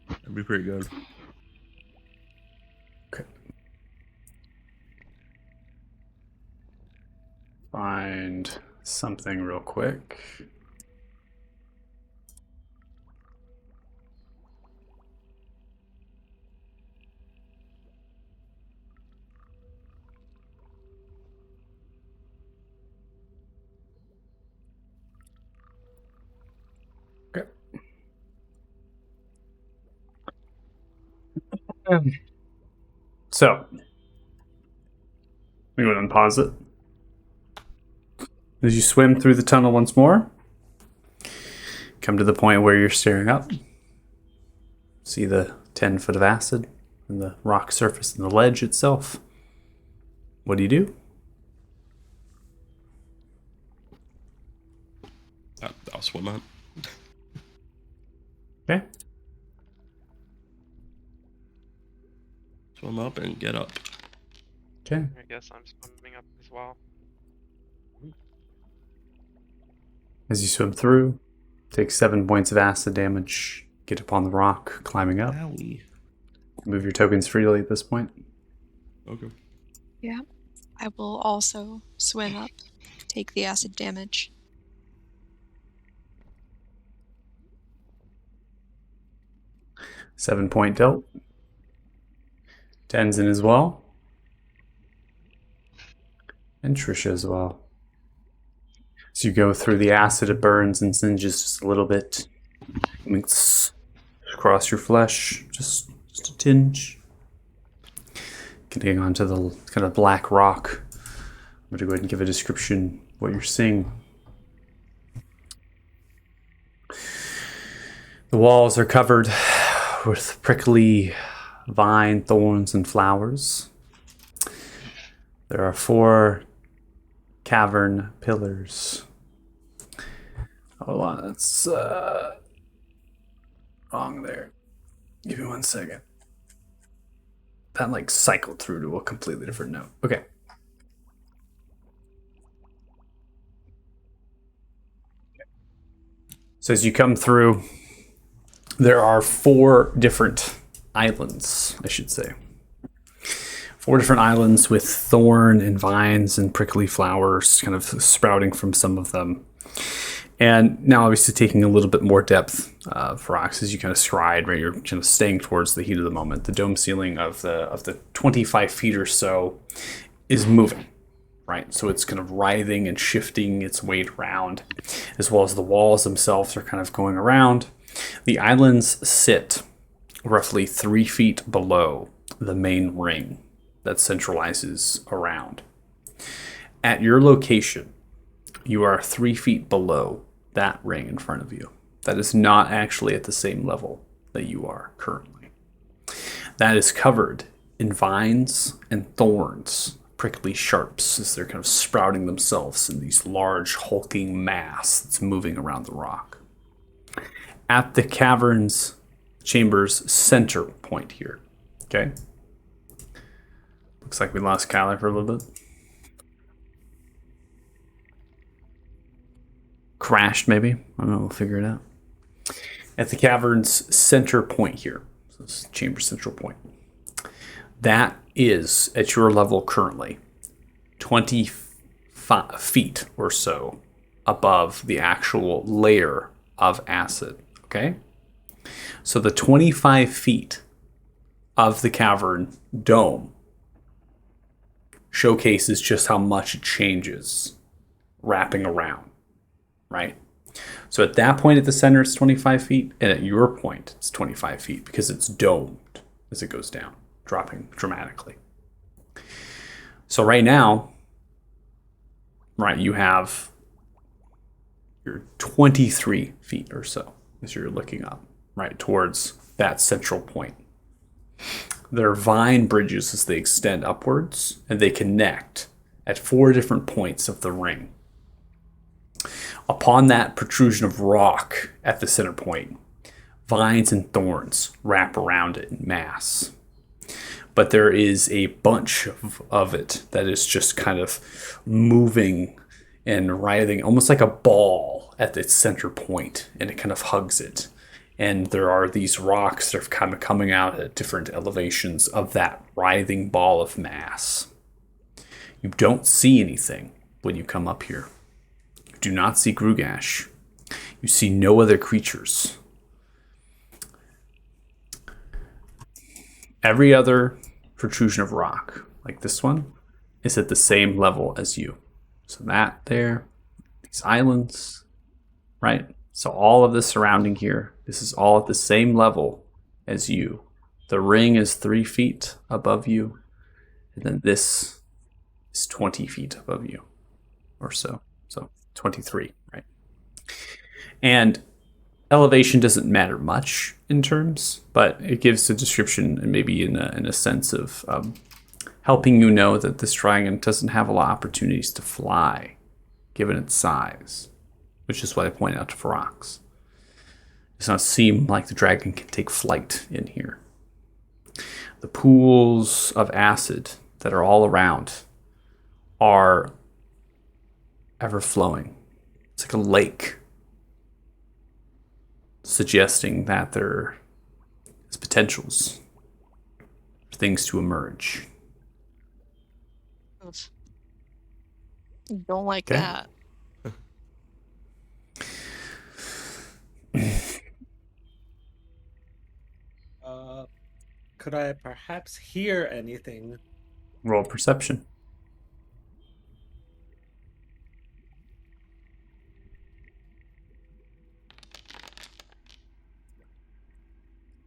That'd be pretty good. Okay. Find something real quick. Okay. So, we go ahead and pause it. As you swim through the tunnel once more, come to the point where you're staring up. See the 10 foot of acid and the rock surface and the ledge itself. What do? I'll swim up. Okay. Swim up and get up. Okay. I guess I'm swimming up as well. As you swim through, take 7 points of acid damage. Get up on the rock, climbing up. Owie. Move your tokens freely at this point. Okay. Yeah. I will also swim up, take the acid damage. Seven-point dealt. Tenzin as well. And Trisha as well. As you go through the acid, it burns and singes just a little bit. Mix across your flesh, just a tinge. Getting onto the kind of black rock. I'm going to go ahead and give a description of what you're seeing. The walls are covered with prickly vine, thorns, and flowers. There are 4 cavern pillars. Hold on, that's wrong there. Give me 1 second. That like cycled through to a completely different note. Okay. So as you come through, there are 4 different islands, I should say. 4 different islands with thorn and vines and prickly flowers kind of sprouting from some of them. And now obviously taking a little bit more depth for rocks as you kind of stride, right? You're kind of staying towards the heat of the moment. The dome ceiling of the 25 feet or so is moving, right? So it's kind of writhing and shifting its weight around, as well as the walls themselves are kind of going around. The islands sit roughly 3 feet below the main ring that centralizes around. At your location, you are 3 feet below that ring in front of you. That is not actually at the same level that you are currently. That is covered in vines and thorns, prickly sharps, as they're kind of sprouting themselves in these large hulking mass that's moving around the rock. At the cavern's chamber's center point here, okay? Looks like we lost Kyler for a little bit. Crashed, maybe. I don't know. We'll figure it out. At the cavern's center point here, so this is chamber central point. That is, at your level currently, 25 feet or so above the actual layer of acid. Okay? So the 25 feet of the cavern dome showcases just how much it changes wrapping around, right? So at that point at the center, it's 25 feet, and at your point, it's 25 feet because it's domed as it goes down, dropping dramatically. So right now, right, you have your 23 feet or so as you're looking up, right, towards that central point. There are vine bridges as they extend upwards, and they connect at 4 different points of the ring. Upon that protrusion of rock at the center point, vines and thorns wrap around it in mass. But there is a bunch of it that is just kind of moving and writhing, almost like a ball at its center point, and it kind of hugs it. And there are these rocks that are kind of coming out at different elevations of that writhing ball of mass. You don't see anything when you come up here. You do not see Grugash. You see no other creatures. Every other protrusion of rock, like this one, is at the same level as you. So that there, these islands, right? So all of the surrounding here, this is all at the same level as you. The ring is 3 feet above you, and then this is 20 feet above you, or so. So 23, right? And elevation doesn't matter much in terms, but it gives a description and maybe in a sense of helping you know that this dragon doesn't have a lot of opportunities to fly, given its size, which is what I point out to Ferox. It does not seem like the dragon can take flight in here. The pools of acid that are all around are ever flowing. It's like a lake, suggesting that there is potentials for things to emerge. Don't like Okay. that. Could I perhaps hear anything? Roll perception.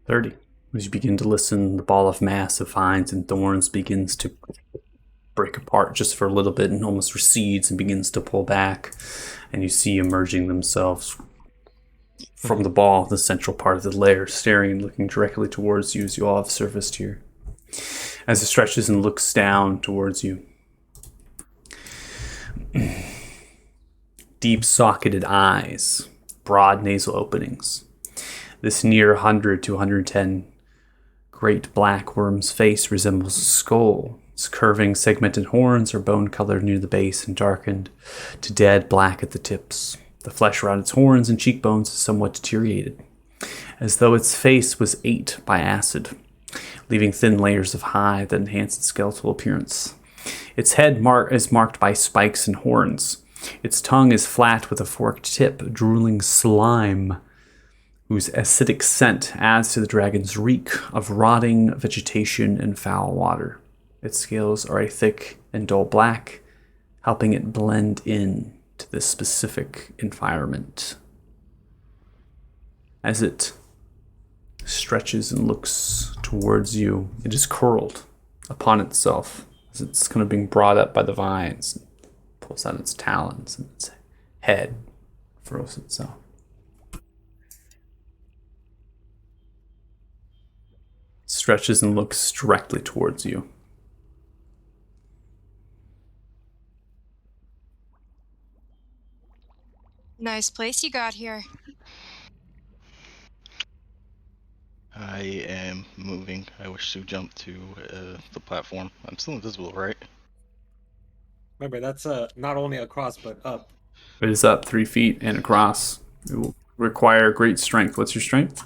30. As you begin to listen, the ball of mass of vines and thorns begins to break apart just for a little bit and almost recedes and begins to pull back. And you see emerging themselves from the ball, the central part of the layer, staring and looking directly towards you as you all have surfaced here. As it stretches and looks down towards you. Deep-socketed eyes, broad nasal openings. This near 100 to 110 great black worm's face resembles a skull. Its curving, segmented horns are bone-colored near the base and darkened to dead black at the tips. The flesh around its horns and cheekbones is somewhat deteriorated, as though its face was ate by acid. leaving thin layers of hide that enhance its skeletal appearance. Its head is marked by spikes and horns. Its tongue is flat with a forked tip, drooling slime, whose acidic scent adds to the dragon's reek of rotting vegetation and foul water. Its scales are a thick and dull black, helping it blend in to this specific environment. As it stretches and looks towards you, it is curled upon itself as it's kind of being brought up by the vines. It pulls out its talons and its head furrows itself. Stretches and looks directly towards you. Nice place you got here. I am moving. I wish to jump to the platform. I'm still invisible, right? Remember, that's not only across but up. It is up 3 feet and across. It will require great strength. What's your strength?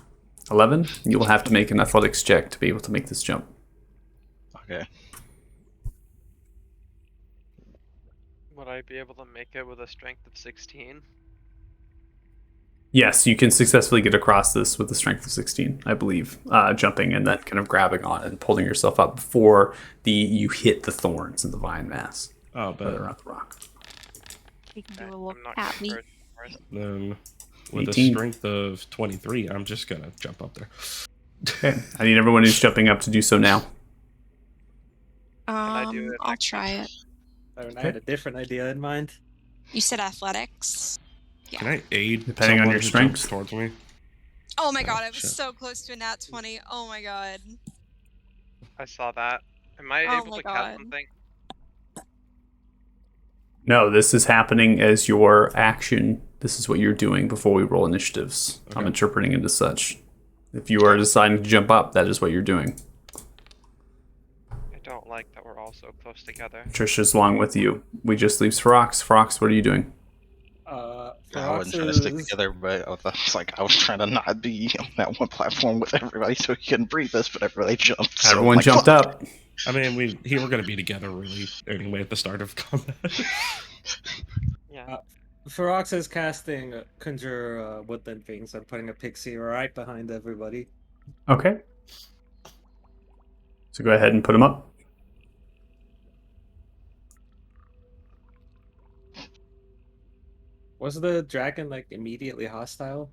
11? You will have to make an athletics check to be able to make this jump. Okay. Would I be able to make it with a strength of 16? Yes, you can successfully get across this with a strength of 16, I believe. Jumping and then kind of grabbing on it and pulling yourself up before you hit the thorns and the vine mass. Oh, That are but on the rock. You can do a look I'm not at me. sure. then with 18. a strength of 23, I'm just gonna jump up there. Okay, I need everyone who's jumping up to do so now. I do it I'll next try turn? it. I had a different idea in mind. You said athletics. Can I aid Depending on someone your who strength. jumps towards me? Oh my god, I was shit. so close to a nat 20. Oh my god. I saw that. Am I Oh able my to God. cast something? No, this is happening as your action. This is what you're doing before we roll initiatives. I'm Okay. interpreting it as such. If you are deciding to jump up, that is what you're doing. I don't like that we're all so close together. Trisha's along with you. We just leaves Ferox. Ferox, what are you doing? I wasn't trying to stick together, but I was trying to not be on that one platform with everybody so he couldn't breathe us, but everybody jumped. So Everyone like, jumped fuck. up. I mean, we were gonna be together really anyway at the start of combat. Yeah. Ferox is casting Conjure Woodland Things. I'm putting a pixie right behind everybody. Okay. So go ahead and put them up. Was the dragon like immediately hostile?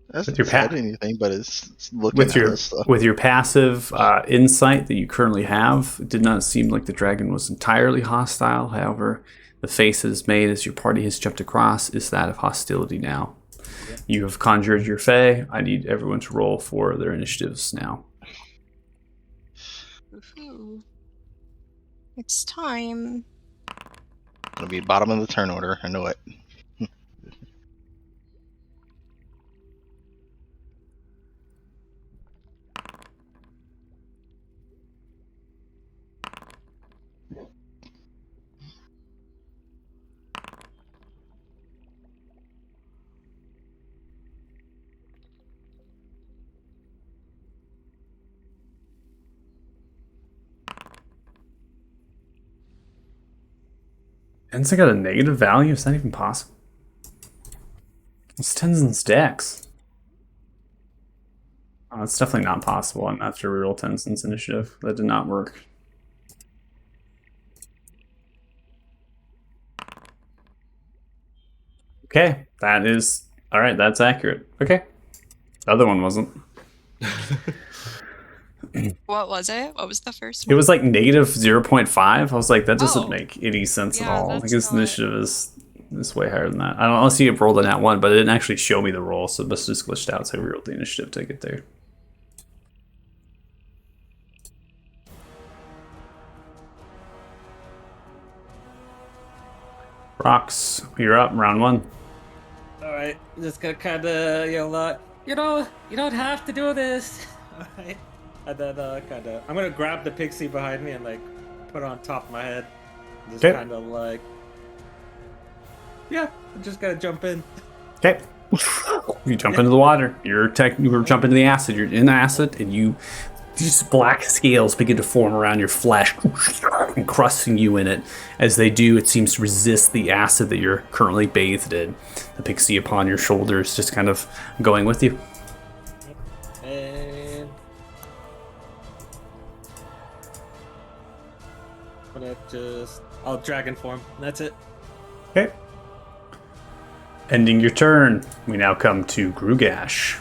That's With not your said pa- anything, but it's looking With at your us. So. with your passive insight that you currently have, it did not seem like the dragon was entirely hostile. However, the face it is made as your party has jumped across is that of hostility now. Yeah. You have conjured your fae. I need everyone to roll for their initiatives now. Woohoo. It's time. Gonna be bottom of the turn order. I know it. Tens got a negative value? It's not even possible. It's tens and stacks. Oh, it's definitely not possible. I'm after reroll Tenzin's initiative. That did not work. Okay, that is all right. That's accurate. Okay, the other one wasn't. What was it? What was the first It one? was like negative 0.5. I was like, that doesn't Oh. make any sense at Yeah, all. I that's think his not- initiative is way higher than that. I don't know. See it rolled a nat 1, but it didn't actually show me the roll, so it must have just glitched out. So I rerolled the initiative to get there. Rocks, you're up. Round 1. All right, just gonna kind of yell out, you don't have to do this. All right, and then I'm gonna grab the pixie behind me and like put it on top of my head. Just Okay. kind of like, yeah, I'm just gonna jump in. Okay, You jump into the water. You jump into the acid. You're in the acid, and these black scales begin to form around your flesh, encrusting you in it. As they do, it seems to resist the acid that you're currently bathed in. The pixie upon your shoulders, just kind of going with you. And I'm gonna I'll dragon form. That's it. Okay. Ending your turn, we now come to Grugash.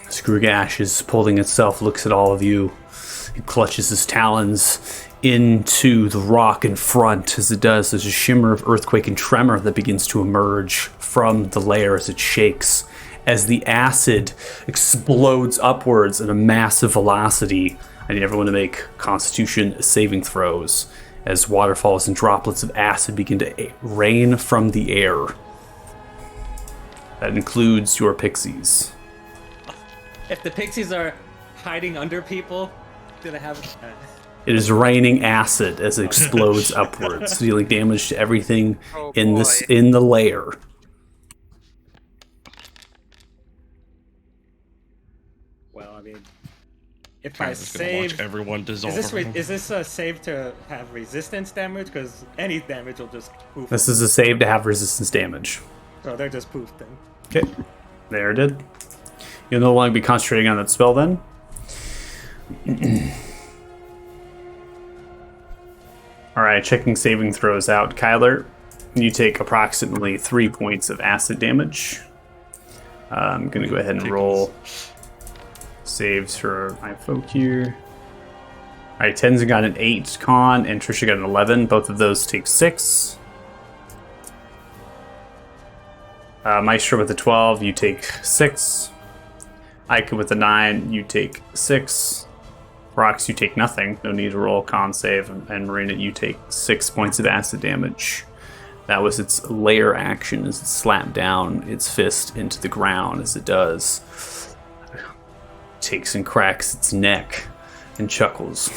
Grugash is pulling itself, looks at all of you. He clutches his talons into the rock in front. As it does, there's a shimmer of earthquake and tremor that begins to emerge from the layer as it shakes. As the acid explodes upwards at a massive velocity, I need everyone to make Constitution saving throws as waterfalls and droplets of acid begin to rain from the air. That includes your pixies. If the pixies are hiding under people, do they have... It is raining acid as it explodes upwards, dealing damage to everything in the layer. Well, I mean, if I Kyler's gonna watch save, everyone dissolve. is this a save to have resistance damage? Because any damage will just poof. This is a save to have resistance damage. So they're just poofed then. Okay, there it is. You'll no longer be concentrating on that spell then. Alright, checking saving throws out. Kyler, you take approximately 3 points of acid damage. I'm going to go ahead and roll saves for my folk here. Alright, Ten's got an 8 con, and Trisha got an 11. Both of those take 6. Maestro with a 12, you take 6. Ika with a 9, you take 6. Rox, you take nothing. No need to roll con save. And Marina, you take 6 points of acid damage. That was its lair action as it slapped down its fist into the ground as it does. Takes and cracks its neck and chuckles.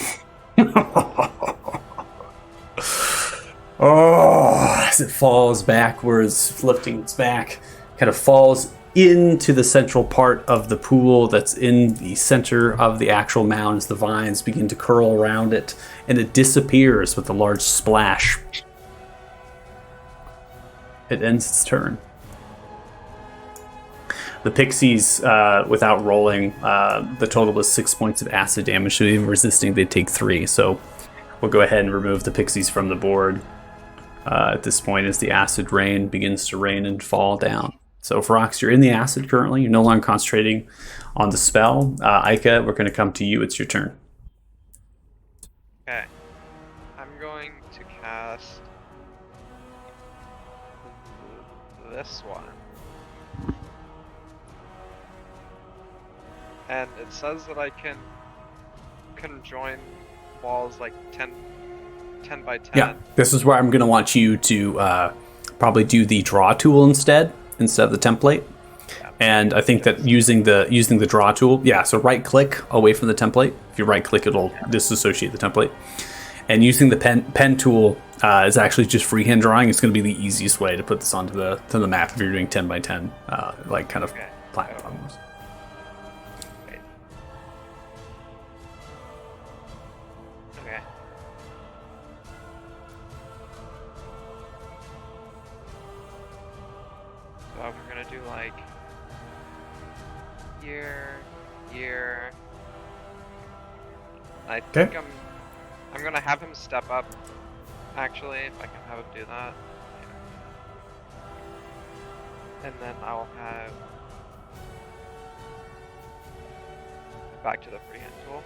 Oh, as it falls backwards, lifting its back, kind of falls into the central part of the pool that's in the center of the actual mound as the vines begin to curl around it, and it disappears with a large splash. It ends its turn. The pixies, without rolling, the total was 6 points of acid damage, so even resisting, they take 3. So we'll go ahead and remove the pixies from the board at this point as the acid rain begins to rain and fall down. So, Ferox, you're in the acid currently. You're no longer concentrating on the spell. Ika, we're going to come to you. It's your turn. Okay. I'm going to cast this one. And it says that I can join walls like 10 by 10. Yeah, this is where I'm going to want you to probably do the draw tool instead of the template. Yeah, and I think that using the draw tool, so right click away from the template. If you right click, it'll disassociate the template. And using the pen tool is actually just freehand drawing. It's going to be the easiest way to put this onto the map if you're doing 10 by 10 like kind of platforms. Okay. So we're gonna do like here. I think I'm gonna have him step up. Actually, if I can have him do that. And then I'll have back to the freehand tool.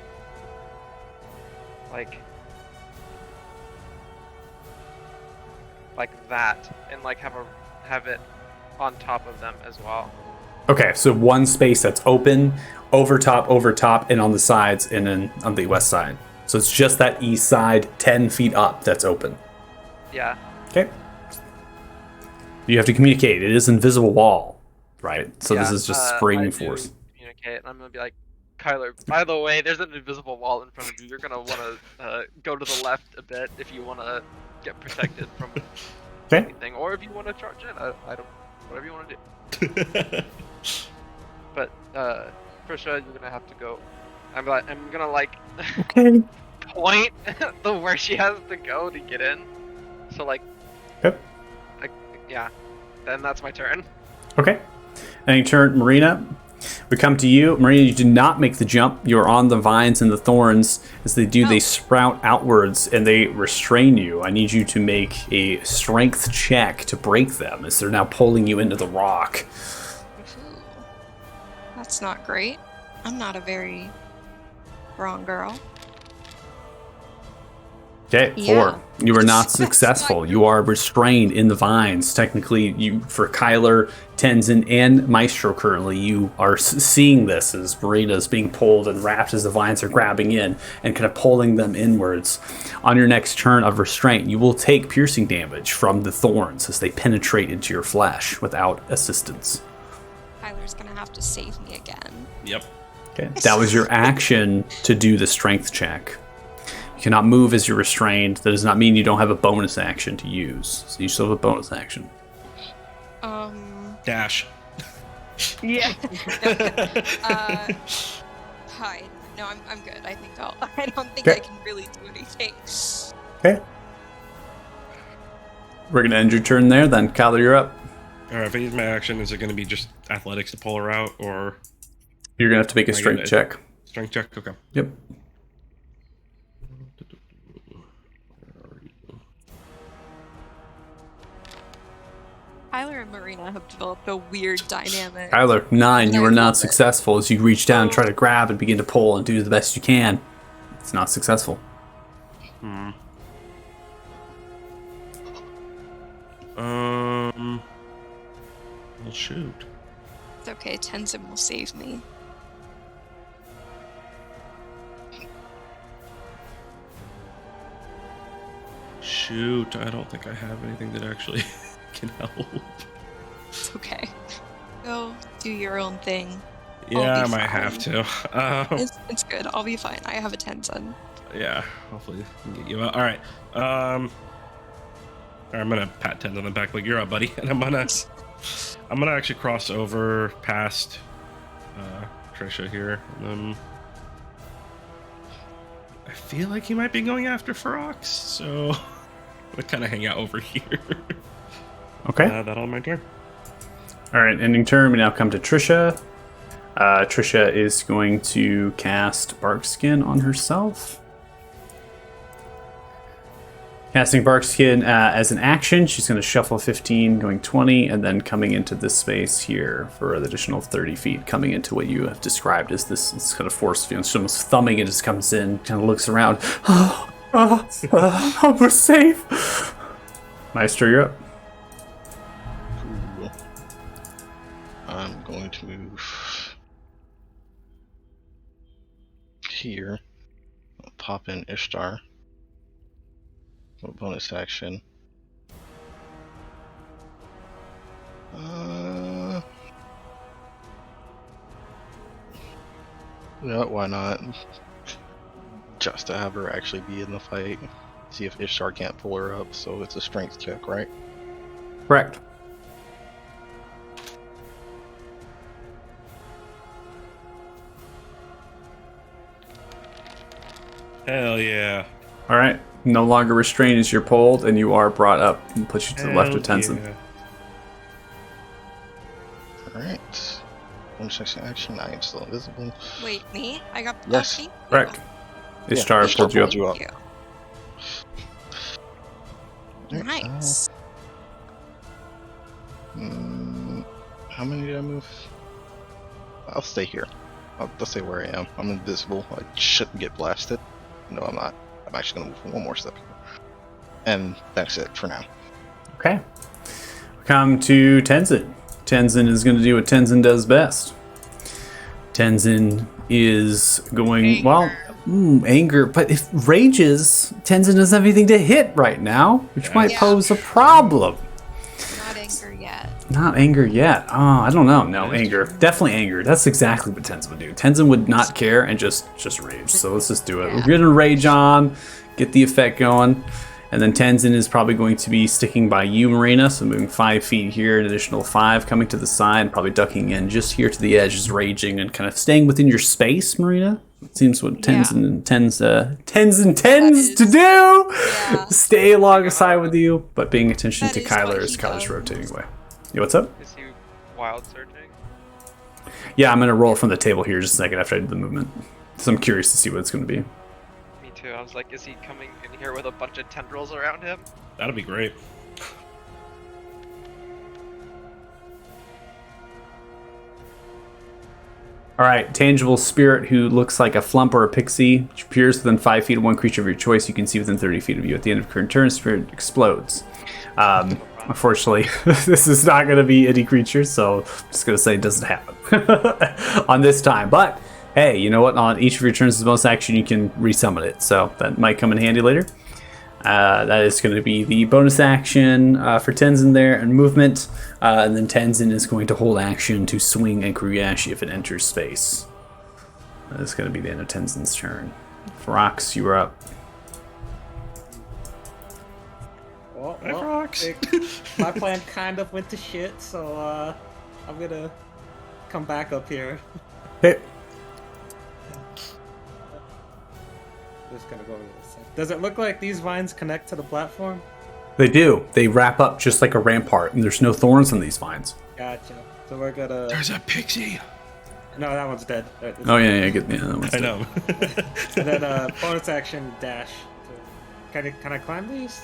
Like that, and like have it on top of them as well. Okay, so one space that's open, over top, and on the sides, and then on the west side. So it's just that east side, 10 feet up, that's open. Yeah. Okay. You have to communicate. It is invisible wall, right? So this is just spring force. Communicate, and I'm gonna be like, Kyler, by the way, there's an invisible wall in front of you. You're gonna want to go to the left a bit if you want to get protected from anything, or if you want to charge in. I don't. Whatever you want to do. But Trisha, you're gonna have to go. I'm gonna like Okay. point the where she has to go to get in. So like, Yep. yeah. Then that's my turn. Okay. And you turn, Marina. We come to you. Marina, you do not make the jump. You're on the vines and the thorns. As they do, they sprout outwards and they restrain you. I need you to make a strength check to break them as they're now pulling you into the rock. Ooh, that's not great. I'm not a very strong girl. Okay, Yeah. 4. You are not That's successful. not You are restrained in the vines. Technically, you for Kyler, Tenzin, and Maestro currently, you are seeing this as Marina's being pulled and wrapped as the vines are grabbing in and kind of pulling them inwards. On your next turn of restraint, you will take piercing damage from the thorns as they penetrate into your flesh without assistance. Tyler's gonna have to save me again. Yep. Okay, that was your action to do the strength check. You cannot move as you're restrained. That does not mean you don't have a bonus action to use. So you still have a bonus action. Dash. Yeah. Hi. No, I'm good. I think I don't think Okay. I can really do anything. Okay. We're going to end your turn there then. Kyler, you're up. Alright, if I use my action, is it going to be just athletics to pull her out, or You're going to have to make a Am I strength gonna- check. strength check? Okay. Yep. Tyler and Marina have developed a weird dynamic. Kyler, 9. You I were love not it. successful as you reach down and try to grab and begin to pull and do the best you can. It's not successful. Well, shoot. It's okay. Tenzin will save me. Shoot, I don't think I have anything that actually can help. It's okay. Go do your own thing. Yeah, I be might fine. have to. It's good. I'll be fine. I have a Tenzin. Yeah, hopefully we can get you out. All right. I'm gonna pat Tenzin on the back, like you're up, buddy, and I'm gonna actually cross over past Trisha here. And then I feel like he might be going after Ferox, so I'm gonna kind of hang out over here. Okay. That on my turn. All right, ending turn. We now come to Trisha. Trisha is going to cast Barkskin on herself. Casting Barkskin as an action, she's going to shuffle 15, going 20, and then coming into this space here for an additional 30 feet, coming into what you have described as this kind of force field. She's almost thumbing it as it comes in, kind of looks around. We're safe. Maestro, you're up. Cool. I'm going to move here. I'll pop in Ishtar. Bonus action. Yeah, why not? Just to have her actually be in the fight. See if Ishtar can't pull her up, so it's a strength check, right? Correct. Hell yeah. All right. No longer restrained as you're pulled, and you are brought up and put you to the left of Hell Tenzin. yeah. Alright. Bonus action, I am still invisible. Wait, me? I got. Yes. Oh, thank you. Correct. Ishtar Ishtar pulled you up. pulled you up. Thank you. Alright, Nice. how many did I move? I'll stay here. I'll stay where I am. I'm invisible. I shouldn't get blasted. No, I'm not. I'm actually going to move one more step here. And that's it for now. Okay. Come to Tenzin. Tenzin is going to do what Tenzin does best. Tenzin is going, anger. But if rages, Tenzin doesn't have anything to hit right now, which might Yeah. pose a problem. Not anger yet. Not anger yet. Oh, I don't know. No, anger. Definitely anger. That's exactly what Tenzin would do. Tenzin would not care and just rage. So let's just do it. Yeah. We're going to rage on, get the effect going. And then Tenzin is probably going to be sticking by you, Marina, so moving 5 feet here, an additional 5 coming to the side, probably ducking in just here to the edge, just raging and kind of staying within your space, Marina. It seems what Tenzin tends to do. Yeah. Stay alongside with you, but paying attention That to is Kyler what as he Kyler's does. rotating away. Yeah, what's up? Is he wild surging? Yeah, I'm going to roll from the table here just a second after I do the movement. So I'm curious to see what it's going to be. Me too. I was like, is he coming in here with a bunch of tendrils around him? That'd be great. All right, tangible spirit who looks like a flump or a pixie, which appears within 5 feet of one creature of your choice you can see within 30 feet of you. At the end of current turn, spirit explodes. Unfortunately, this is not going to be any creature, so I'm just going to say it doesn't happen on this time. But hey, you know what? On each of your turns as bonus action, you can resummon it, so that might come in handy later. That is going to be the bonus action for Tenzin there and movement. And then Tenzin is going to hold action to swing at Kuyashi if it enters space. That is going to be the end of Tenzin's turn. Ferox, you are up. Well, Hi, Frox. my plan kind of went to shit, so I'm gonna come back up here. Hey. Just gonna go over this side. Does it look like these vines connect to the platform? They do. They wrap up just like a rampart, and there's no thorns on these vines. Gotcha. So we're gonna. There's a pixie. No, that one's dead. Oh, yeah, that one's I dead. know. And then bonus action dash. Can I climb these?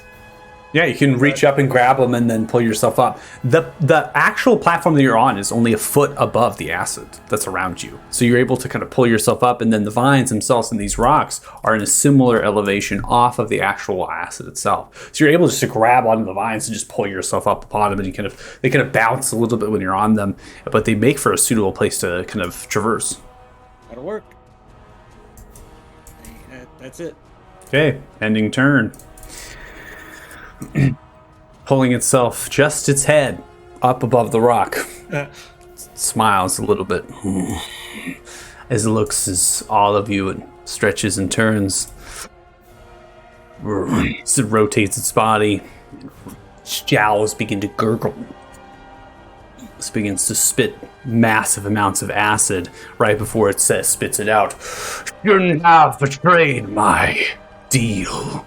Yeah, you can reach up and grab them and then pull yourself up. The actual platform that you're on is only a foot above the acid that's around you. So you're able to kind of pull yourself up, and then the vines themselves and these rocks are in a similar elevation off of the actual acid itself. So you're able just to grab onto the vines and just pull yourself up upon them, and they kind of bounce a little bit when you're on them, but they make for a suitable place to kind of traverse. That'll work. That's it. Okay, ending turn. Pulling itself, just its head, up above the rock. Smiles a little bit as it looks as all of you and stretches and turns. As it rotates its body, its jowls begin to gurgle. It begins to spit massive amounts of acid right before it spits it out. Shouldn't have betrayed my deal.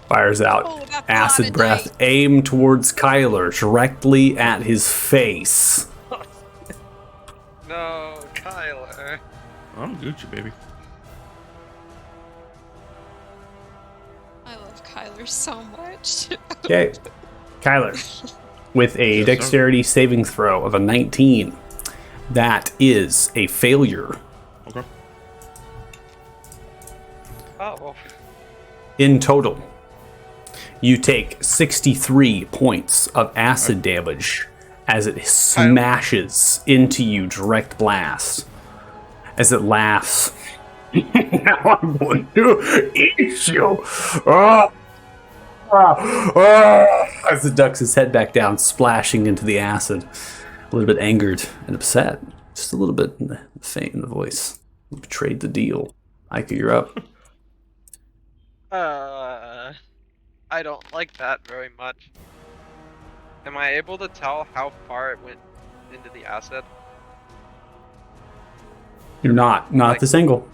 Fires out Oh, that's acid not a breath, night. aim towards Kyler, directly at his face. No, Kyler. I'm Gucci, baby. I love Kyler so much. Okay, Kyler, with a Yes, dexterity saving throw of a 19. That is a failure. Okay. Oh, well, In total, you take 63 points of acid damage as it smashes into you, direct blast. As it laughs. Now I'm going to eat you. As it ducks his head back down, splashing into the acid. A little bit angered and upset. Just a little bit faint in the voice. You betrayed the deal. Ika, you're up. I don't like that very much. Am I able to tell how far it went into the acid? You're not at this angle.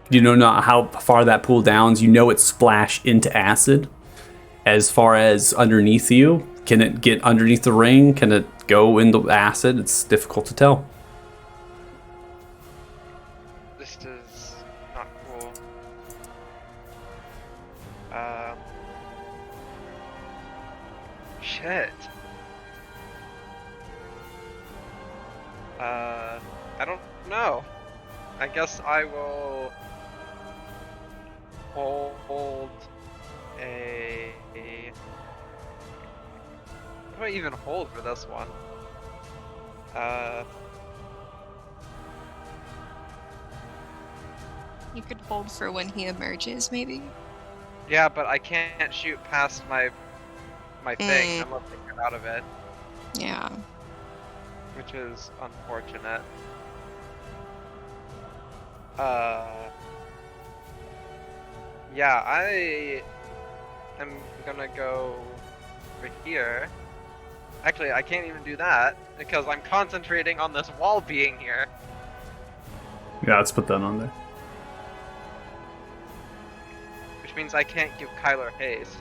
You know not how far that pool downs. You know it splashed into acid. As far as underneath you, can it get underneath the ring? Can it go into acid? It's difficult to tell. This is not cool. Shit. I don't know. I guess I will hold a. What do I even hold for this one? You could hold for when he emerges, maybe. Yeah, but I can't shoot past my thing unless I get out of it, Yeah. which is unfortunate. Yeah, I am gonna go over here. Actually, I can't even do that because I'm concentrating on this wall being here. Yeah, let's put that on there. Which means I can't give Kyler haste.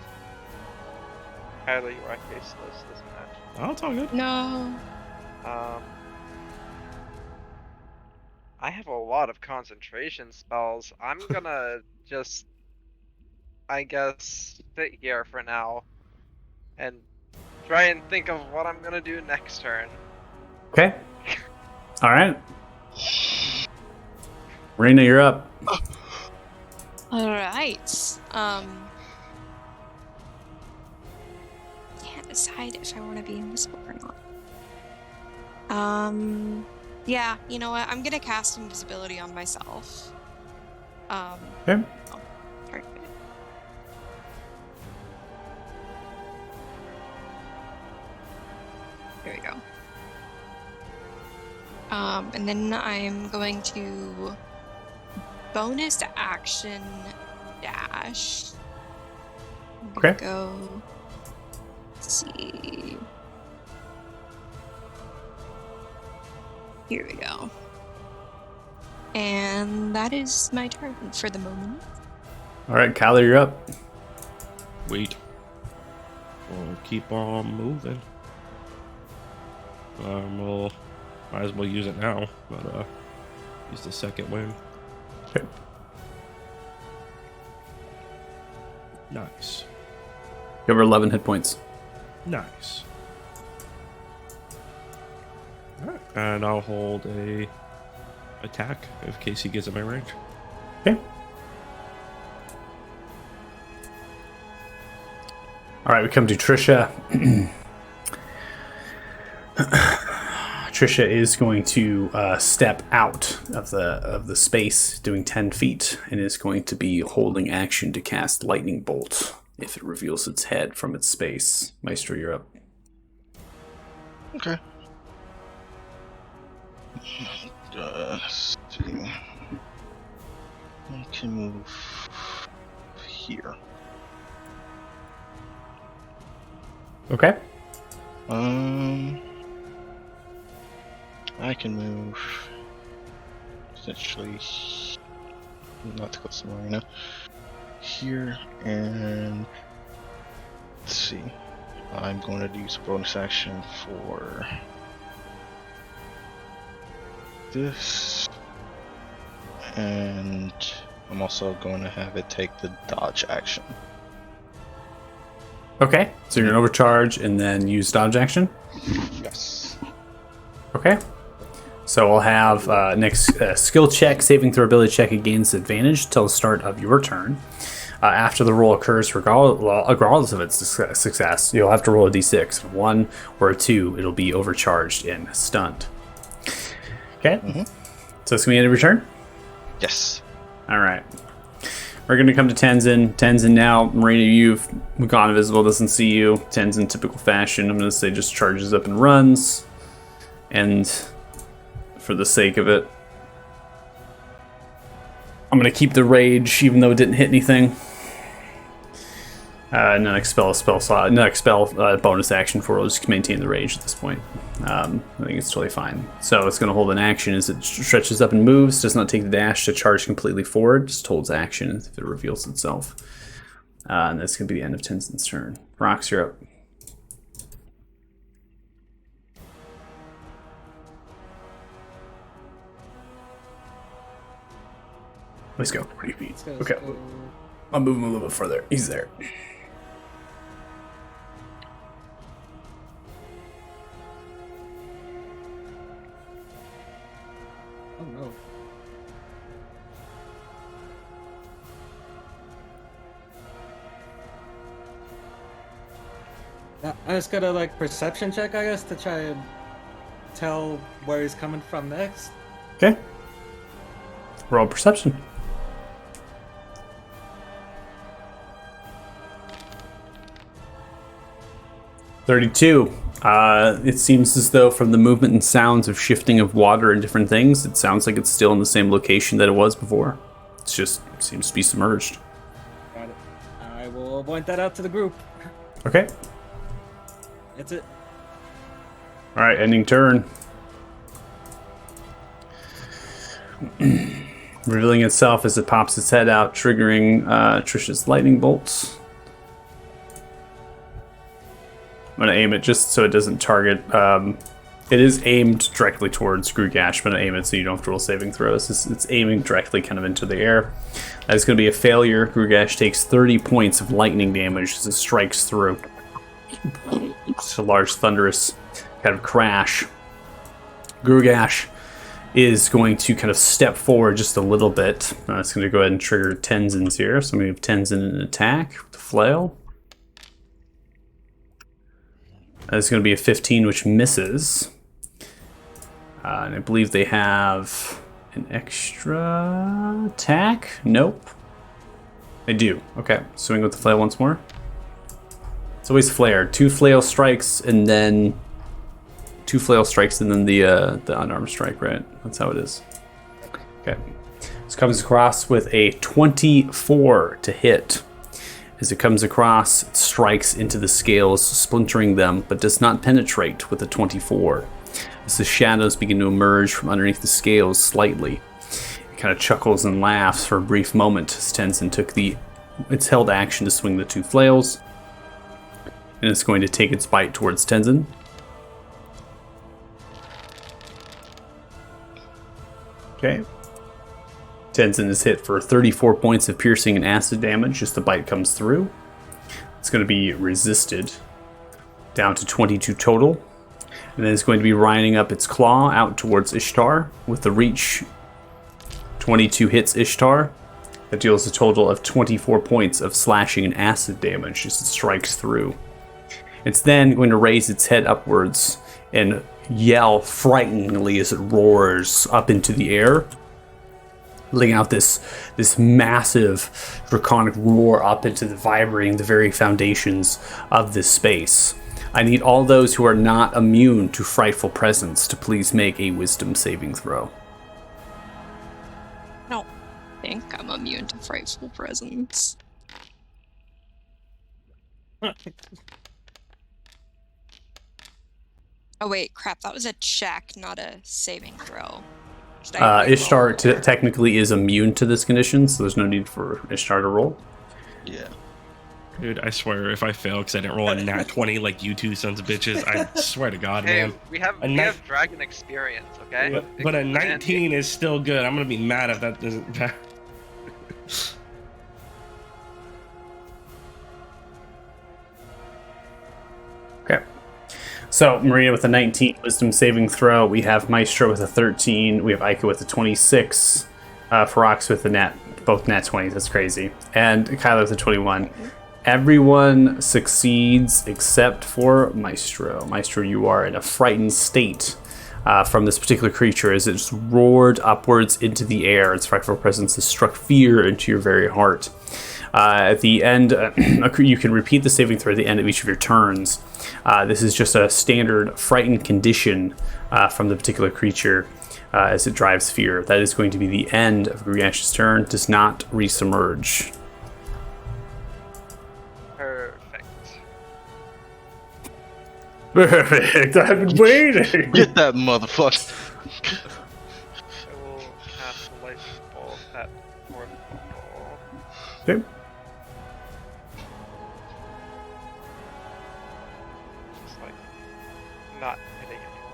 Kyler, you are hasteless this match. Oh, it's all good. No. I have a lot of concentration spells. I'm gonna just, I guess, sit here for now and try and think of what I'm gonna do next turn. Okay. All right. Marina, you're up. All right. Can't decide if I want to be invisible or not. Yeah, you know what? I'm gonna cast invisibility on myself. Okay. Oh, perfect. There we go. And then I'm going to bonus action dash. I'm gonna Okay. go. Let's see. Here we go. And that is my turn for the moment. All right, Kyler, you're up. Wait. We'll keep on moving. We'll might as well use it now, but use the second wind. Okay. Nice. You have 11 hit points. Nice. Alright. And I'll hold a attack if Casey gets in my range. Okay. All right, we come to Trisha. Trisha is going to step out of the space, doing 10 feet, and is going to be holding action to cast Lightning Bolt if it reveals its head from its space. Maestro, you're up. Okay. Let's see. I can move here. Okay. I can move essentially not to close to Marina here, and let's see. I'm going to use a bonus action for this, and I'm also going to have it take the dodge action. Okay. So you're going to overcharge and then use dodge action? Yes. Okay. So we'll have next skill check, saving throw ability check against advantage till the start of your turn. After the roll occurs, regardless of its success, you'll have to roll a d6. 1 or a 2, it'll be overcharged and stunned. Okay. Mm-hmm. So it's going to be end of your turn? Yes. All right. We're going to come to Tenzin. Tenzin now, Marina, you've gone invisible, doesn't see you. Tenzin, typical fashion, I'm going to say just charges up and runs. And for the sake of it, I'm going to keep the rage, even though it didn't hit anything. And then expel a spell slot. No, expel bonus action for it. We'll just maintain the rage at this point. I think it's totally fine. So it's going to hold an action as it stretches up and moves. Does not take the dash to charge completely forward. Just holds action if it reveals itself. And that's going to be the end of Tenzin's turn. Rox, you're up. Let's go. 3 feet. Let's go, Okay. let's go. I'll move him a little bit further. He's there. Oh no. I just gotta like perception check, I guess, to try and tell where he's coming from next. Okay. Roll perception. $32. It seems as though from the movement and sounds of shifting of water and different things, it sounds like it's still in the same location that it was before. It's just seems to be submerged. I'll point that out to the group. Okay. That's it. All right, ending turn. Revealing itself as it pops its head out, triggering Trisha's lightning bolts. I'm going to aim it just so it doesn't target. It is aimed directly towards Grugash, but I'm going to aim it so you don't have to roll saving throws. It's aiming directly kind of into the air. That is going to be a failure. Grugash takes 30 points of lightning damage as it strikes through. It's a large, thunderous kind of crash. Grugash is going to kind of step forward just a little bit. It's going to go ahead and trigger Tenzin's here. So I'm going to give Tenzin an attack with the flail. That's going to be a 15, which misses. And I believe they have an extra attack. Nope. They do. Okay, swing with the flail once more. It's always flare. 2 flail strikes and then 2 flail strikes and then the unarmed strike, right? That's how it is. Okay. This comes across with a 24 to hit. As it comes across, it strikes into the scales, splintering them, but does not penetrate with a 24. As the shadows begin to emerge from underneath the scales slightly, it kind of chuckles and laughs for a brief moment as Tenzin took its held action to swing the 2 flails. And it's going to take its bite towards Tenzin. Okay. Tenzin is hit for 34 points of piercing and acid damage as the bite comes through. It's going to be resisted down to 22 total. And then it's going to be lining up its claw out towards Ishtar with the reach. 22 hits Ishtar. That deals a total of 24 points of slashing and acid damage as it strikes through. It's then going to raise its head upwards and yell frighteningly as it roars up into the air, letting out this massive draconic roar up into the vibrating the very foundations of this space. I need all those who are not immune to frightful presence to please make a wisdom saving throw. I don't think I'm immune to frightful presence. Oh wait, crap, that was a check, not a saving throw. Ishtar technically is immune to this condition, so there's no need for Ishtar to roll. Yeah. Dude, I swear, if I fail because I didn't roll a nat 20 like you two sons of bitches, I swear to God, Hey, man. we have dragon experience, okay? But a 19 is still good. I'm gonna be mad if that doesn't pass. Okay. So, Maria with a 19 wisdom saving throw. We have Maestro with a 13. We have Aika with a 26. Ferox with both nat 20s. That's crazy. And Kyler with a 21. Everyone succeeds except for Maestro. Maestro, you are in a frightened state from this particular creature as it's roared upwards into the air. Its frightful presence has struck fear into your very heart. At the end, you can repeat the saving throw at the end of each of your turns. This is just a standard frightened condition from the particular creature as it drives fear. That is going to be the end of Grugash's turn. Does not resubmerge. Perfect. I've been waiting. Get that motherfucker. I will cast a light ball at fourth ball. Okay. Just like not hitting anyone.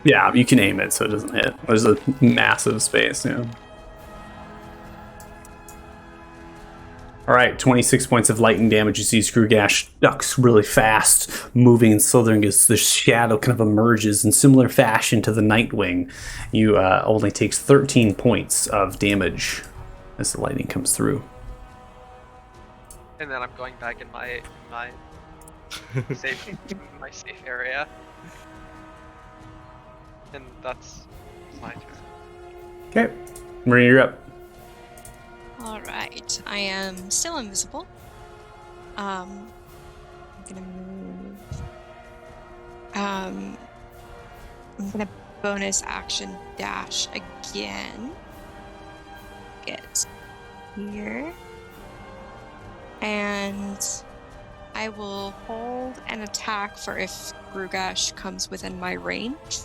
Yeah, you can aim it so it doesn't hit. There's a massive space, yeah. Alright, 26 points of lightning damage. You see Grugash ducks really fast, moving and slithering as the shadow kind of emerges in similar fashion to the Nightwing. You only takes 13 points of damage as the lightning comes through. And then I'm going back in my safe area. And that's my turn. Okay, Maria, you're up. Alright, I am still invisible. I'm gonna move. I'm gonna bonus action dash again. Get here. And I will hold an attack for if Grugash comes within my range.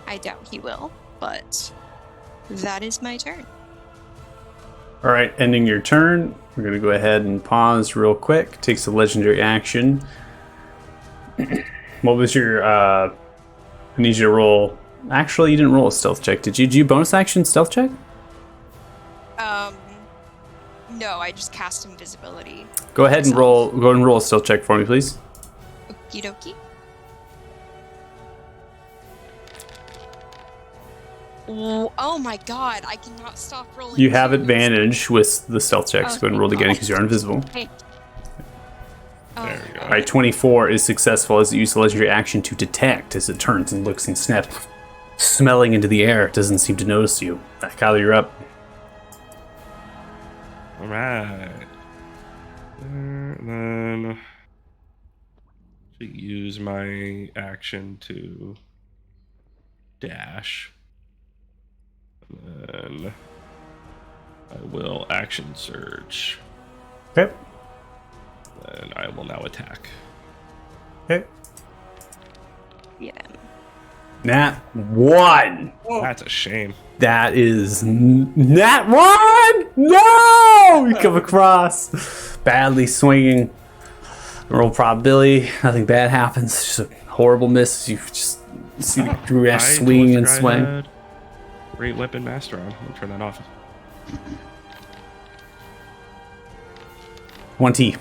I doubt he will, but that is my turn. All right, ending your turn. We're going to go ahead and pause real quick. Takes a legendary action. What was your... I need you to roll... Actually, you didn't roll a stealth check, did you? Did you bonus action stealth check? No, I just cast invisibility. Go ahead and roll. Go ahead and roll a stealth check for me, please. Okie dokie. Oh my god, I cannot stop rolling. You have advantage with the stealth checks. Go ahead and roll again because you're invisible. Hey. There we go. All right, 24 is successful as it uses the legendary action to detect as it turns and looks and snaps. Smelling into the air, it doesn't seem to notice you. Kyler, you're up. All right. And then to use my action to dash. And then I will action surge. Okay. And I will now attack. Okay. Yeah. Nat 1. That's a shame. That is Nat 1! No! You come across badly swinging. Roll probability. Nothing bad happens. Just a horrible miss. You just see the Grugash swing and swing. Great weapon master on. I'll turn that off. 20.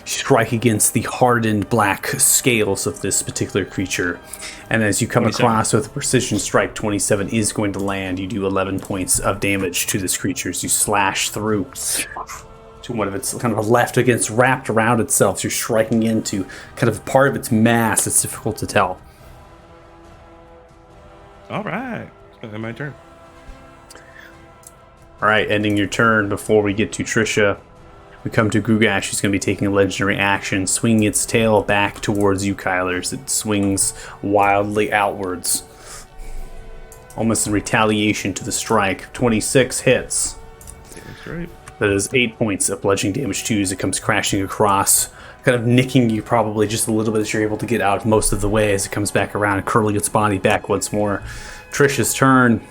Strike against the hardened black scales of this particular creature. And as you come 27. across with a precision strike, 27 is going to land. You do 11 points of damage to this creature as you slash through to one of its kind of left against wrapped around itself. So you're striking into kind of part of its mass. It's difficult to tell. All right. My turn. All right, ending your turn. Before we get to Trisha, we come to Grugash, who's going to be taking a legendary action, swinging its tail back towards you, Kyler, as it swings wildly outwards. Almost in retaliation to the strike. 26 hits. That's right. That is 8 points of bludgeoning damage to you as it comes crashing across, kind of nicking you probably just a little bit as you're able to get out most of the way as it comes back around, curling its body back once more. Trisha's turn.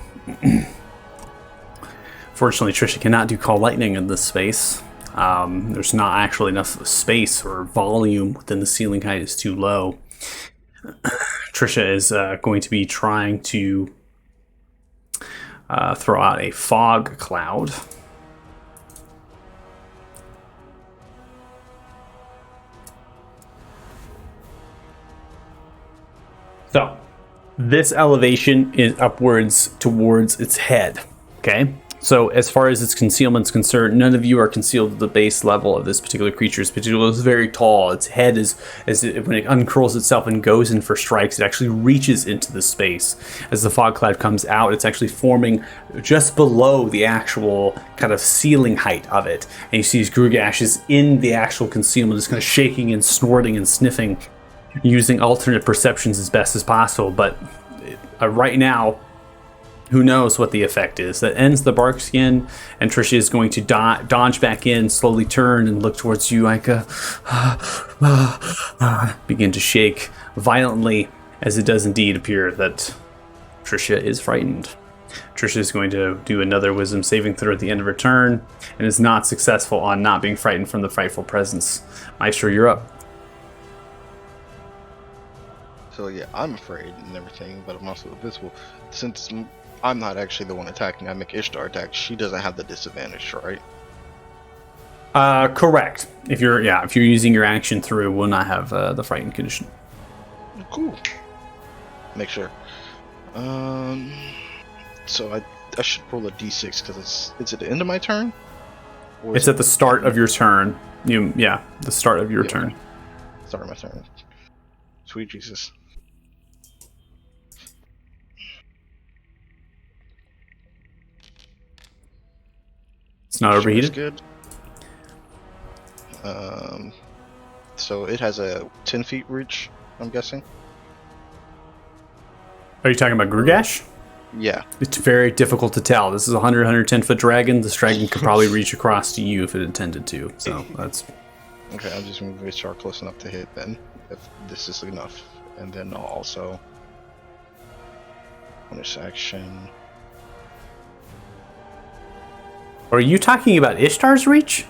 Fortunately, Trisha cannot do Call Lightning in this space. There's not actually enough space or volume within the ceiling height is too low. Trisha is going to be trying to throw out a fog cloud. So, this elevation is upwards towards its head, okay? So as far as its concealment's concerned, none of you are concealed at the base level of this particular creature. This particular is very tall. Its head is, when it uncurls itself and goes in for strikes, it actually reaches into the space. As the fog cloud comes out, it's actually forming just below the actual kind of ceiling height of it. And you see these Grugash is in the actual concealment, just kind of shaking and snorting and sniffing, using alternate perceptions as best as possible. But right now, who knows what the effect is. That ends the bark skin, and Trisha is going to dodge back in, slowly turn and look towards you, like begin to shake violently, as it does indeed appear that Trisha is frightened. Trisha is going to do another wisdom saving throw at the end of her turn, and is not successful on not being frightened from the frightful presence. Maestro, you're up. So yeah, I'm afraid and everything, but I'm also invisible. Since I'm not actually the one attacking, I make Ishtar attack. She doesn't have the disadvantage, right? Correct. If you're using your action through, will not have the frightened condition. Cool. Make sure. So I should roll a d6 because it's at the end of my turn. Or It's at the start of your turn. The start of your turn. Start of my turn. Sweet Jesus. It's not overheated. Good. So it has a 10 feet reach, I'm guessing. Are you talking about Grugash? Yeah. It's very difficult to tell. This is a 110 foot dragon. This dragon could probably reach across to you if it intended to. So that's Okay, I'll just move HR close enough to hit then, if this is enough. And then I'll also bonus action. Are you talking about Ishtar's reach?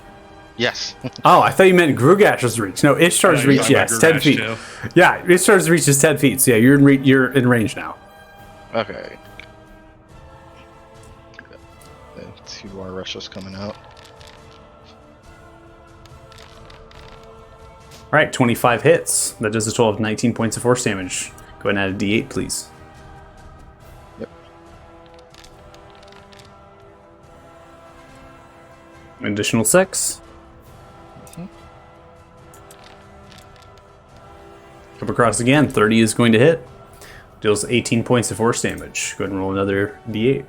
Yes. Oh, I thought you meant Grugash's reach. No, Ishtar's you're reach, talking yes, about 10 Grugash, feet. too. Yeah, Ishtar's reach is 10 feet. So yeah, you're in range now. Okay. Let's see who our Russia's coming out. All right, 25 hits. That does a total of 19 points of force damage. Go ahead and add a d8, please. Yep. An additional 6. Come across again. 30 is going to hit. Deals 18 points of force damage. Go ahead and roll another d8.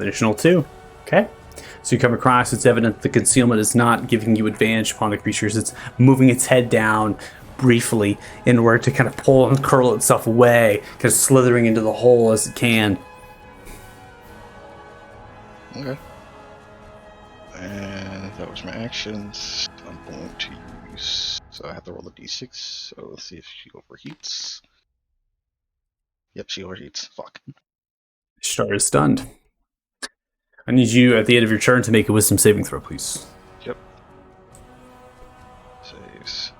Additional 2. Okay. So you come across, it's evident the concealment is not giving you advantage upon the creatures. It's moving its head down briefly in order to kind of pull and curl itself away, kind of slithering into the hole as it can. Okay. And that was my actions. I'm going to use... So I have to roll a d6. So let's see if she overheats. Yep, she overheats. Fuck. Ishtar is stunned. I need you at the end of your turn to make a wisdom saving throw, please. Yep. Saves.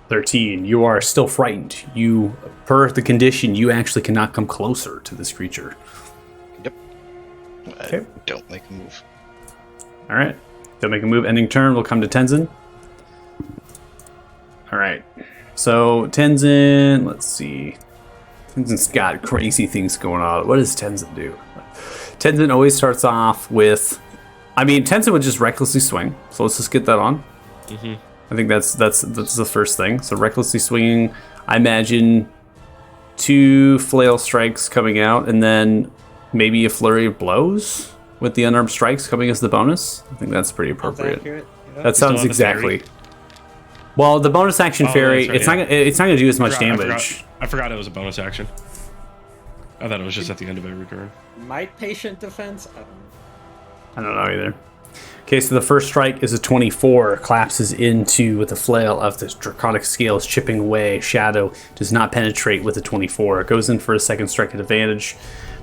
13. You are still frightened. You, per the condition, you actually cannot come closer to this creature. Yep. Okay. I don't make a move. All right. Don't make a move. Ending turn. We'll come to Tenzin. All right. So Tenzin, let's see. Tenzin's got crazy things going on. What does Tenzin do? Tenzin always starts off with... I mean, Tenzin would just recklessly swing. So let's just get that on. Mm-hmm. I think that's the first thing. So recklessly swinging. I imagine 2 flail strikes coming out, and then maybe a flurry of blows with the unarmed strikes coming as the bonus. I think that's pretty appropriate. Accurate. Yeah. That sounds have the exactly. Well, the bonus action fairy, that's right, it's not gonna do as much I damage. forgot it was a bonus action. I thought it was just at the end of every turn. Might patient defense? I don't know. I don't know either. Okay, so the first strike is a 24, collapses into with the flail of the draconic scales chipping away. Shadow does not penetrate with the 24. It goes in for a second strike at advantage.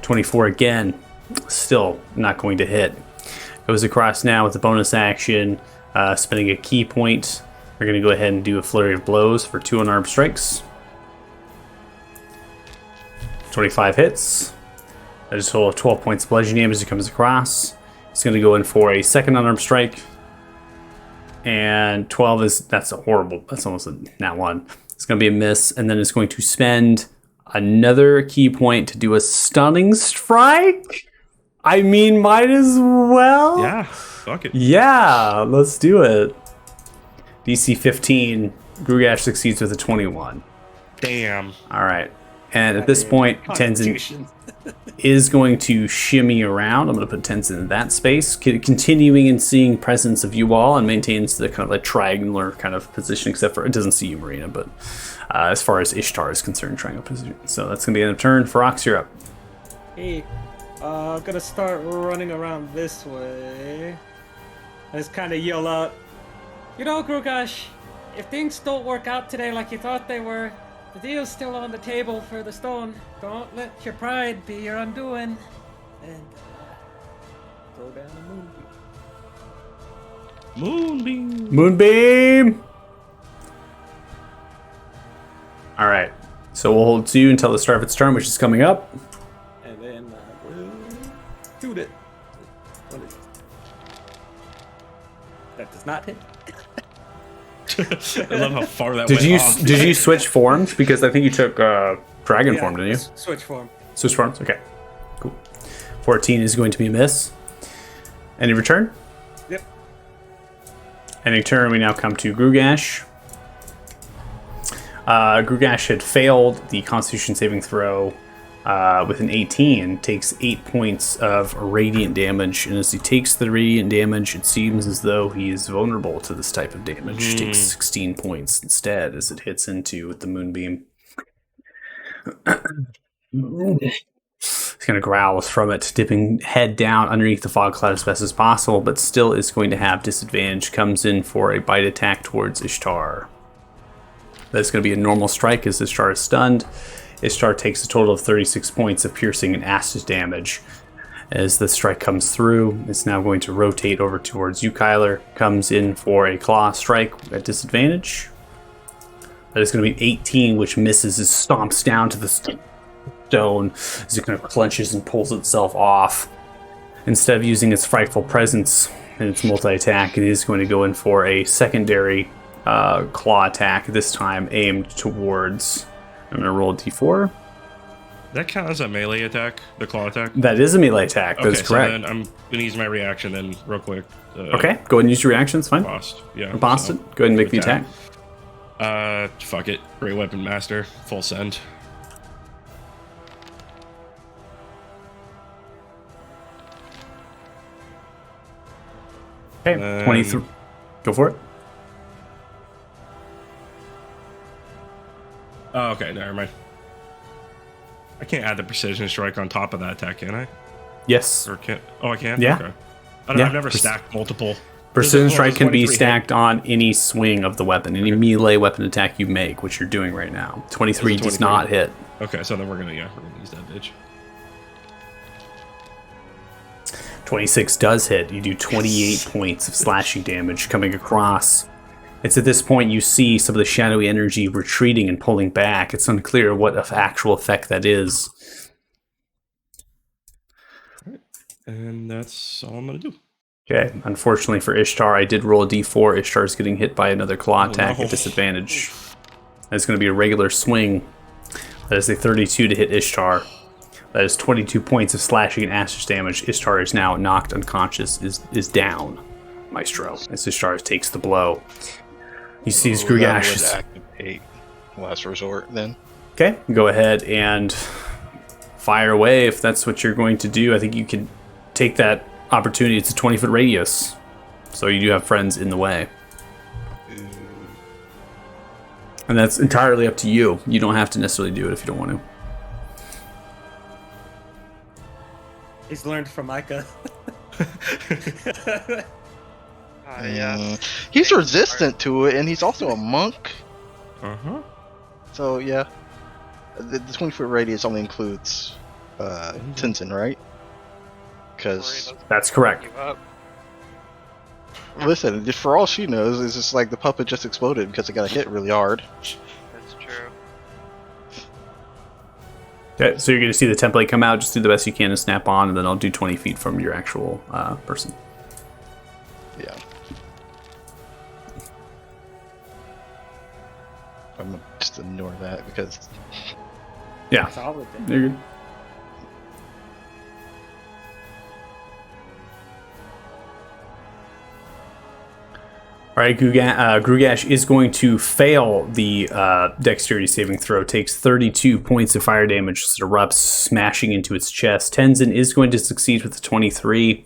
24 again, still not going to hit. Goes across now with the bonus action, spending a key point. We're going to go ahead and do a flurry of blows for 2 unarmed strikes. 25 hits. That is a total of 12 points of bludgeoning damage as it comes across. It's going to go in for a second unarmed strike. And 12 is, that's a horrible, that's almost a nat 1. It's going to be a miss. And then it's going to spend another key point to do a stunning strike. I mean, might as well. Yeah, fuck it. Yeah, let's do it. DC 15, Grugash succeeds with a 21. Damn. All right. And at this point, Tenzin Constitution. is going to shimmy around. I'm going to put Tenzin in that space, continuing and seeing presence of you all, and maintains the kind of like triangular kind of position, except for it doesn't see you, Marina, but as far as Ishtar is concerned, triangle position. So that's going to be end of turn. Ferox, you're up. Hey, I'm gonna start running around this way. I just kind of yell out, you know, Grugash, if things don't work out today like you thought they were, the deal's still on the table for the stone. Don't let your pride be your undoing. And throw down the moonbeam. Moonbeam. Moonbeam! All right. So we'll hold 2 until the start of its turn, which is coming up. And then we'll shoot it. What is it? That does not hit. I love how far that Did went you off. did you switch forms? Because I think you took dragon form, didn't you? Switch form. Switch forms? Okay. Cool. 14 is going to be a miss. Any return? Yep. Any turn, we now come to Grugash. Grugash had failed the Constitution saving throw with an 18, takes 8 points of radiant damage, and as he takes the radiant damage, it seems as though he is vulnerable to this type of damage. Takes 16 points instead as it hits into with the moonbeam. It's going to growl from it, dipping head down underneath the fog cloud as best as possible, but still is going to have disadvantage. Comes in for a bite attack towards Ishtar. That's going to be a normal strike as Ishtar is stunned. Ishtar takes a total of 36 points of piercing and acid damage. As the strike comes through, it's now going to rotate over towards you, Kyler. Comes in for a claw strike at disadvantage. That is going to be 18, which misses as stomps down to the stone as it kind of clenches and pulls itself off. Instead of using its frightful presence and its multi-attack, it is going to go in for a secondary claw attack, this time aimed towards... I'm going to roll a d4. That count as a melee attack, the claw attack? That is a melee attack. That is correct. So then I'm going to use my reaction then real quick. Okay, go ahead and use your reaction. It's fine. Bossed. Yeah. Bossed So, it. Go ahead and make the attack. Fuck it. Great Weapon Master. Full send. Okay, 23. Go for it. Oh, okay, never mind. I can't add the precision strike on top of that attack, can I? Yes. Or can? Oh, I can. Yeah. Okay. Yeah. I've never stacked multiple. Precision strike can be 23 stacked on any swing of the weapon, any melee weapon attack you make, which you're doing right now. 23 does 23? not hit. Okay, so then we're gonna use that bitch. 26 does hit. You do 28 points of slashing damage coming across. It's at this point you see some of the shadowy energy retreating and pulling back. It's unclear what actual effect that is. And that's all I'm gonna do. Okay, unfortunately for Ishtar, I did roll a d4. Ishtar's getting hit by another claw attack no. at disadvantage. It's going to be a regular swing. That is a 32 to hit Ishtar. That is 22 points of slashing and acid damage. Ishtar is now knocked unconscious, is down, Maestro, as Ishtar takes the blow. He sees That would Grugash. activate last resort then. Okay, go ahead and fire away if that's what you're going to do. I think you can take that opportunity. It's a 20-foot radius, so you do have friends in the way. And that's entirely up to you. You don't have to necessarily do it if you don't want to. He's learned from Micah. Yeah. He's resistant to it, and he's also a monk. Uh-huh. So yeah, the 20-foot radius only includes Tenzin, right? Because That's correct. You up. listen, just for all she knows, it's just like the puppet just exploded because it got hit really hard. That's true. Okay, so you're going to see the template come out. Just do the best you can to snap on, and then I'll do 20 feet from your actual person. Yeah. I'm gonna just ignore that because Yeah, Solid then. you're good. All right, Grugash is going to fail the dexterity saving throw. Takes 32 points of fire damage as it erupts, smashing into its chest. Tenzin is going to succeed with the 23.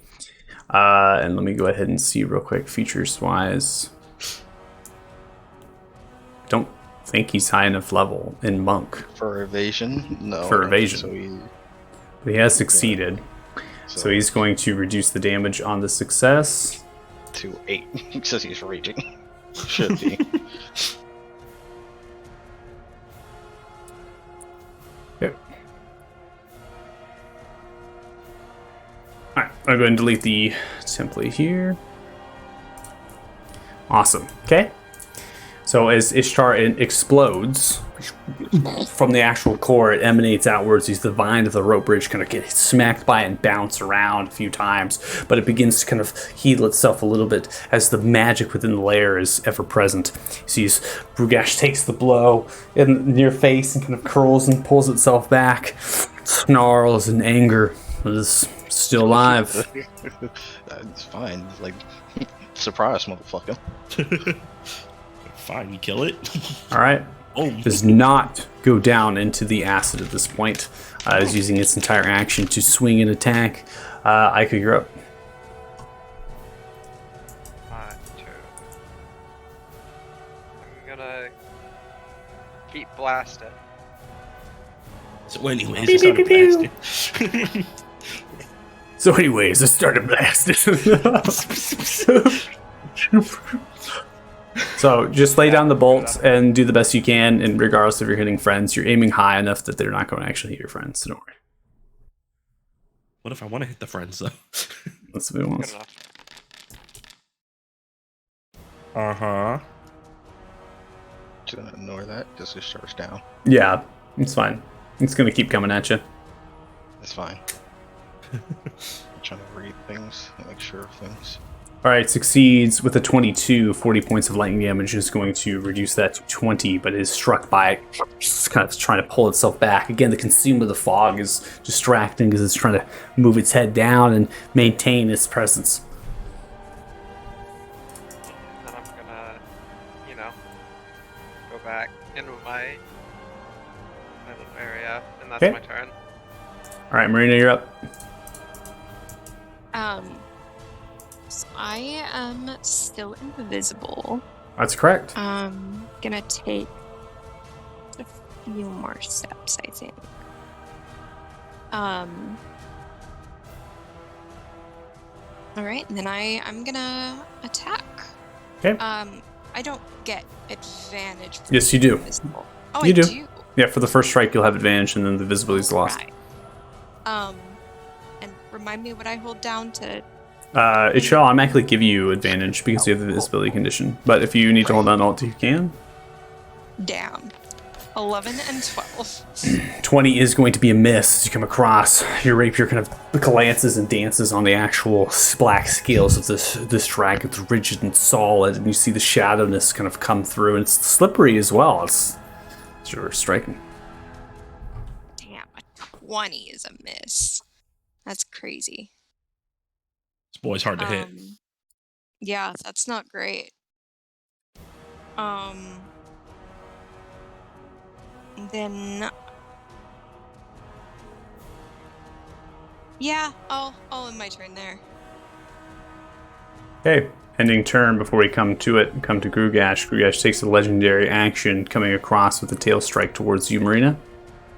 And let me go ahead and see real quick, features-wise. Don't think he's high enough level in Monk. for evasion, no. For I don't think evasion. So he, But he has succeeded. So he's going to reduce the damage on the success. to 8 because he's raging. Should be. Yep. Alright, I'll go ahead and delete the template here. Awesome. Okay. So as Ishtar explodes from the actual core, it emanates outwards. These the vine of the rope bridge kind of get smacked by it and bounce around a few times, but it begins to kind of heal itself a little bit as the magic within the layer is ever present. You see as Grugash takes the blow in your face and kind of curls and pulls itself back, snarls in anger, but is still alive. It's fine. It's like, surprise, motherfucker. Fine, you kill it. All right. Oh, Does not go down into the acid at this point. Is using its entire action to swing and attack. Ica, you're up. 1, 2. I'm gonna keep blasting. So anyways, it started blasting. So anyways, I started blasting. So just lay down the bolts and do the best you can, and regardless if you're hitting friends, you're aiming high enough that they're not going to actually hit your friends, so don't worry. What if I want to hit the friends, though? That's what it Good wants. enough. Uh-huh. Just gonna ignore that. Just starts down. Yeah, it's fine. It's going to keep coming at you. It's fine. I'm trying to read things, make sure of things. All right, succeeds with a 22. 40 points of lightning damage is going to reduce that to 20, but is struck by it, just kind of trying to pull itself back. Again, the consume of the fog is distracting because it's trying to move its head down and maintain its presence. And I'm gonna, you know, go back into my little area, and that's Okay. my turn. All right, Marina, you're up. So I am still invisible. That's correct. Gonna take a few more steps, I think. All right, and then I'm gonna attack. Okay. I don't get advantage. For Yes, you being do. invisible. Oh, You I do. do. Yeah, for the first strike, you'll have advantage, and then the visibility's lost. Right. And remind me what I hold down to. It should automatically give you advantage because you have the visibility condition. But if you need to hold on alt, you can. Down. 11 and 12. 20 is going to be a miss as you come across. Your rapier kind of glances and dances on the actual black scales of this dragon. It's rigid and solid, and you see the shadowness kind of come through, and it's slippery as well. It's you're striking. Damn, a 20 is a miss. That's crazy. This boy's hard to hit. Yeah, that's not great. Then yeah, I'll end my turn there. Okay, ending turn before we come to Grugash. Grugash takes a legendary action coming across with a tail strike towards you, Marina.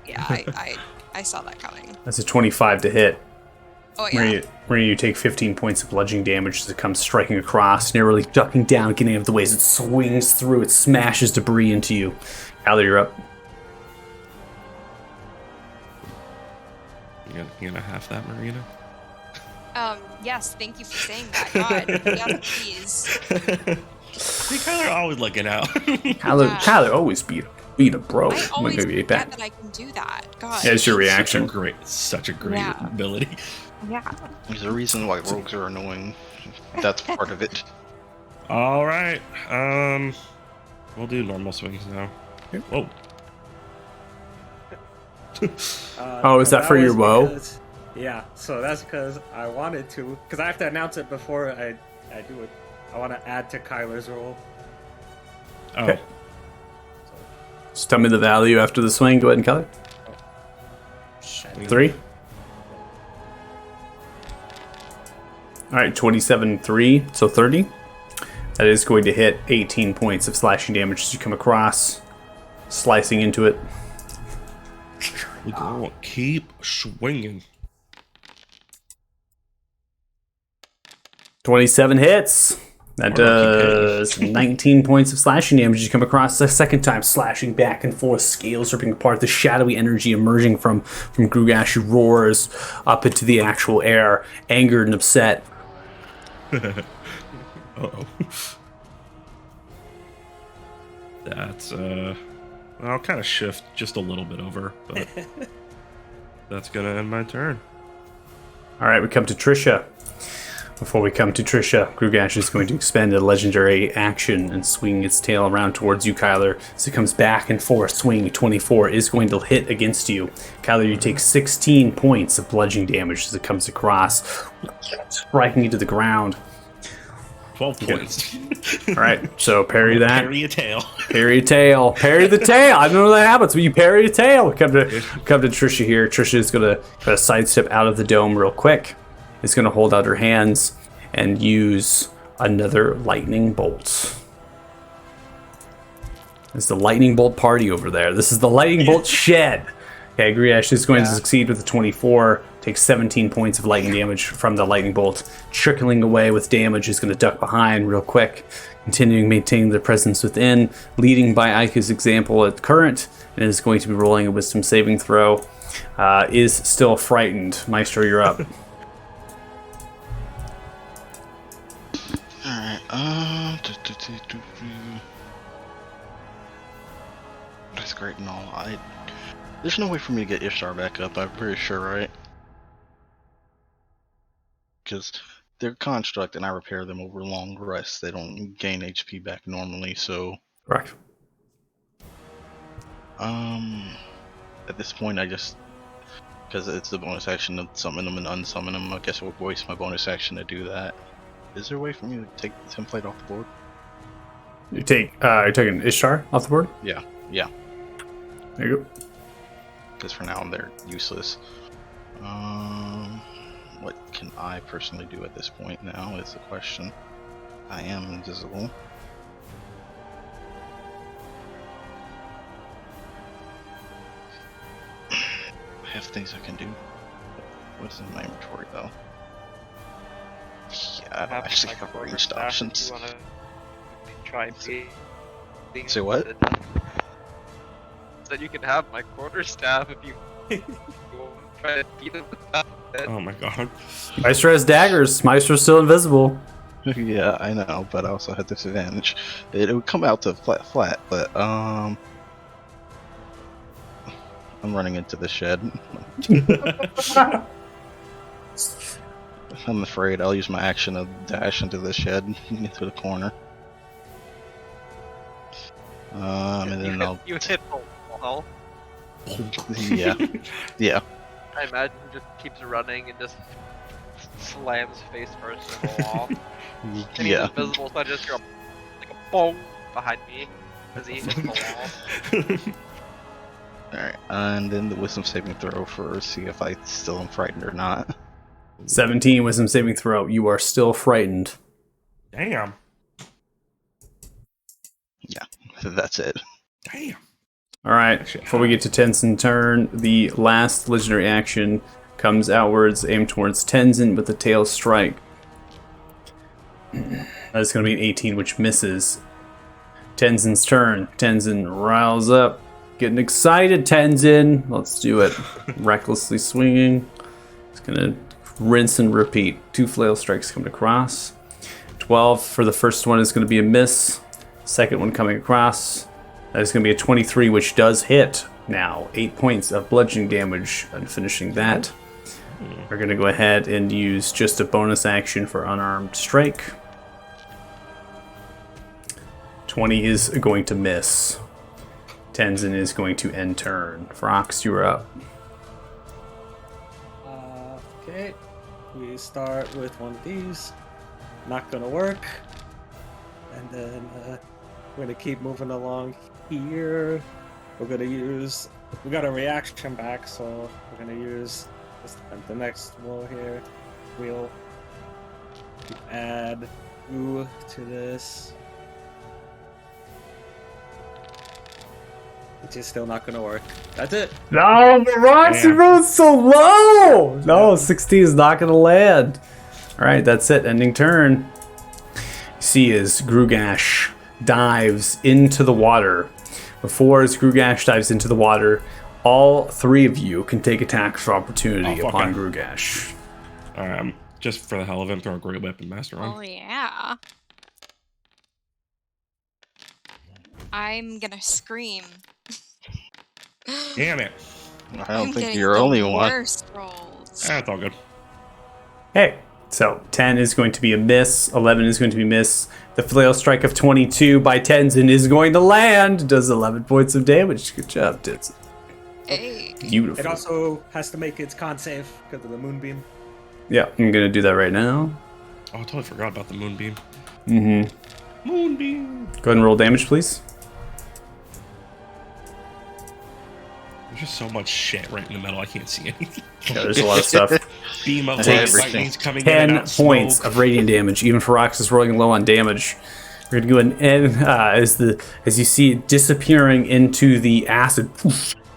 Yeah, I saw that coming. That's a 25 to hit. Oh yeah. Marina, you take 15 points of bludgeoning damage as it comes striking across, narrowly ducking down, getting out of the way as it swings through, it smashes debris into you. Allie, you're up. You gonna half that, Marina? Yes, thank you for saying that. God, yes, please. See, Kyler always looking out. Tyler always beat a bro. I always Maybe forget that I can do that. God. Yeah, it's your reaction. Such a great Yeah. ability. Yeah. There's a reason why rogues are annoying. That's part of it. All right. We'll do normal swings now. Whoa. Oh, is that for your was woe? because- Yeah, so that's because I wanted to, because I have to announce it before I do it. I want to add to Kyler's roll. Oh. Okay. Just tell me the value after the swing. Go ahead and cut it. 3. All right, 27-3, so 30. That is going to hit 18 points of slashing damage as you come across, slicing into it. We go. Keep swinging. 27 hits. That does 19 points of slashing damage. You come across a second time, slashing back and forth, scales ripping apart, the shadowy energy emerging from Grugash, who roars up into the actual air, angered and upset. Uh-oh. That's, I'll kind of shift just a little bit over, but that's gonna end my turn. All right, we come to Trisha. Before we come to Trisha, Grugash is going to expend a legendary action and swing its tail around towards you, Kyler. As it comes back and forth, swing 24 is going to hit against you. Kyler, you take 16 points of bludgeoning damage as it comes across, striking you to the ground. 12 points. All right, so parry that. Parry a tail. Parry a tail. Parry the tail. I don't know what that happens when you parry a tail. Come to Trisha here. Trisha is going to sidestep out of the dome real quick. Is going to hold out her hands and use another lightning bolt. It's the lightning bolt party over there. This is the lightning bolt shed. Okay, Griash is going to succeed with a 24. Takes 17 points of lightning damage from the lightning bolt. Trickling away with damage. Is going to duck behind real quick. Continuing maintaining their presence within. Leading by Aika's example at current. And is going to be rolling a wisdom saving throw. Is still frightened. Maestro, you're up. Alright, that's great and all. There's no way for me to get Ishtar back up, I'm pretty sure, right? Because they're construct and I repair them over long rests. They don't gain HP back normally, so... Correct. At this point I just... Because it's the bonus action to summon them and unsummon them, I guess I would waste my bonus action to do that. Is there a way for me to take the template off the board? You're taking Ishtar off the board? Yeah. There you go. Because for now they're useless. What can I personally do at this point now is the question. I am invisible. I have things I can do. What's in my inventory though? Yeah, I don't actually have ranged options. You wanna try and be... Say what? That you can have my quarterstaff if you try to beat him with that. Oh my god. Maestro has daggers. Maestro's still invisible. Yeah, I know, but I also had disadvantage. It would come out to flat, but I'm running into the shed. I'm afraid I'll use my action to dash into the shed and get to the corner. And then I'll... You hit the wall. Yeah. Yeah. I imagine he just keeps running and just slams face first in the wall. And he's Yeah. invisible, so I just hear like a boom behind me as he hits the wall. Alright, and then the wisdom saving throw for see if I still am frightened or not. 17 wisdom saving throw. You are still frightened. Damn. Yeah, that's it. Damn. All right. Before we get to Tenzin's turn, the last legendary action comes outwards, aimed towards Tenzin with the tail strike. That's going to be an 18, which misses. Tenzin's turn. Tenzin riles up. Getting excited, Tenzin. Let's do it. Recklessly swinging. It's going to rinse and repeat. 2 flail strikes coming across. 12 for the first one is going to be a miss. Second one coming across. That is going to be a 23, which does hit. Now, 8 points of bludgeoning damage. And finishing that, we're going to go ahead and use just a bonus action for unarmed strike. 20 is going to miss. Tenzin is going to end turn. Frox, you are up. Okay, we start with one of these. Not gonna work. And then we're gonna keep moving along here. We're gonna use... We got a reaction back, so we're gonna use the next roll here. We'll add 2 to this. Which is still not gonna work. That's it. No, the rocks you rolled so low! No, 16 is not going to land. Alright, that's it. Ending turn. You see as Grugash dives into the water. Before as Grugash dives into the water, all 3 of you can take attacks for opportunity upon Grugash. Just for the hell of it, throw a great weapon master on. Oh, yeah. I'm gonna scream. Damn it. I don't think you're the only one. Worst rolls. That's all good. Hey, so 10 is going to be a miss, 11 is going to be miss. The flail strike of 22 by Tenzin is going to land. Does 11 points of damage. Good job, Tenzin. Hey. Beautiful. It also has to make its con save because of the moonbeam. Yeah, I'm going to do that right now. Oh, I totally forgot about the moonbeam. Mm-hmm. Moonbeam. Go ahead and roll damage, please. There's just so much shit right in the middle, I can't see anything. Yeah, there's a lot of stuff. Beam of light, Everything. lightning's coming in 10 and out, points smoke. of radiant damage. Even Ferox is rolling low on damage. We're going to go in and as you see it disappearing into the acid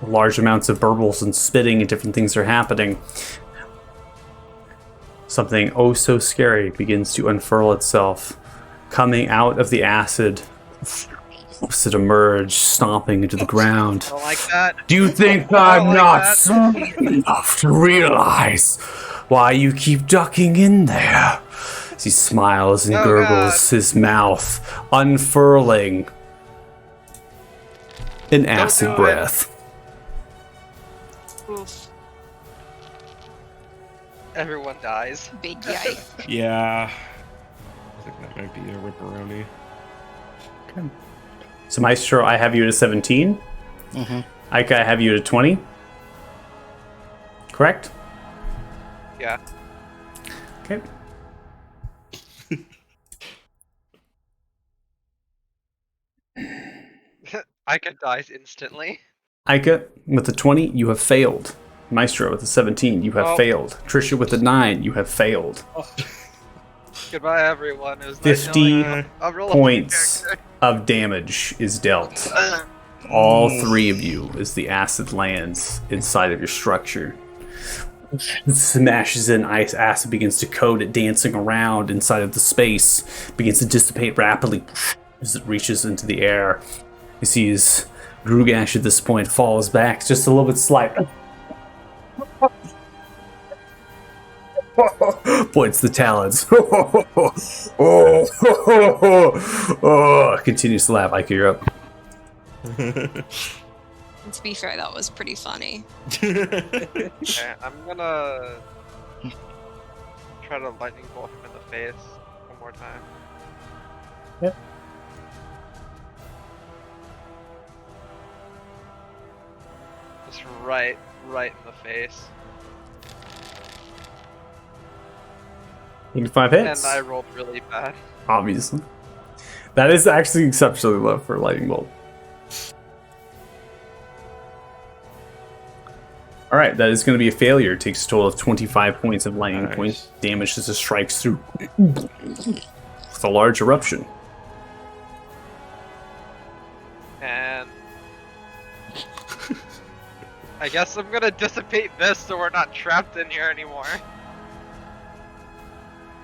Large amounts of burbles and spitting and different things are happening. Something oh so scary begins to unfurl itself, coming out of the acid. To emerge, stomping into the ground. I don't like that. Do you think I I'm don't like not that. smart enough to realize why you keep ducking in there? As he smiles and Oh, gurgles, God. his mouth unfurling in acid do it. breath. Oof. Everyone dies. Big yike. Yeah. I think that might be a ripperoni. So Maestro, I have you at a 17. Mm-hmm. Ika, I have you at a 20. Correct? Yeah. Okay. Ika dies instantly. Ika, with a 20, you have failed. Maestro, with a 17, you have Oh. failed. Trisha, with a 9, you have failed. Goodbye, everyone. It was 50 nice knowing a real points character. of damage is dealt. All 3 of you as the acid lands inside of your structure. Smashes in ice, acid begins to coat it, dancing around inside of the space, begins to dissipate rapidly as it reaches into the air. You see as Grugash at this point falls back just a little bit slight. Points the talons. Continues to laugh. Ika, you're up. To be fair, that was pretty funny. Okay, I'm gonna try to lightning bolt him in the face one more time. Yep. Just right in the face. 5 hits. And I rolled really bad. Obviously. That is actually exceptionally low for a lightning bolt. Alright, that is going to be a failure. It takes a total of 25 points of lightning points damage as it strikes through with a large eruption. And I guess I'm gonna dissipate this so we're not trapped in here anymore.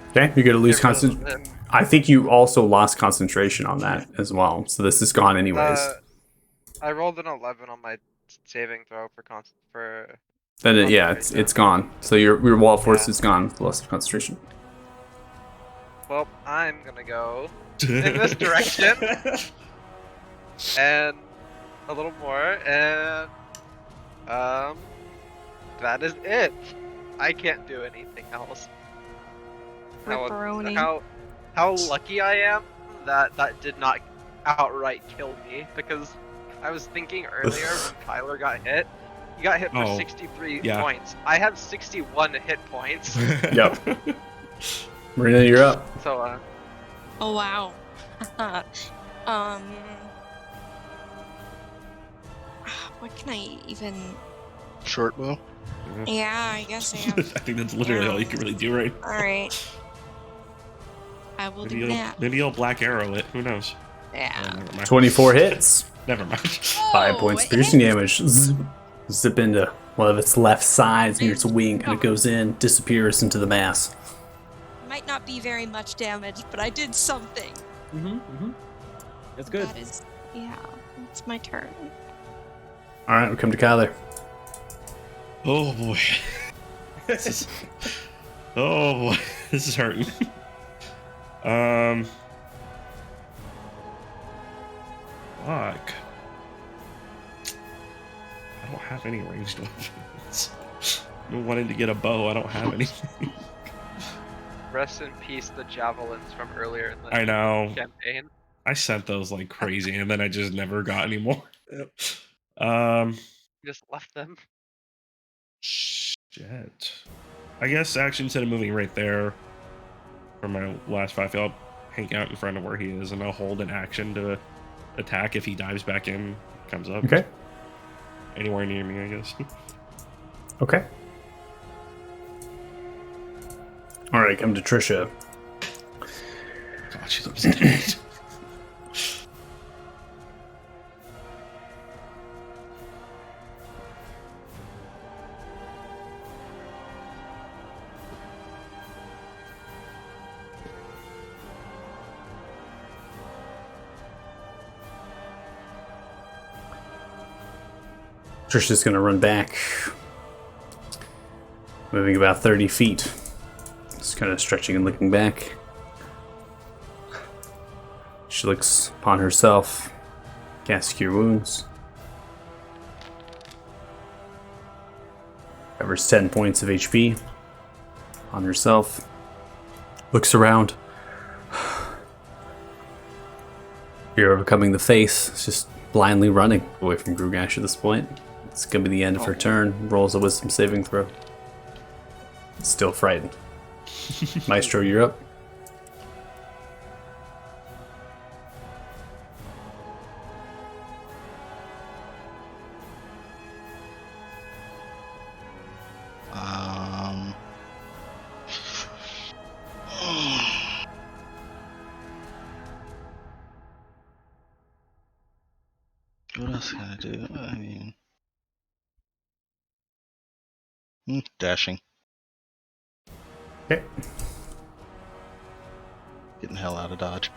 Okay, you're going to lose Get rid of concentration. them. I think you also lost concentration on that as well. So this is gone anyways. I rolled an 11 on my saving throw for Then yeah, concentration. it's gone. So your wall force Yeah. is gone with loss of concentration. Well, I'm gonna go in this direction and a little more, and that is it. I can't do anything else. Ripperoni. How lucky I am that did not outright kill me, because I was thinking earlier when Kyler got hit, he got hit for Oh, 63 yeah. points. I have 61 hit points, Yep. Marina, you're up. so Oh wow. What can I even? Short bow. Yeah, I guess I I have. think that's literally all you can really do, right? All right. I will Maybe do you'll, that. maybe you'll black arrow it. Who knows? Yeah. Never mind. 24 hits. Never mind. 5 points piercing damage. Zip into one of its left sides near its wing, and it goes in, disappears into the mass. Might not be very much damage, but I did something. That's good. That is, yeah. It's my turn. All right, we come to Kyler. Oh boy. This is. Oh boy, this is hurting. Fuck. I don't have any ranged weapons. I wanted to get a bow. I don't have any. rest in peace the javelins from earlier in the I know. campaign. I sent those like crazy, and then I just never got any more. Just left them. Shit. I guess actually instead of moving right there for my last 5, I'll hang out in front of where he is, and I'll hold an action to attack if he dives back in, comes up. Okay. Anywhere near me, I guess. Okay. All right, come to Trisha. God, she's upset. Trisha's gonna run back, moving about 30 feet. Just kind of stretching and looking back. She looks upon herself. Cast Cure Wounds. Covers 10 points of HP on herself. Looks around. You're overcoming the face. It's just blindly running away from Grugash at this point. It's gonna be the end of her turn. Rolls a wisdom saving throw. Still frightened. Maestro, you're up. What else can I do? I mean, dashing. Okay. Getting the hell out of Dodge.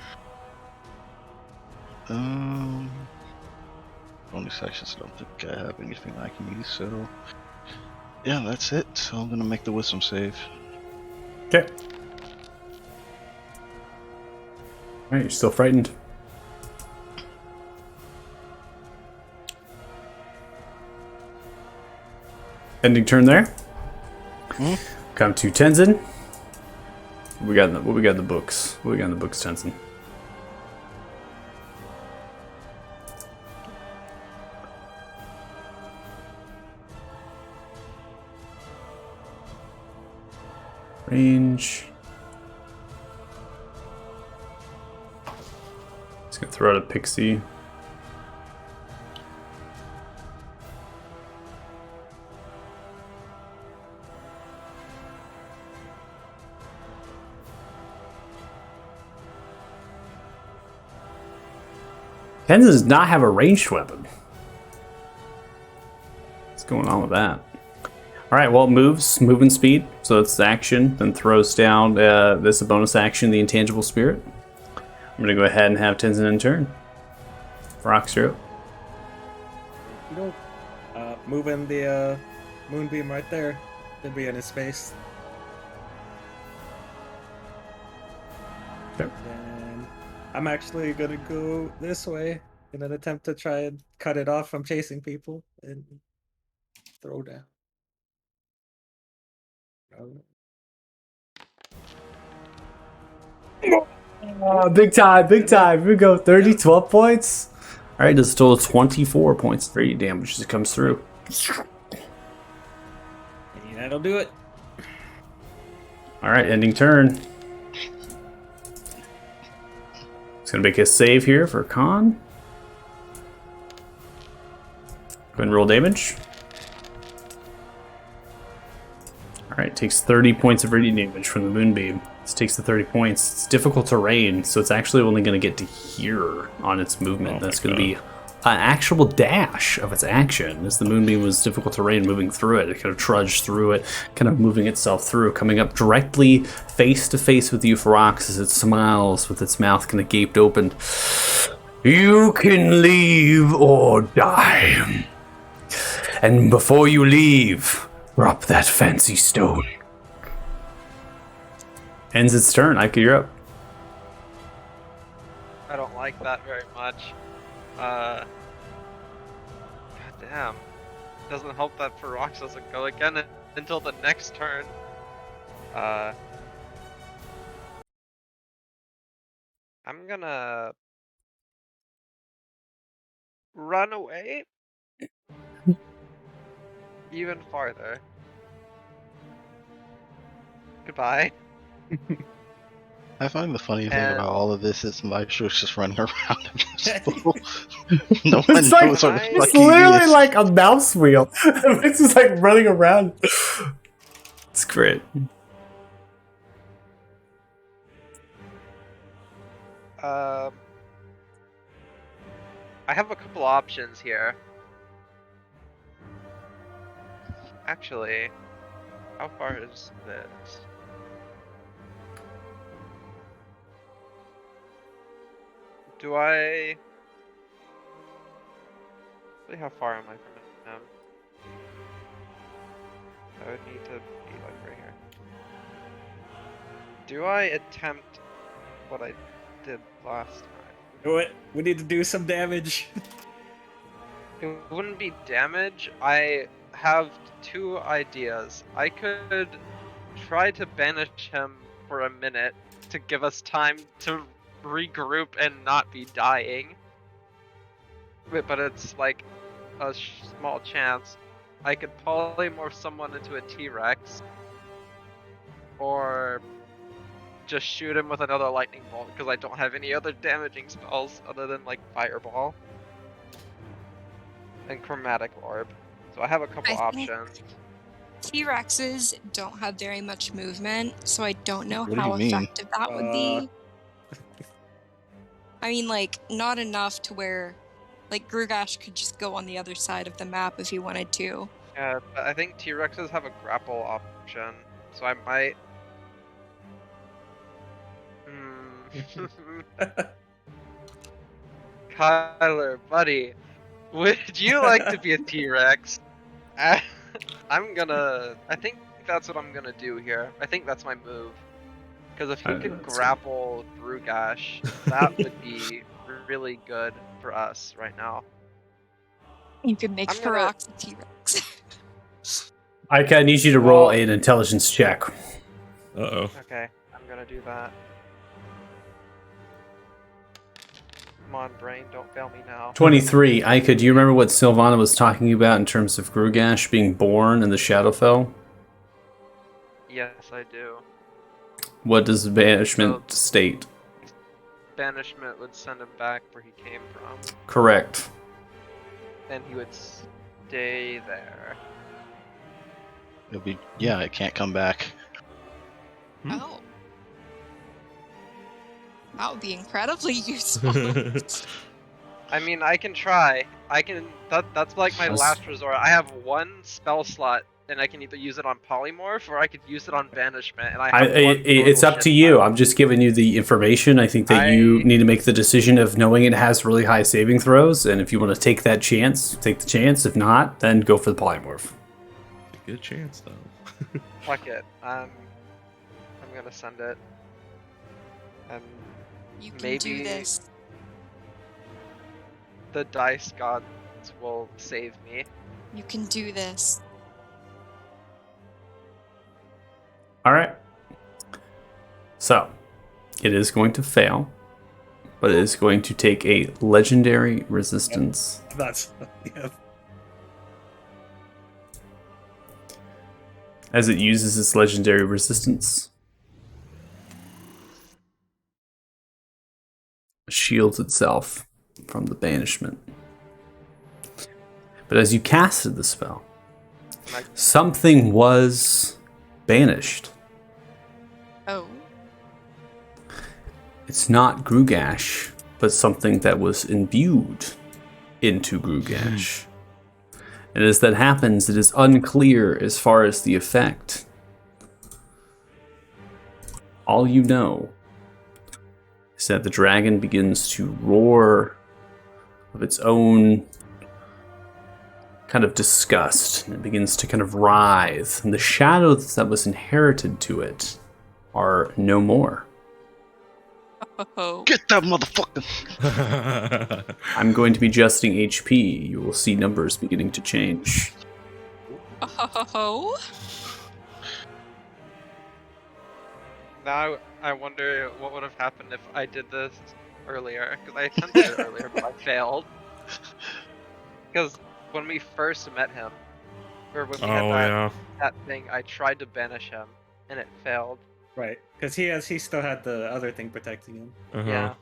Bonus actions, I don't think I have anything I can use, so yeah, that's it. So I'm gonna make the wisdom save. Okay. Alright, you're still frightened. Ending turn there. Come to Tenzin. What we got in the books? What we got in the books, Tenzin? Range. Just gonna throw out a pixie. Tenzin does not have a ranged weapon. What's going on with that? Alright, well, it moves, movement speed, so it's action, then throws down this is a bonus action, the Intangible Spirit. I'm gonna go ahead and have Tenzin in turn. Rock's you're up. Moving the moonbeam right there. Should be in his space. Okay. And I'm actually gonna go this way in an attempt to try and cut it off from chasing people and throw down. Oh, big time. Here we go. 30, 12 points. Alright, does a total of 24 points of radiant damage as it comes through. And that'll do it. Alright, ending turn. It's gonna make a save here for Khan. Go ahead and roll damage. Alright, takes 30 points of radiant damage from the moonbeam. This takes the 30 points. It's difficult terrain, so it's actually only going to get to here on its movement. That's going to be an actual dash of its action. As the moonbeam was difficult terrain moving through it, it kind of trudged through it, kind of moving itself through, coming up directly face to face with you, Ferox, as it smiles with its mouth kind of gaped open. You can leave or die. And before you leave, drop that fancy stone. Ends its turn. Ika, you're up. I don't like that very much. God damn. Doesn't help that Ferox doesn't go again until the next turn. I'm gonna run away even farther. Goodbye. I find the funny thing And- about all of this is Maestro's just running around in this little... no one It's like- knows what the it's fuck It's he literally is. like a mouse wheel. It's just like running around. It's great. I have a couple options here. Actually, how far is this? Do I... Really, how far am I from him? I would need to be like right here. Do I attempt what I did last time? Do it. We need to do some damage. It wouldn't be damage. I have two ideas. I could try to banish him for a minute to give us time to regroup and not be dying. But it's like a small chance. I could polymorph someone into a T-Rex. Or just shoot him with another lightning bolt because I don't have any other damaging spells other than like Fireball and Chromatic Orb. So I have a couple I think options. T-Rexes don't have very much movement, so I don't know What do how you mean? effective that would be. I mean, like, not enough to where, like, Grugash could just go on the other side of the map if he wanted to. Yeah, but I think T-Rexes have a grapple option, so I might. Kyler, buddy, would you like to be a T-Rex? I think that's what I'm gonna do here. I think that's my move. Because if he could grapple Grugash, that would be really good for us right now. You could make I'm gonna- Ferox a T-Rex. I need you to roll an intelligence check. Uh-oh. Okay, I'm gonna do that. Come on, brain, don't fail me now. 23. Ika, do you remember what Sylvana was talking about in terms of Grugash being born in the Shadowfell? Yes, I do. What does the banishment state? Banishment would send him back where he came from, Correct. and he would stay there. It'll be it can't come back. Oh. That would be incredibly useful. I mean, I can try. That's like my last resort. I have one spell slot, and I can either use it on polymorph or I could use it on banishment. And It's up to you. I'm just giving you the information. I think that you need to make the decision of knowing it has really high saving throws, and if you want to take that chance, take the chance. If not, then go for the polymorph. A good chance, though. Fuck it. I'm gonna send it. And You can maybe do this. the dice gods will save me. You can do this. All right. So, it is going to fail, but it is going to take a legendary resistance. That's As it uses its legendary resistance, shields itself from the banishment. But as you casted the spell, something was banished. Oh. It's not Grugash, but something that was imbued into Grugash. And as that happens, it is unclear as far as the effect. All you know is that the dragon begins to roar of its own kind of disgust, and it begins to kind of writhe, and the shadows that was inherited to it are no more. Oh. Get that motherfucker! I'm going to be adjusting HP. You will see numbers beginning to change. Oh. Now I wonder what would have happened if I did this earlier, because I attempted it earlier, but I failed. Because when we first met him, or when we had that thing, I tried to banish him, and it failed. right, because he still had the other thing protecting him. Yeah.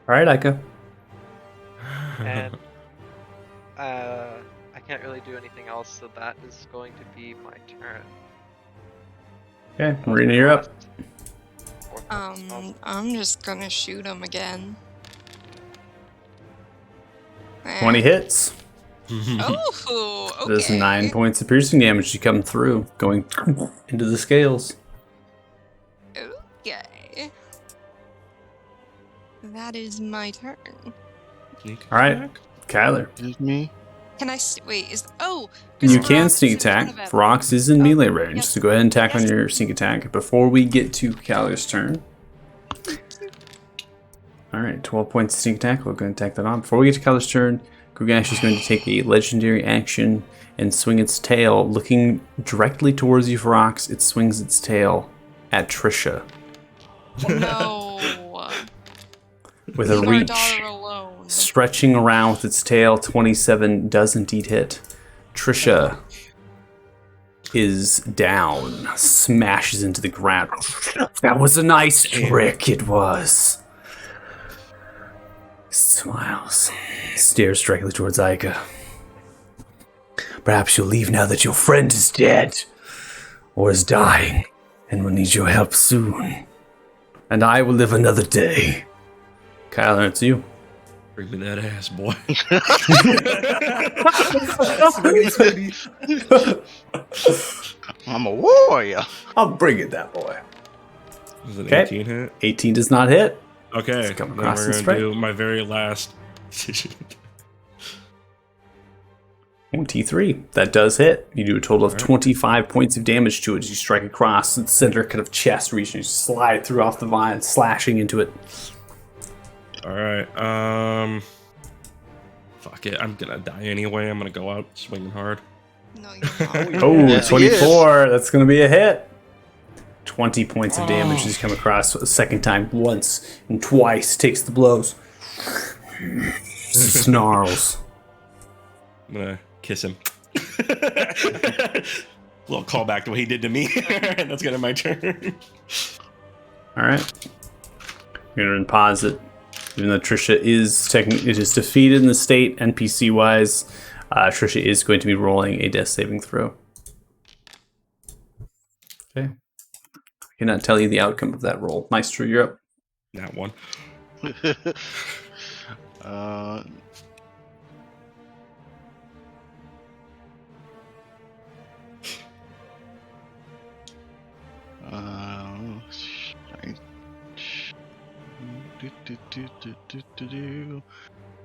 All right, Ika. And I can't really do anything else, so that is going to be my turn. Okay, Marina, you're up. I'm just gonna shoot him again. 20 hits. Oh, okay. There's 9 points of piercing damage to come through, going into the scales. Okay. That is my turn. All right, Kyler. Excuse me. Can I wait? You Christopher can Rox sneak is in front attack. of him. Ferox is in Oh, melee range, yes. so go ahead and attack on Yes. your sneak attack. Before we get to Caller's turn. Alright, 12 points of sneak attack. We're going to attack that on. Before we get to Caller's turn, Grugash is going to take a legendary action and swing its tail. Looking directly towards you, Ferox, it swings its tail at Trisha. No. With a Leave our reach. daughter alone. Stretching around with its tail, 27 does indeed hit. Trisha is down, smashes into the ground. That was a nice trick, it was. Smiles, stares directly towards Aika. Perhaps you'll leave now that your friend is dead, or is dying, and will need your help soon. And I will live another day. Kyler, it's you. Bring me that ass, boy. I'm a warrior. I'll bring it, that boy. Is it Okay. 18 hit? 18 does not hit. Okay, Let's then come we're across and gonna strike. do my very last. T3. That does hit. You do a total of 25 points of damage to it as you strike across its center kind of chest region. You slide through off the vine, slashing into it. All right. Fuck it. I'm gonna die anyway. I'm gonna go out swinging hard. No, you're not. Oh, Yes, he 24. That's going to be a hit. 20 points of damage as you come across a second time. Once and twice. Takes the blows. Snarls. I'm gonna kiss him. Little callback to what he did to me. And that's gonna be my turn. All right. We're going to pause it. Even though Trisha is defeated in the state, NPC wise, Trisha is going to be rolling a death saving throw. Okay. I cannot tell you the outcome of that roll. Maestro, you're up. That one. uh,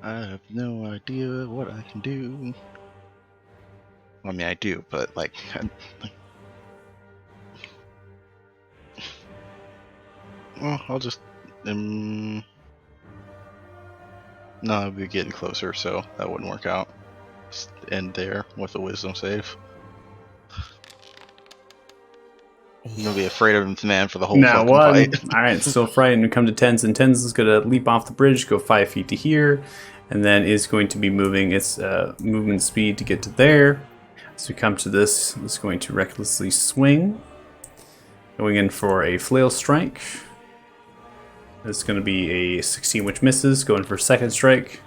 I have no idea what I can do. I mean, I do, but like, well, I'll just no, I'll be getting closer, so that wouldn't work out. Just end there with a wisdom save. I'm gonna be afraid of this man for the whole Now fucking one. fight. All right, still frightened. We come to Tens, and Tens is going to leap off the bridge, go 5 feet to here, and then is going to be moving its movement speed to get to there. As we come to this, it's going to recklessly swing, going in for a flail strike. It's going to be a 16, which misses. Going for a second strike.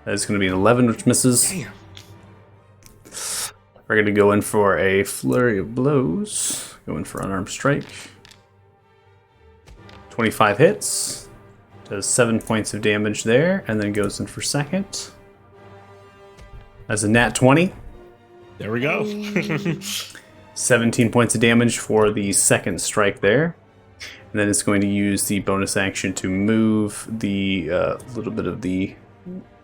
That's going to be an 11, which misses. Damn. We're going to go in for a flurry of blows. Going for unarmed strike. 25 hits. Does 7 points of damage there, and then goes in for second. As a nat 20. There we go. 17 points of damage for the second strike there. And then it's going to use the bonus action to move the little bit of the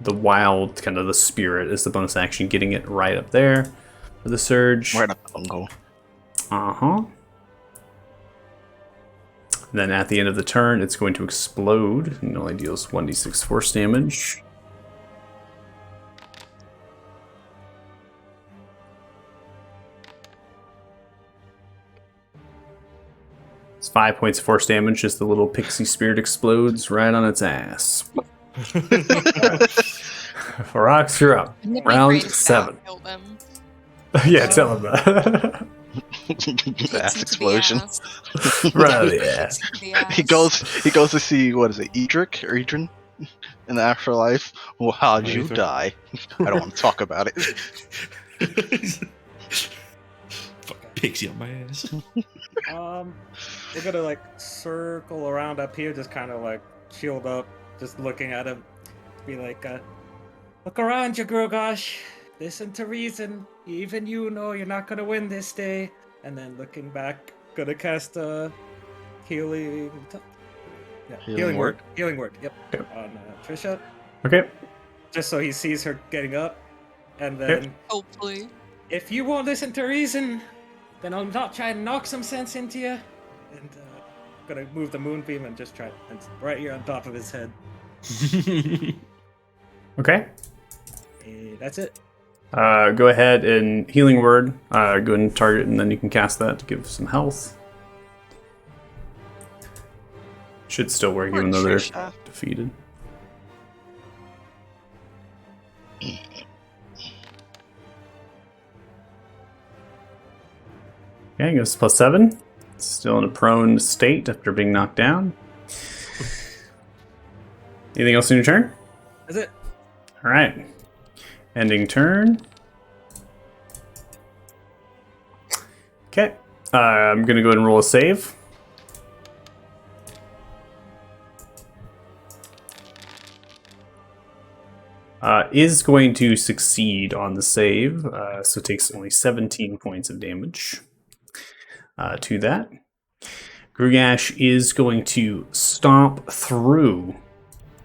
wild, kind of the spirit as the bonus action, getting it right up there for the surge. Right up the bungo. Uh-huh. Then at the end of the turn, it's going to explode and only deals 1d6 force damage. It's 5 points of force damage as the little pixie spirit explodes right on its ass. Ferox, you're up. Wouldn't it be Round great if Sal 7. killed him? Yeah, tell him that. Takes Ass him to the explosion. ass. Right, yeah. Takes him to the ass. He goes to see, what is it, Edric or Edrin in the afterlife. Well, how'd you Ethan. die? I don't want to talk about it. Fucking pixie on my ass. We're gonna like circle around up here, just kind of like shield up, just looking at him. Be like, look around you, Grogosh. Listen to reason. Even you know you're not gonna win this day. And then looking back, gonna cast a healing. Healing word? Healing word. Yep. Yep. On Trisha, Okay. just so he sees her getting up. And then, Hopefully. if you won't listen to reason, then I'll not try and knock some sense into you. And I'm gonna move the moonbeam and just try and right here on top of his head. Okay. That's it. Go ahead and healing word. Go ahead and target, and then you can cast that to give some health. Should still work even though they're defeated. Okay, goes +7. Still in a prone state after being knocked down. Anything else in your turn? That's it. All right. Ending turn. Okay. I'm going to go ahead and roll a save. Is going to succeed on the save, so takes only 17 points of damage to that. Grugash is going to stomp through.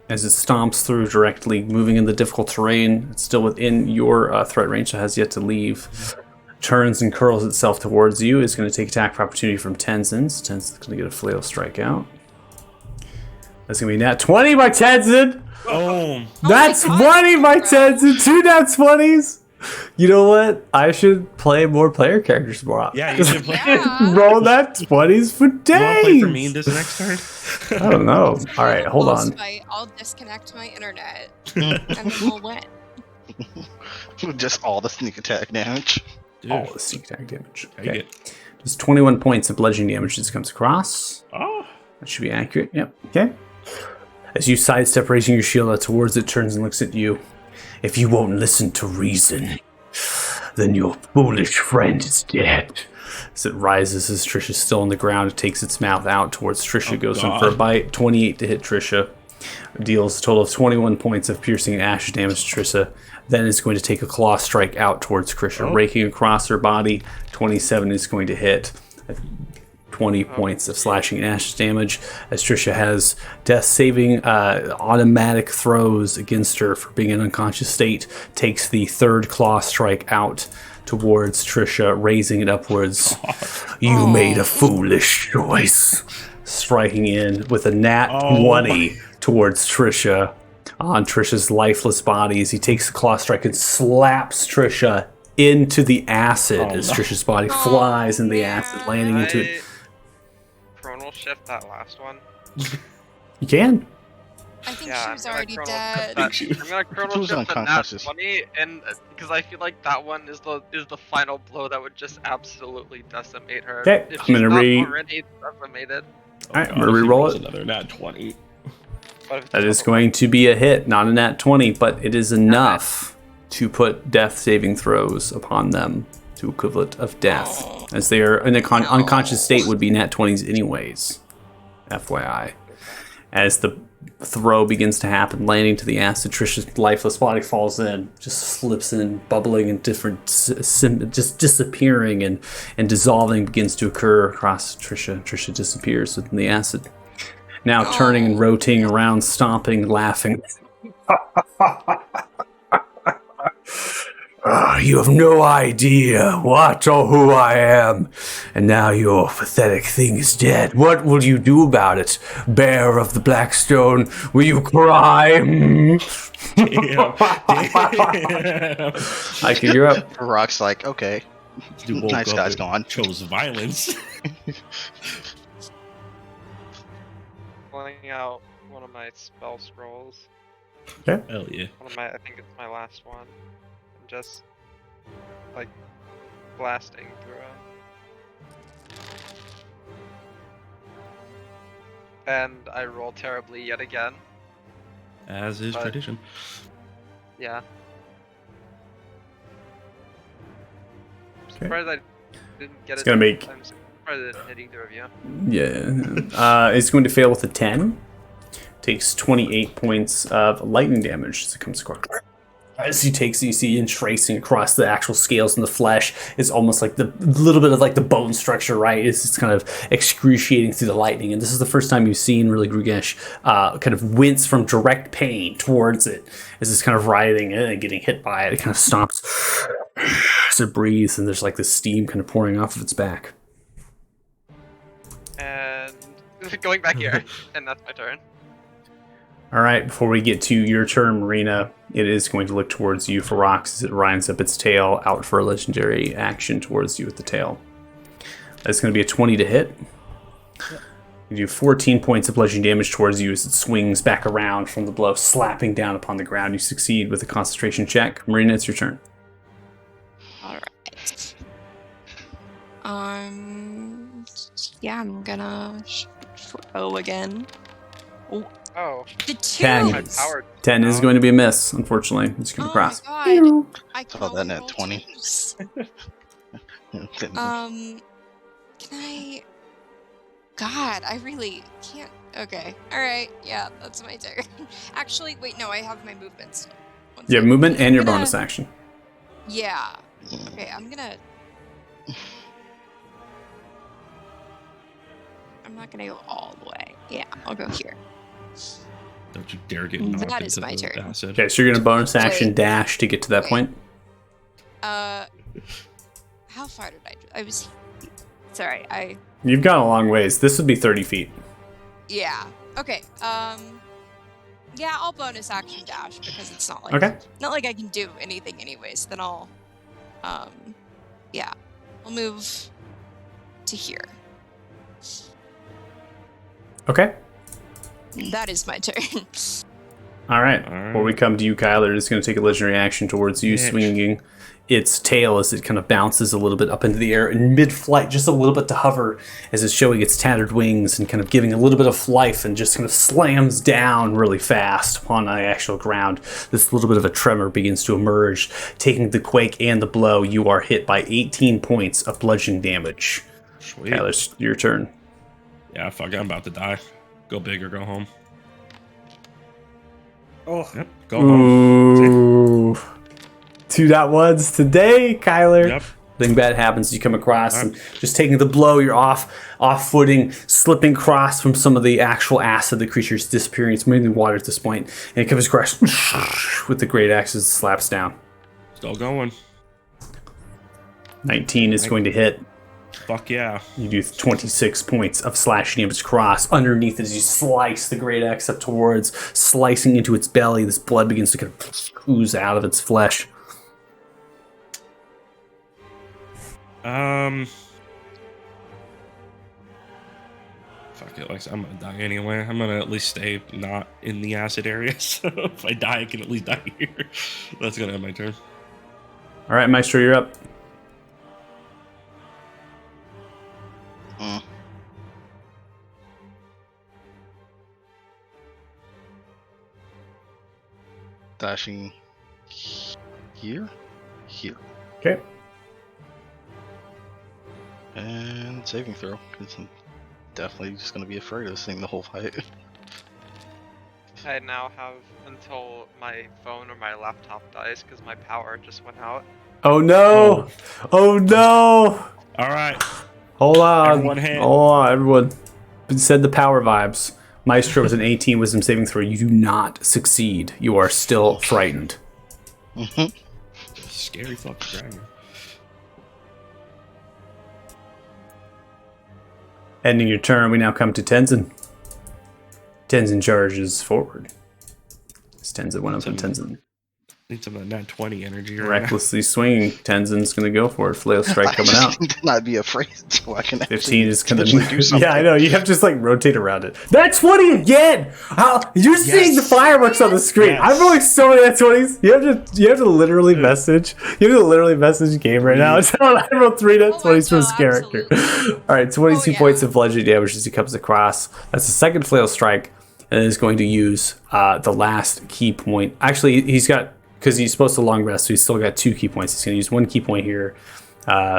As it stomps through directly, moving in the difficult terrain, it's still within your threat range, so has yet to leave. Turns and curls itself towards you. It's going to take attack for opportunity from Tenzin. Tenzin's going to get a flail strike out. That's going to be nat 20 by Tenzin! Oh, That's 20 by Tenzin! 2 nat 20s! You know what? I should play more player characters more. yeah, you should play. Yeah. Roll that 20s for You want to play days! for me this next turn? I don't know. All right, hold Boss on. fight, I'll disconnect my internet and then we'll win. Just all the sneak attack damage. Dude, All the sneak attack damage. take Okay. it. Just 21 points of bludgeoning damage as it comes across. Oh, That should be accurate. Yep. Okay. As you sidestep, raising your shield out towards it, turns and looks at you. If you won't listen to reason, then your foolish friend is dead. As it rises, as Trisha's still on the ground, it takes its mouth out towards Trisha, goes in for a bite. 28 to hit Trisha. Deals a total of 21 points of piercing and ashes damage to Trisha. Then is going to take a claw strike out towards Trisha, raking across her body. 27 is going to hit. 20 points of slashing and ashes damage, as Trisha has death saving automatic throws against her for being in an unconscious state. Takes the third claw strike out towards Trisha, raising it upwards. You made a foolish choice. Striking in with a nat 20 towards Trisha on Trisha's lifeless body as he takes the claw strike and slaps Trisha into the acid as Trisha's body flies in the acid, landing into it. Chronal shift that last one. You can. I think Yeah, she was I'm gonna already chronal dead. shift that. I'm gonna chronal She was shift the nat unconscious. 20, and because I feel like that one is the final blow that would just absolutely decimate her. Okay, If I'm she's gonna not re- already decimated. Alright, I'm God, gonna if he reroll rolls it. Another nat 20. But if it's That is double- going to be a hit, not a nat 20, but it is enough to put death saving throws upon them to equivalent of death, as they are in a unconscious state would be nat 20s anyways. FYI. As the throw begins to happen, landing to the acid, Trisha's lifeless body falls in, just slips in, bubbling and different, just disappearing and dissolving begins to occur across Trisha. Trisha disappears within the acid. Now turning and rotating around, stomping, laughing. You have no idea what or who I am, and now your pathetic thing is dead. What will you do about it, bearer of the Blackstone? Will you cry? Damn. Ike, you're up. Rock's like, okay, Dude woke nice up guy's and gone. Chose violence. pulling out one of my spell scrolls. Hell yeah. One of my, I think it's my last one. I'm just like blasting through it. And I roll terribly yet again. As is But- tradition. Yeah. I'm Okay. surprised I didn't get It's it. gonna make- I'm surprised I didn't hit either of you. Yeah. It's going to fail with a 10. Takes 28 points of lightning damage as it comes across. As he takes it, you see in tracing across the actual scales and the flesh. It's almost like the little bit of like the bone structure, right? It's kind of excruciating through the lightning. And this is the first time you've seen really Grugesh kind of wince from direct pain towards it as it's kind of writhing and getting hit by it. It kind of stops as it breathes, and there's like this steam kind of pouring off of its back. And going back here, and that's my turn. All right, before we get to your turn, Marina, it is going to look towards you for rocks as it winds up its tail out for a legendary action towards you with the tail. That's going to be a 20 to hit. You do 14 points of bludgeoning damage towards you as it swings back around from the blow, slapping down upon the ground. You succeed with a concentration check. Marina, it's your turn. All right. Yeah, I'm gonna throw again. Oh, The 10. my twos! power. 10 is going to be a miss, unfortunately. It's going to cross. My god. I can Saw that only net roll 20. twos. Didn't- Can I? God, I really can't. Okay. All right. Yeah, that's my turn. Actually, wait. No, I have my movements. One You have second. movement and your I'm gonna- bonus action. Yeah. Okay, I'm not gonna go all the way. Yeah, I'll go here. Don't you dare get knocked That into is my the turn. acid. Okay, so you're going to bonus action Wait. dash to get to that Wait. point. How far did I was. Sorry, You've gone a long ways. This would be 30 feet. Yeah. Okay. Yeah, I'll bonus action dash because it's not like Okay. not like I can do anything anyways. Then I'll yeah. I'll move to here. Okay. That is my turn. All right. All right. Before we come to you, Kyler, it's going to take a legendary action towards you, Bitch. swinging its tail as it kind of bounces a little bit up into the air in mid-flight, just a little bit to hover as it's showing its tattered wings and kind of giving a little bit of life, and just kind of slams down really fast upon the actual ground. This little bit of a tremor begins to emerge, taking the quake and the blow. You are hit by 18 points of bludgeoning damage. Sweet. Kyler, it's your turn. Yeah, fuck, I'm about to die. Go big or go home. Oh, Yep, go home. Ooh. 2.1s today, Kyler. Yep. Something bad happens. You come across Alright. and just taking the blow, you're off footing, slipping across from some of the actual acid. The creature's disappearing. It's mainly water at this point, and it comes across with the great axe as it slaps down. Still going. 19 is going to hit. Fuck yeah. You do 26 points of slashing damage across. Underneath, as you slice the great axe up towards, slicing into its belly, this blood begins to kind of ooze out of its flesh. Fuck it, like I'm gonna die anyway. I'm gonna at least stay not in the acid area. So if I die, I can at least die here. That's gonna end my turn. All right, Maestro, you're up. Dashing here. Okay. And saving throw, because I'm definitely just going to be afraid of this thing the whole fight. I now have until my phone or my laptop dies because my power just went out. Oh no! Oh no! All right. Hold on. Everyone hit. Hold on, everyone. Said the power vibes. Maestro with an 18 wisdom saving throw. You do not succeed. You are still frightened. Scary fucking dragon. Ending your turn, we now come to Tenzin. Tenzin charges forward. It's Tenzin went up and Tenzin. Need some of that nat 20 energy right Recklessly swinging. Tenzin's going to go for it. Flail strike coming out. I should not be afraid so I can 15 is going potentially do to... something. Yeah, I know. You have to just like rotate around it. That's 20 again! You're seeing the fireworks on the screen. Yes. I'm rolling so many nat 20s. You have to literally message. You have to literally message game right now. I rolled 3 nat 20s for this God, character. absolutely. All right, 22 yeah. points of bludgeoning damage as he comes across. That's the second flail strike, and is going to use the last key point. Actually, he's got, because he's supposed to long rest, so he's still got 2 key points. He's going to use 1 key point here.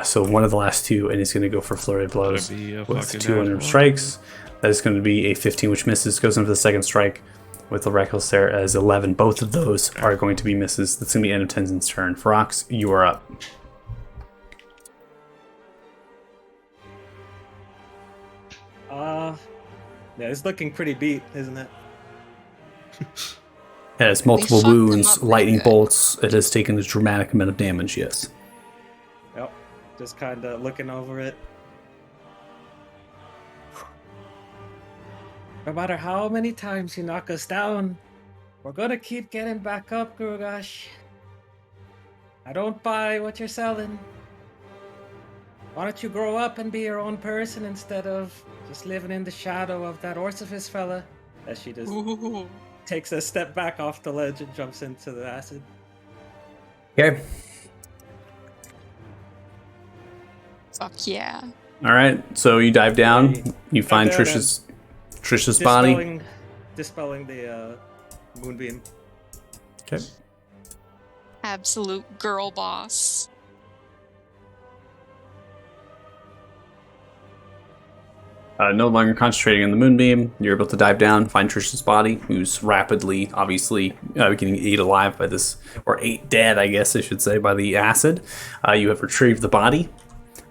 So one of the last 2, and he's going to go for flurry of blows Be a with fucking 200 natural. strikes. That is going to be a 15, which misses. Goes in for the second strike. with the reckless there as 11. Both of those are going to be misses. That's going to be end of Tenzin's turn. Ferox, you are up. Yeah, it's looking pretty beat, isn't it? It has multiple fucked him wounds, up pretty lightning good. bolts. It has taken a dramatic amount of damage, yes. Yep. Just kind of looking over it. No matter how many times you knock us down, we're gonna keep getting back up, Grugash. I don't buy what you're selling. Why don't you grow up and be your own person instead of just living in the shadow of that Orsifice fella? As she just Ooh. takes a step back off the ledge and jumps into the acid. Okay. Fuck yeah. All right. So you dive down. You find down Trish's body. Dispelling the moonbeam. Okay. Absolute girl boss. No longer concentrating on the moonbeam, you're able to dive down, find Trish's body, who's rapidly, obviously, getting ate alive by this, or ate dead, I guess I should say, by the acid. You have retrieved the body.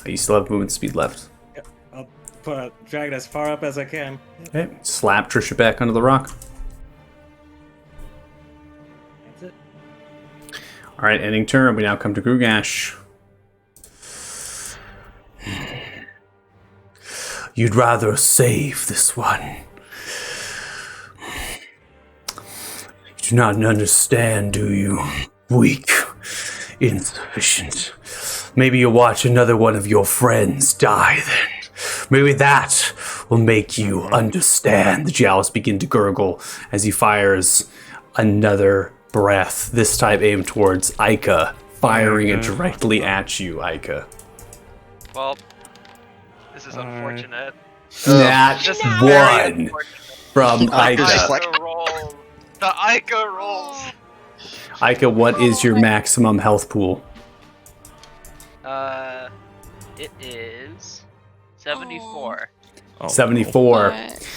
You still have movement speed left. Yep. I'll drag it as far up as I can. Okay. Slap Trisha back onto the rock. That's it. All right, ending turn. We now come to Grugash. You'd rather save this one. You do not understand, do you? Weak, insufficient. Maybe you'll watch another one of your friends die then. Maybe that will make you understand. The Jowls begin to gurgle as he fires another breath, this time aimed towards Aika, firing it directly at you, Aika. Well, this is unfortunate. Nat Just one very unfortunate. from Aika. Ica rolls. The Ica rolls. Aika, what is your maximum health pool? It is 74. Oh, 74. But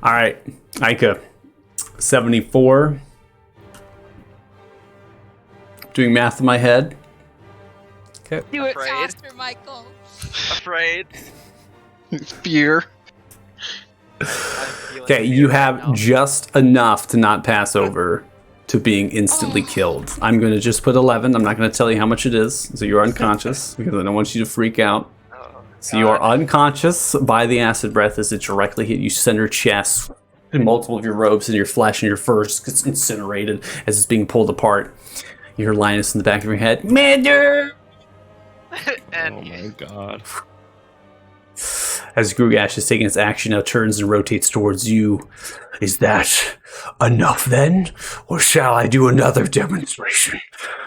All right, Aika, 74. Doing math in my head. Okay. do it Afraid. faster, Michael. Afraid. Fear. I'm feeling Okay, weird you right have now. just enough to not pass over to being instantly killed. I'm going to just put 11. I'm not going to tell you how much it is, so you're unconscious, because I don't want you to freak out. Oh, So you are God. unconscious by the acid breath as it directly hit you center chest. And multiple of your robes and your flesh and your fur just gets incinerated as it's being pulled apart. You hear Linus in the back of your head, Mander! And Oh my god. As Grugash is taking its action, now turns and rotates towards you. Is that enough then? Or shall I do another demonstration?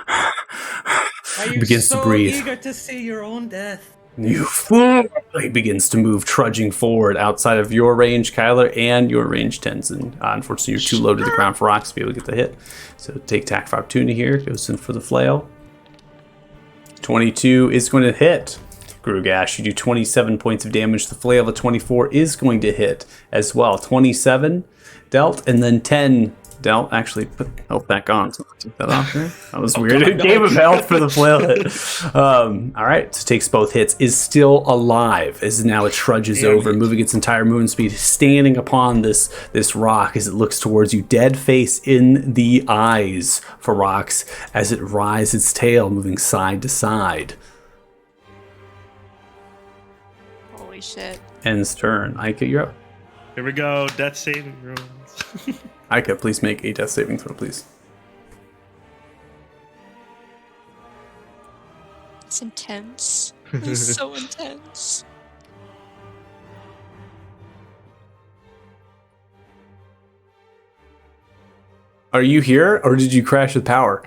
Are you Begins so to breathe. eager to see your own death? You fool! He begins to move, trudging forward outside of your range, Kyler, and your range, Tenzin. Unfortunately, you're too low to the ground for rocks to be able to get the hit. So take attack of opportunity here. Goes in for the flail. 22 is going to hit. Grugash, you do 27 points of damage. The flail of a 24 is going to hit as well. 27 dealt, and then 10 dealt. Actually, put health back on. So I took that off there. That was weird. It gave him health for the flail hit. All right, so takes both hits. Is still alive as now it trudges over, moving its entire movement speed, standing upon this rock as it looks towards you. Dead face in the eyes for rocks as it rises its tail, moving side to side. Holy shit. Ends turn. Aika, you're up. Here we go. Death saving rules. Aika, please make a death saving throw, please. It's intense. It's so intense. Are you here, or did you crash with power?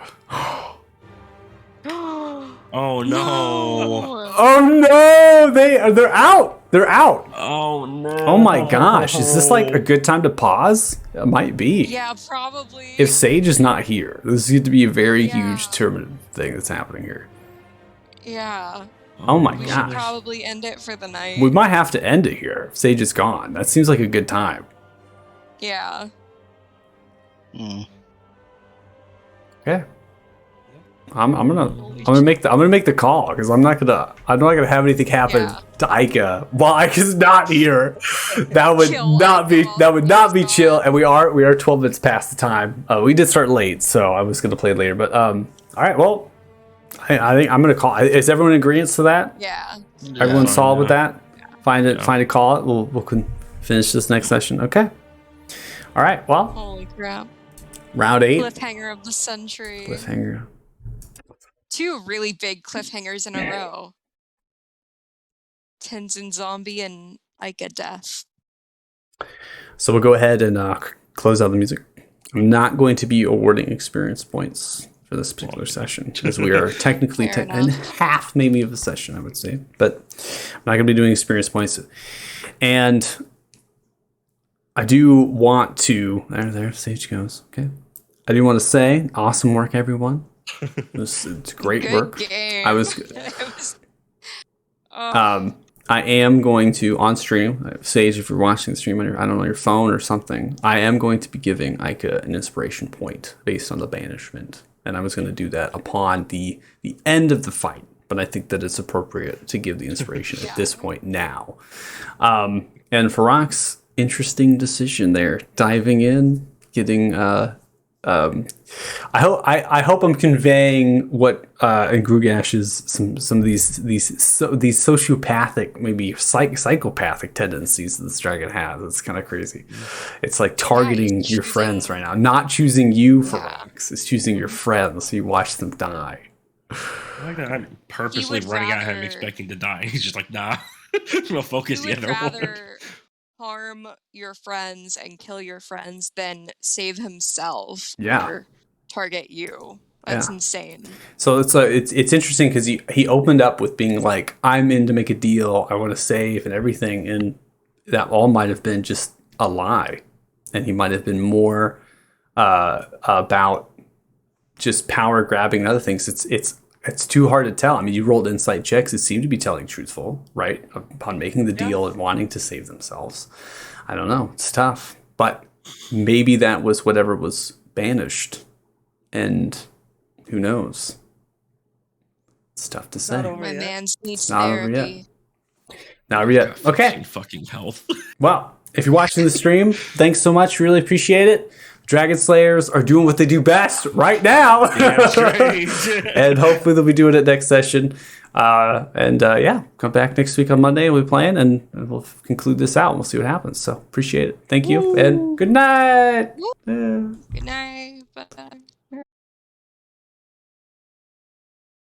Oh no. Oh no! They're out. They're out. Oh no. Oh my gosh! Is this like a good time to pause? It might be. Yeah, probably. If Sage is not here, this is going to be a very Yeah. huge tournament thing that's happening here. Yeah. Oh my We gosh! should probably end it for the night. We might have to end it here. If Sage is gone. That seems like a good time. Yeah. Mm. Okay. I'm gonna make the call because I'm not gonna have anything happen Yeah. to Ica while Ica's not here. That would Kill not be Ica while be he's chill. gone. And we are 12 minutes past the time. We did start late, so I was gonna play later. But all right, well, I think I'm gonna call. Is everyone in agreement to that? Yeah. Everyone fine, solid with yeah. that? Find it, call it. We'll finish this next session. Okay. All right. Well, Holy crap. round 8. Cliffhanger of the century. Cliffhanger. 2 really big cliffhangers in a row. Tenzin zombie and Ica death. So we'll go ahead and close out the music. I'm not going to be awarding experience points for this particular session because we are technically Fair in half maybe of the session, I would say. But I'm not going to be doing experience points. And I do want to... There, Sage goes. Okay. I do want to say, awesome work, everyone. It's great Good work. game. I was... It was- oh. I am going to, on stream, Sage, if you're watching the stream on your phone or something, I am going to be giving Ica an inspiration point based on the banishment. And I was going to do that upon the end of the fight. But I think that it's appropriate to give the inspiration at this point now. And Farak's interesting decision there. Diving in, getting... I hope I'm conveying what in Grugash's some of these sociopathic, maybe psychopathic tendencies that this dragon has. It's kind of crazy. It's like targeting he's your choosing- friends right now, not choosing you for rocks. It's choosing your friends. So you watch them die. I like that I'm purposely would running at him rather- expecting to die. He's just like, nah. I'm gonna focus You the would other one. rather harm your friends and kill your friends than save himself Yeah. or target you. That's Yeah. insane. So it's interesting because he opened up with being like, I'm in to make a deal. I want to save and everything, and that all might have been just a lie, and he might have been more about just power grabbing and other things. It's too hard to tell. I mean, you rolled insight checks. It seemed to be telling truthful, right? Upon making the deal and wanting to save themselves. I don't know. It's tough, but maybe that was whatever was banished, and who knows? It's tough to say. Not over My yet. man needs not over yet. therapy. Now, yeah. Okay. 15 fucking health. Well, if you're watching the stream, thanks so much. Really appreciate it. Dragon Slayers are doing what they do best right now. Damn straight. And hopefully they'll be doing it next session. Yeah, come back next week on Monday. We'll be playing and we'll conclude this out and we'll see what happens. So appreciate it. Thank you and good night. Good night. Bye.